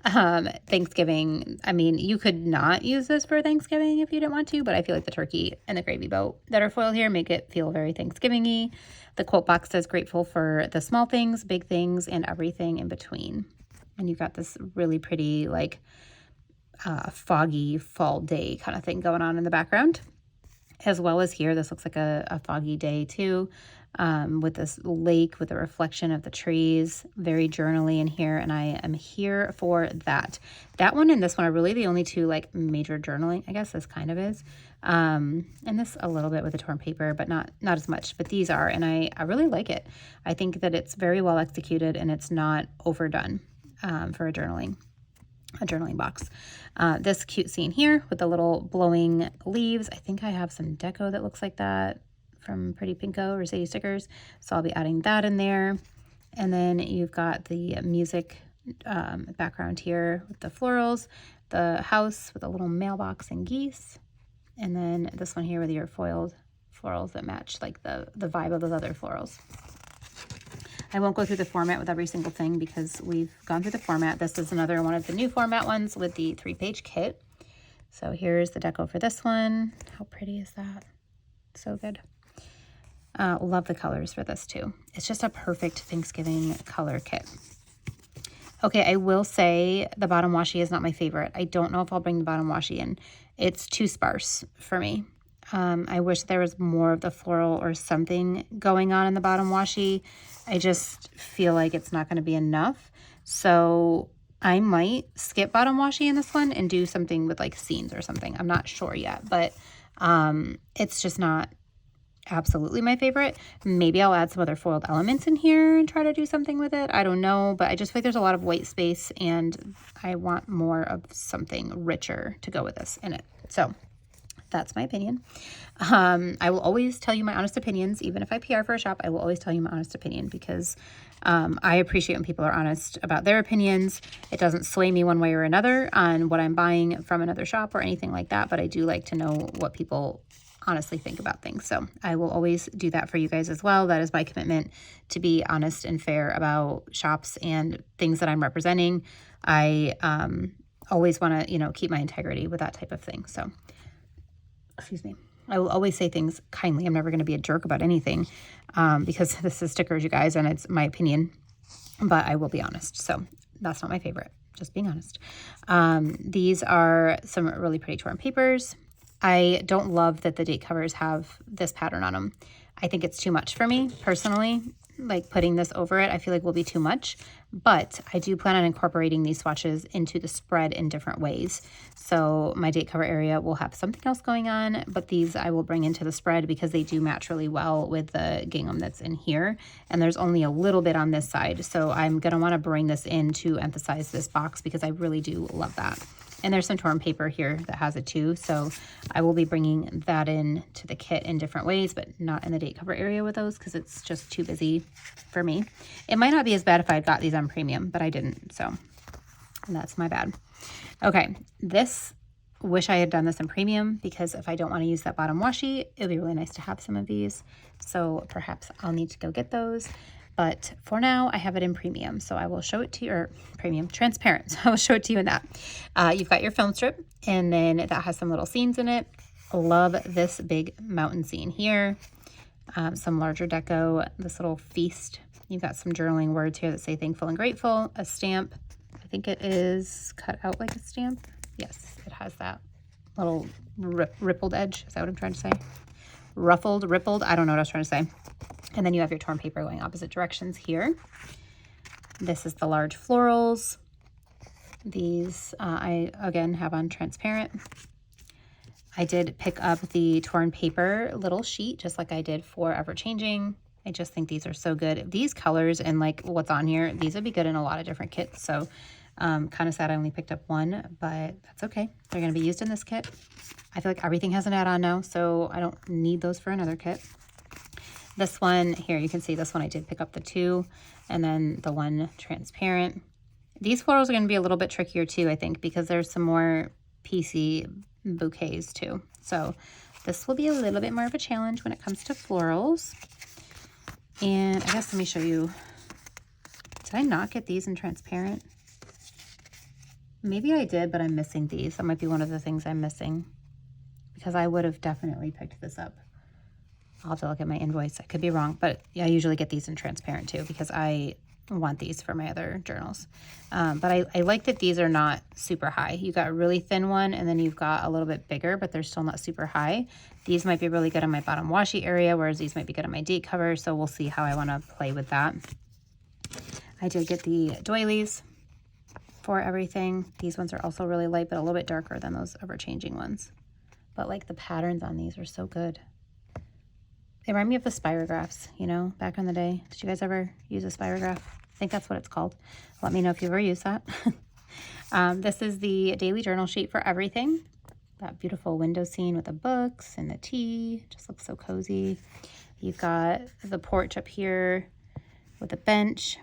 Thanksgiving, I mean, you could not use this for Thanksgiving if you didn't want to, but I feel like the turkey and the gravy boat that are foiled here make it feel very Thanksgiving-y. The quote box says grateful for the small things, big things, and everything in between. And you've got this really pretty, like, foggy fall day kind of thing going on in the background. As well as here, this looks like a foggy day too, with this lake with the reflection of the trees. Very journaly in here, and I am here for that. That one and this one are really the only two like major journaling. I guess this kind of is. And this a little bit with the torn paper, but not as much. But these are, and I really like it. I think that it's very well executed and it's not overdone for a journaling box. This cute scene here with the little blowing leaves. I think I have some deco that looks like that from Pretty Pinko or Saucy Stickers. So I'll be adding that in there. And then you've got the music background here with the florals, the house with a little mailbox and geese. And then this one here with your foiled florals that match like the vibe of those other florals. I won't go through the format with every single thing because we've gone through the format. This is another one of the new format ones with the 3-page kit. So here's the deco for this one. How pretty is that? So good. Love the colors for this too. It's just a perfect Thanksgiving color kit. Okay, I will say the bottom washi is not my favorite. I don't know if I'll bring the bottom washi in. It's too sparse for me. I wish there was more of the floral or something going on in the bottom washi. I just feel like it's not going to be enough. So I might skip bottom washi in this one and do something with like scenes or something. I'm not sure yet, but it's just not absolutely my favorite. Maybe I'll add some other foiled elements in here and try to do something with it. I don't know, but I just feel like there's a lot of white space and I want more of something richer to go with this in it. So that's my opinion. I will always tell you my honest opinions. Even if I PR for a shop, I will always tell you my honest opinion because I appreciate when people are honest about their opinions. It doesn't sway me one way or another on what I'm buying from another shop or anything like that, but I do like to know what people honestly think about things. So I will always do that for you guys as well. That is my commitment, to be honest and fair about shops and things that I'm representing. I always want to, keep my integrity with that type of thing. So, excuse me. I will always say things kindly. I'm never going to be a jerk about anything because this is stickers, you guys, and it's my opinion, but I will be honest. So that's not my favorite, just being honest. These are some really pretty torn papers. I don't love that the date covers have this pattern on them. I think it's too much for me personally. Like putting this over it, I feel like will be too much, but I do plan on incorporating these swatches into the spread in different ways. So my date cover area will have something else going on, but these I will bring into the spread because they do match really well with the gingham that's in here. And there's only a little bit on this side. So I'm gonna wanna bring this in to emphasize this box because I really do love that. And there's some torn paper here that has it too. So I will be bringing that in to the kit in different ways, but not in the date cover area with those because it's just too busy for me. It might not be as bad if I got these on premium, but I didn't. So that's my bad. Okay, this, wish I had done this in premium because if I don't want to use that bottom washi, it would be really nice to have some of these. So perhaps I'll need to go get those. But for now, I have it in premium, so I will show it to you, or premium, transparent, so I will show it to you in that. You've got your film strip, and then that has some little scenes in it. Love this big mountain scene here. Some larger deco, this little feast. You've got some journaling words here that say thankful and grateful, a stamp. I think it is cut out like a stamp. Yes, it has that little rippled edge. Is that what I'm trying to say? Ruffled, rippled, I don't know what I was trying to say. And then you have your torn paper going opposite directions here. This is the large florals. These I, again, have on transparent. I did pick up the torn paper little sheet, just like I did for Ever Changing. I just think these are so good. These colors and like what's on here, these would be good in a lot of different kits. So kind of sad I only picked up one, but that's okay. They're going to be used in this kit. I feel like everything has an add-on now, so I don't need those for another kit. This one here, you can see this one I did pick up the two, and then the one transparent. These florals are going to be a little bit trickier too, I think, because there's some more piecey bouquets too. So this will be a little bit more of a challenge when it comes to florals. And I guess let me show you. Did I not get these in transparent? Maybe I did, but I'm missing these. That might be one of the things I'm missing because I would have definitely picked this up. I'll have to look at my invoice. I could be wrong, but I usually get these in transparent too because I want these for my other journals. But I like that these are not super high. You've got a really thin one and then you've got a little bit bigger, but they're still not super high. These might be really good on my bottom washi area, whereas these might be good on my date cover. So we'll see how I want to play with that. I did get the doilies for everything. These ones are also really light, but a little bit darker than those Ever Changing ones. But like the patterns on these are so good. They remind me of the spirographs, you know, back in the day. Did you guys ever use a spirograph? I think that's what it's called. Let me know if you've ever used that. This is the daily journal sheet for everything. That beautiful window scene with the books and the tea. Just looks so cozy. You've got the porch up here with a bench.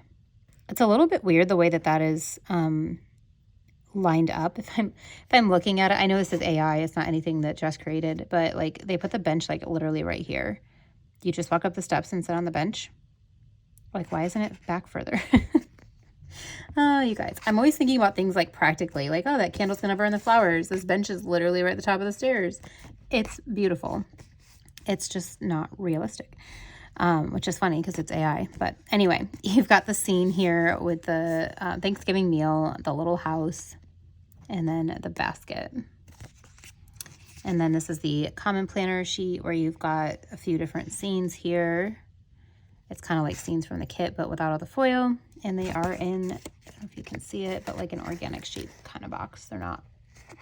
It's a little bit weird the way that that is lined up. If I'm looking at it, I know this is AI. It's not anything that Jess created, but like they put the bench like literally right here. You just walk up the steps and sit on the bench. Like, why isn't it back further? Oh, you guys, I'm always thinking about things like practically, like, oh, that candle's gonna burn the flowers. This bench is literally right at the top of the stairs. It's beautiful. It's just not realistic, which is funny because it's AI. But anyway, you've got the scene here with the Thanksgiving meal, the little house, and then the basket. And then this is the common planner sheet where you've got a few different scenes here. It's kind of like scenes from the kit, but without all the foil. And they are in, I don't know if you can see it, but like an organic sheet kind of box. They're not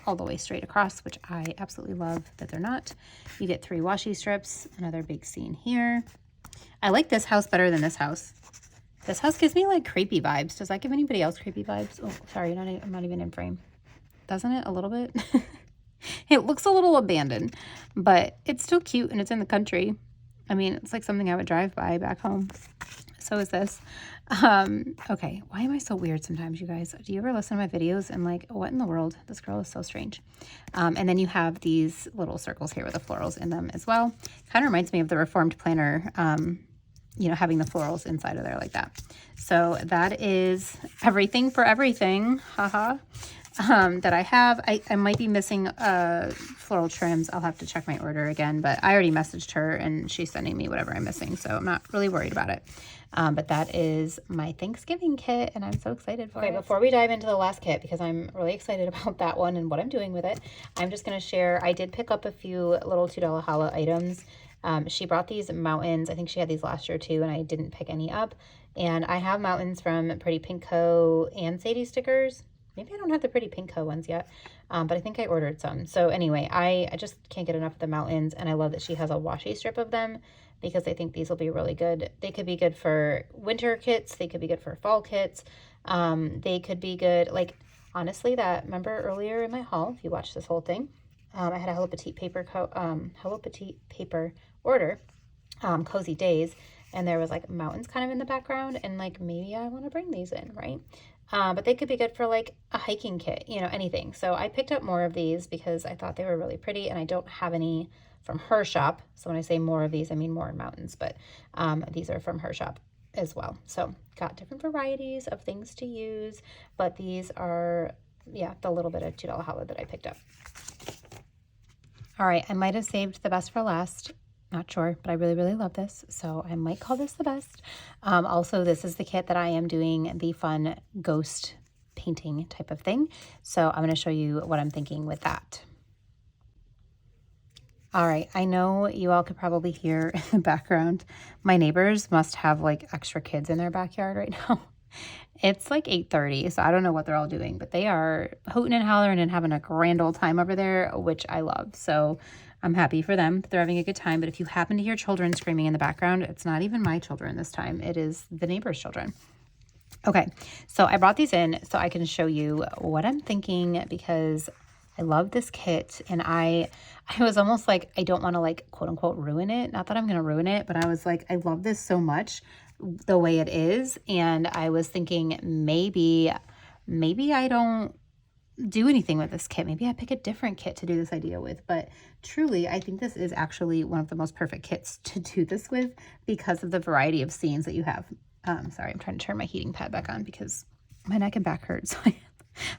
all the way straight across, which I absolutely love that they're not. You get 3 washi strips, another big scene here. I like this house better than this house. This house gives me like creepy vibes. Does that give anybody else creepy vibes? Oh, sorry, I'm not even in frame. Doesn't it? A little bit? It looks a little abandoned, but it's still cute and it's in the country. I mean, it's like something I would drive by back home. So is this. Okay, why am I so weird sometimes, you guys? Do you ever listen to my videos and like, what in the world? This girl is so strange. And then you have these little circles here with the florals in them as well. Kind of reminds me of the Reformed planner, you know, having the florals inside of there like that. So that is everything for everything. Haha. That I have. I might be missing floral trims. I'll have to check my order again, but I already messaged her and she's sending me whatever I'm missing, so I'm not really worried about it. But that is my Thanksgiving kit, and I'm so excited for it. Okay, before we dive into the last kit, because I'm really excited about that one and what I'm doing with it, I'm just going to share, I did pick up a few little $2 Holla items. She brought these mountains. I think she had these last year too, and I didn't pick any up. And I have mountains from Petite Co and Saucy Stickers. Maybe I don't have the Pretty Pink Co ones yet, but I think I ordered some. So anyway, I just can't get enough of the mountains, and I love that she has a washi strip of them because I think these will be really good. They could be good for winter kits. They could be good for fall kits. They could be good, like, honestly, remember earlier in my haul, if you watched this whole thing, I had a Hello Petite paper order, Cozy Days, and there was like mountains kind of in the background, and like maybe I want to bring these in, right? But they could be good for like a hiking kit, you know, anything. So I picked up more of these because I thought they were really pretty, and I don't have any from her shop. So when I say more of these, I mean more in mountains, but these are from her shop as well. So got different varieties of things to use, but these are, yeah, the little bit of $2 Holla that I picked up. All right, I might have saved the best for last. Not sure, but I really, really love this. So I might call this the best. Also, this is the kit that I am doing the fun ghost painting type of thing. So I'm going to show you what I'm thinking with that. All right, I know you all could probably hear in the background. My neighbors must have like extra kids in their backyard right now. It's like 8:30, so I don't know what they're all doing, but they are hooting and hollering and having a grand old time over there, which I love. So I'm happy for them. They're having a good time. But if you happen to hear children screaming in the background, it's not even my children this time. It is the neighbor's children. Okay, so I brought these in so I can show you what I'm thinking because I love this kit, and I was almost like, I don't want to like quote unquote ruin it. Not that I'm going to ruin it, but I was like, I love this so much the way it is. And I was thinking maybe I don't do anything with this kit. Maybe I pick a different kit to do this idea with, but truly I think this is actually one of the most perfect kits to do this with because of the variety of scenes that you have. Sorry, I'm trying to turn my heating pad back on because my neck and back hurt. So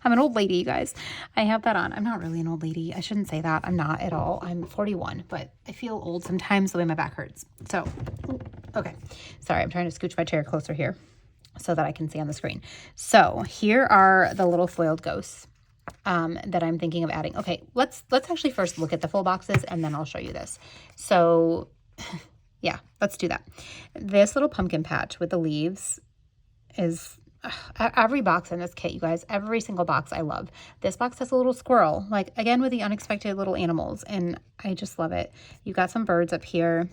I'm an old lady, you guys. I have that on. I'm not really an old lady. I shouldn't say that. I'm not at all. I'm 41, but I feel old sometimes the way my back hurts. So, okay. Sorry, I'm trying to scooch my chair closer here so that I can see on the screen. So here are the little foiled ghosts that I'm thinking of adding. Okay, let's actually first look at the full boxes and then I'll show you this. So yeah, let's do that. This little pumpkin patch with the leaves is every box in this kit, you guys, every single box I love. This box has a little squirrel, like again with the unexpected little animals, and I just love it. You've got some birds up here.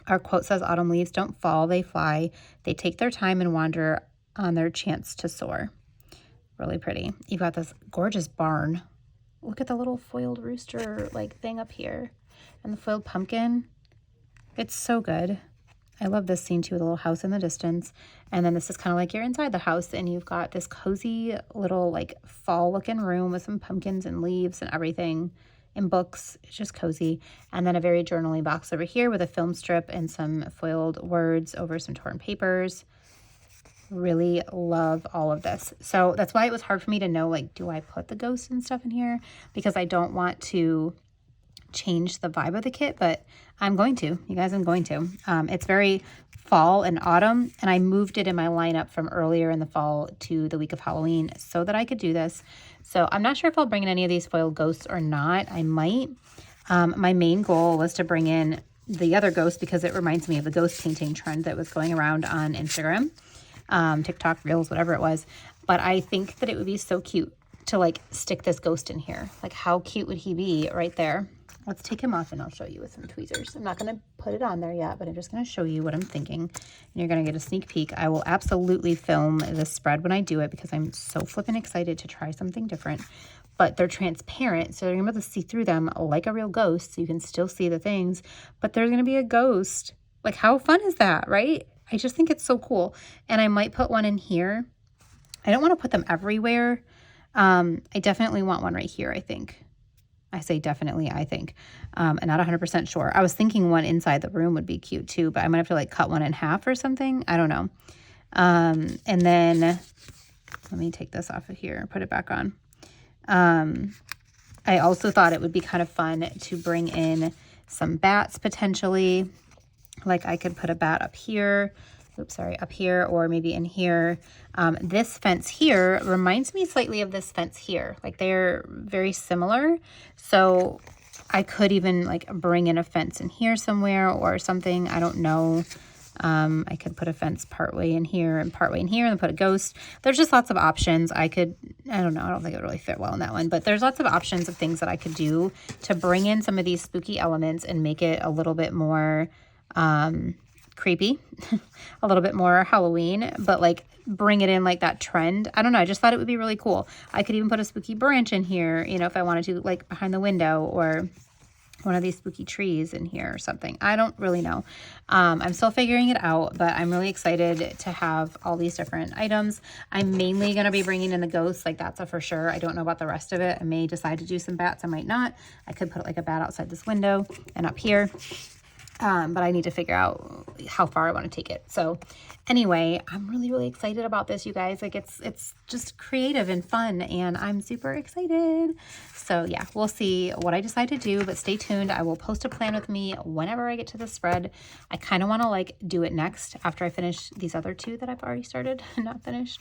Our quote says, "Autumn leaves don't fall, they fly. They take their time and wander on their chance to soar." Really pretty. You've got this gorgeous barn. Look at the little foiled rooster like thing up here, and the foiled pumpkin. It's so good. I love this scene too, with a little house in the distance. And then this is kind of like you're inside the house and you've got this cozy little like fall looking room with some pumpkins and leaves and everything and books. It's just cozy. And then a very journaling box over here with a film strip and some foiled words over some torn papers. Really love all of this. So that's why it was hard for me to know, like, do I put the ghosts and stuff in here? Because I don't want to change the vibe of the kit, but I'm going to. You guys, I'm going to. It's very fall and autumn, and I moved it in my lineup from earlier in the fall to the week of Halloween so that I could do this. So I'm not sure if I'll bring in any of these foiled ghosts or not. I might. My main goal was to bring in the other ghost because it reminds me of the ghost painting trend that was going around on Instagram, TikTok, Reels, whatever it was. But I think that it would be so cute to like stick this ghost in here. Like, how cute would he be right there? Let's take him off and I'll show you with some tweezers. I'm not going to put it on there yet, but I'm just going to show you what I'm thinking. And you're going to get a sneak peek. I will absolutely film this spread when I do it because I'm so flippin' excited to try something different. But they're transparent, so you're going to be able to see through them like a real ghost, so you can still see the things. But there's going to be a ghost. Like, how fun is that, right? I just think it's so cool. And I might put one in here. I don't want to put them everywhere. I definitely want one right here, I think. I say definitely, I think. I'm not 100% sure. I was thinking one inside the room would be cute too, but I might have to like cut one in half or something. I don't know. And then let me take this off of here and put it back on. I also thought it would be kind of fun to bring in some bats potentially. Like I could put a bat up here oops, sorry, up here or maybe in here. This fence here reminds me slightly of this fence here. Like they're very similar. So I could even like bring in a fence in here somewhere or something. I don't know. I could put a fence partway in here and partway in here and then put a ghost. There's just lots of options. I don't know. I don't think it would really fit well in that one, but there's lots of options of things that I could do to bring in some of these spooky elements and make it a little bit more, creepy, a little bit more Halloween, but like bring it in like that trend. I don't know. I just thought it would be really cool. I could even put a spooky branch in here, you know, if I wanted to, like behind the window, or one of these spooky trees in here or something. I don't really know. I'm still figuring it out, but I'm really excited to have all these different items. I'm mainly going to be bringing in the ghosts. Like that's a for sure. I don't know about the rest of it. I may decide to do some bats. I might not. I could put like a bat outside this window and up here. But I need to figure out how far I want to take it. So anyway, I'm really, really excited about this, you guys. Like it's just creative and fun, and I'm super excited. So yeah, we'll see what I decide to do, but stay tuned. I will post a plan with me whenever I get to the spread. I kind of want to like do it next after I finish these other two that I've already started, not finished,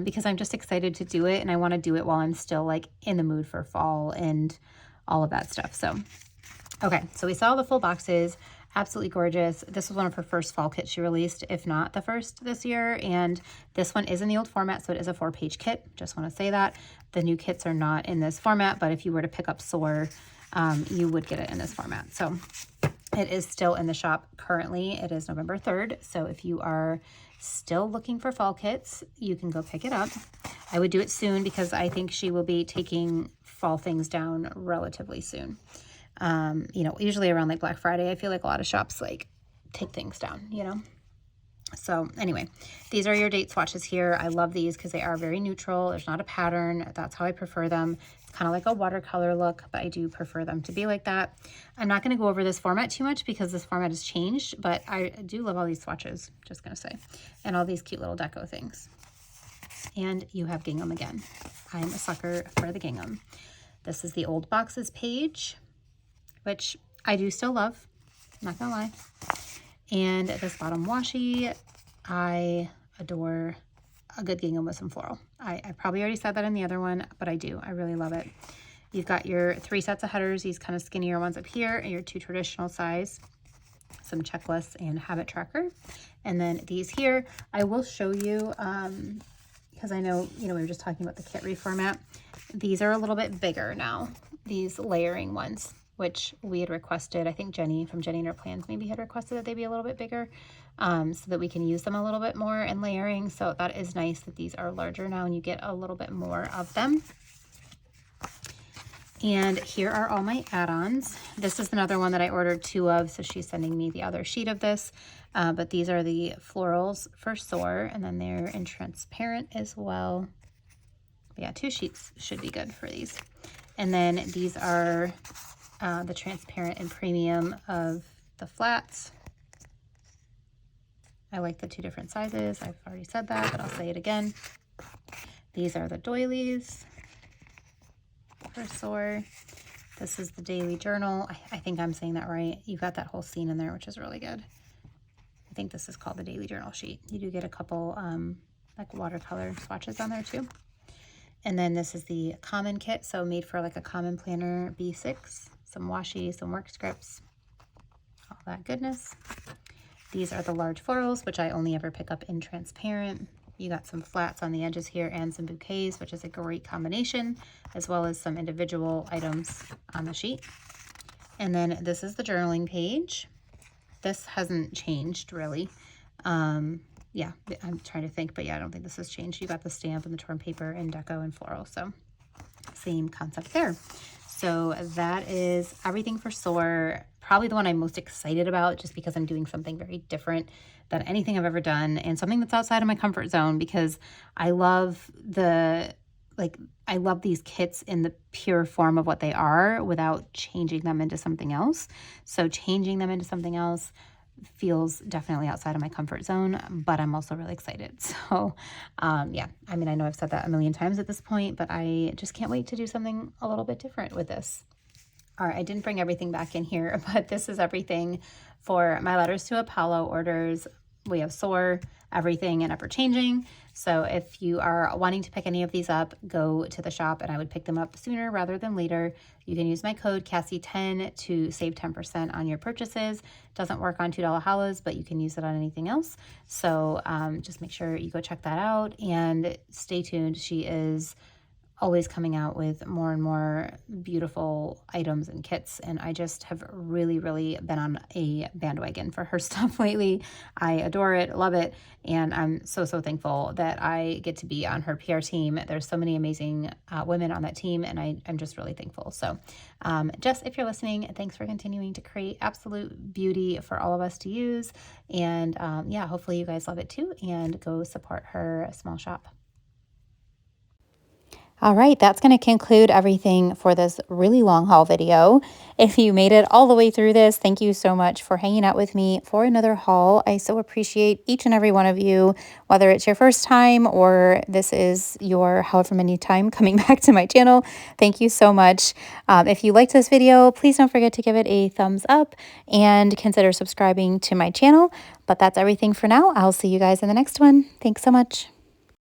because I'm just excited to do it, and I want to do it while I'm still like in the mood for fall and all of that stuff. So, okay, so we saw the full boxes. Absolutely gorgeous. This was one of her first fall kits she released, if not the first this year. And this one is in the old format, so it is a 4-page kit. Just want to say that. The new kits are not in this format, but if you were to pick up Sooo, you would get it in this format. So it is still in the shop currently. It is November 3rd. So if you are still looking for fall kits, you can go pick it up. I would do it soon because I think she will be taking fall things down relatively soon. You know, usually around like Black Friday, I feel like a lot of shops like take things down, you know? So anyway, these are your date swatches here. I love these because they are very neutral. There's not a pattern. That's how I prefer them. It's kind of like a watercolor look, but I do prefer them to be like that. I'm not going to go over this format too much because this format has changed, but I do love all these swatches, just going to say, and all these cute little deco things. And you have gingham again. I'm a sucker for the gingham. This is the old boxes page, which I do still love, not gonna lie. And this bottom washi, I adore a good gingham with some floral. I probably already said that in the other one, but I do. I really love it. You've got your 3 sets of headers, these kind of skinnier ones up here, and your 2 traditional size, some checklists and habit tracker. And then these here, I will show you, because I know, you know, we were just talking about the kit reformat. These are a little bit bigger now, these layering ones, which we had requested. I think Jenny from Jenny and Her Plans maybe had requested that they be a little bit bigger, so that we can use them a little bit more in layering. So that is nice that these are larger now and you get a little bit more of them. And here are all my add-ons. This is another one that I ordered 2 of, so she's sending me the other sheet of this. But these are the florals for Sooo, and then they're in transparent as well. But yeah, 2 sheets should be good for these. And then these are the transparent and premium of the flats. I like the 2 different sizes. I've already said that, but I'll say it again. These are the doilies for Sooo. This is the daily journal. I think I'm saying that right. You've got that whole scene in there, which is really good. I think this is called the daily journal sheet. You do get a couple like watercolor swatches on there too. And then this is the common kit, so made for like a common planner B6. Some washi, some work scripts, all that goodness. These are the large florals, which I only ever pick up in transparent. You got some flats on the edges here and some bouquets, which is a great combination, as well as some individual items on the sheet. And then this is the journaling page. This hasn't changed really. Yeah, I'm trying to think, but yeah, I don't think this has changed. You got the stamp and the torn paper and deco and floral, so same concept there. So that is everything for Sooo. Probably the one I'm most excited about, just because I'm doing something very different than anything I've ever done, and something that's outside of my comfort zone, because I love I love these kits in the pure form of what they are without changing them into something else. So changing them into something else feels definitely outside of my comfort zone, but I'm also really excited. So yeah, I mean, I know I've said that a million times at this point, but I just can't wait to do something a little bit different with this. All right, I didn't bring everything back in here, but this is everything for my Letters to Apollo orders. We have Sooo, everything, and ever changing. So if you are wanting to pick any of these up, go to the shop, and I would pick them up sooner rather than later. You can use my code Cassie10 to save 10% on your purchases. Doesn't work on $2 hollows, but you can use it on anything else. So just make sure you go check that out and stay tuned. She is always coming out with more and more beautiful items and kits, and I just have really been on a bandwagon for her stuff lately. I adore it, love it, and I'm so thankful that I get to be on her PR team. There's so many amazing women on that team, and I'm just really thankful. So Jess, if you're listening, thanks for continuing to create absolute beauty for all of us to use, and yeah, hopefully you guys love it too, and go support her small shop. All right, that's going to conclude everything for this really long haul video. If you made it all the way through this, thank you so much for hanging out with me for another haul. I so appreciate each and every one of you, whether it's your first time or this is your however many time coming back to my channel. Thank you so much. If you liked this video, please don't forget to give it a thumbs up and consider subscribing to my channel. But that's everything for now. I'll see you guys in the next one. Thanks so much.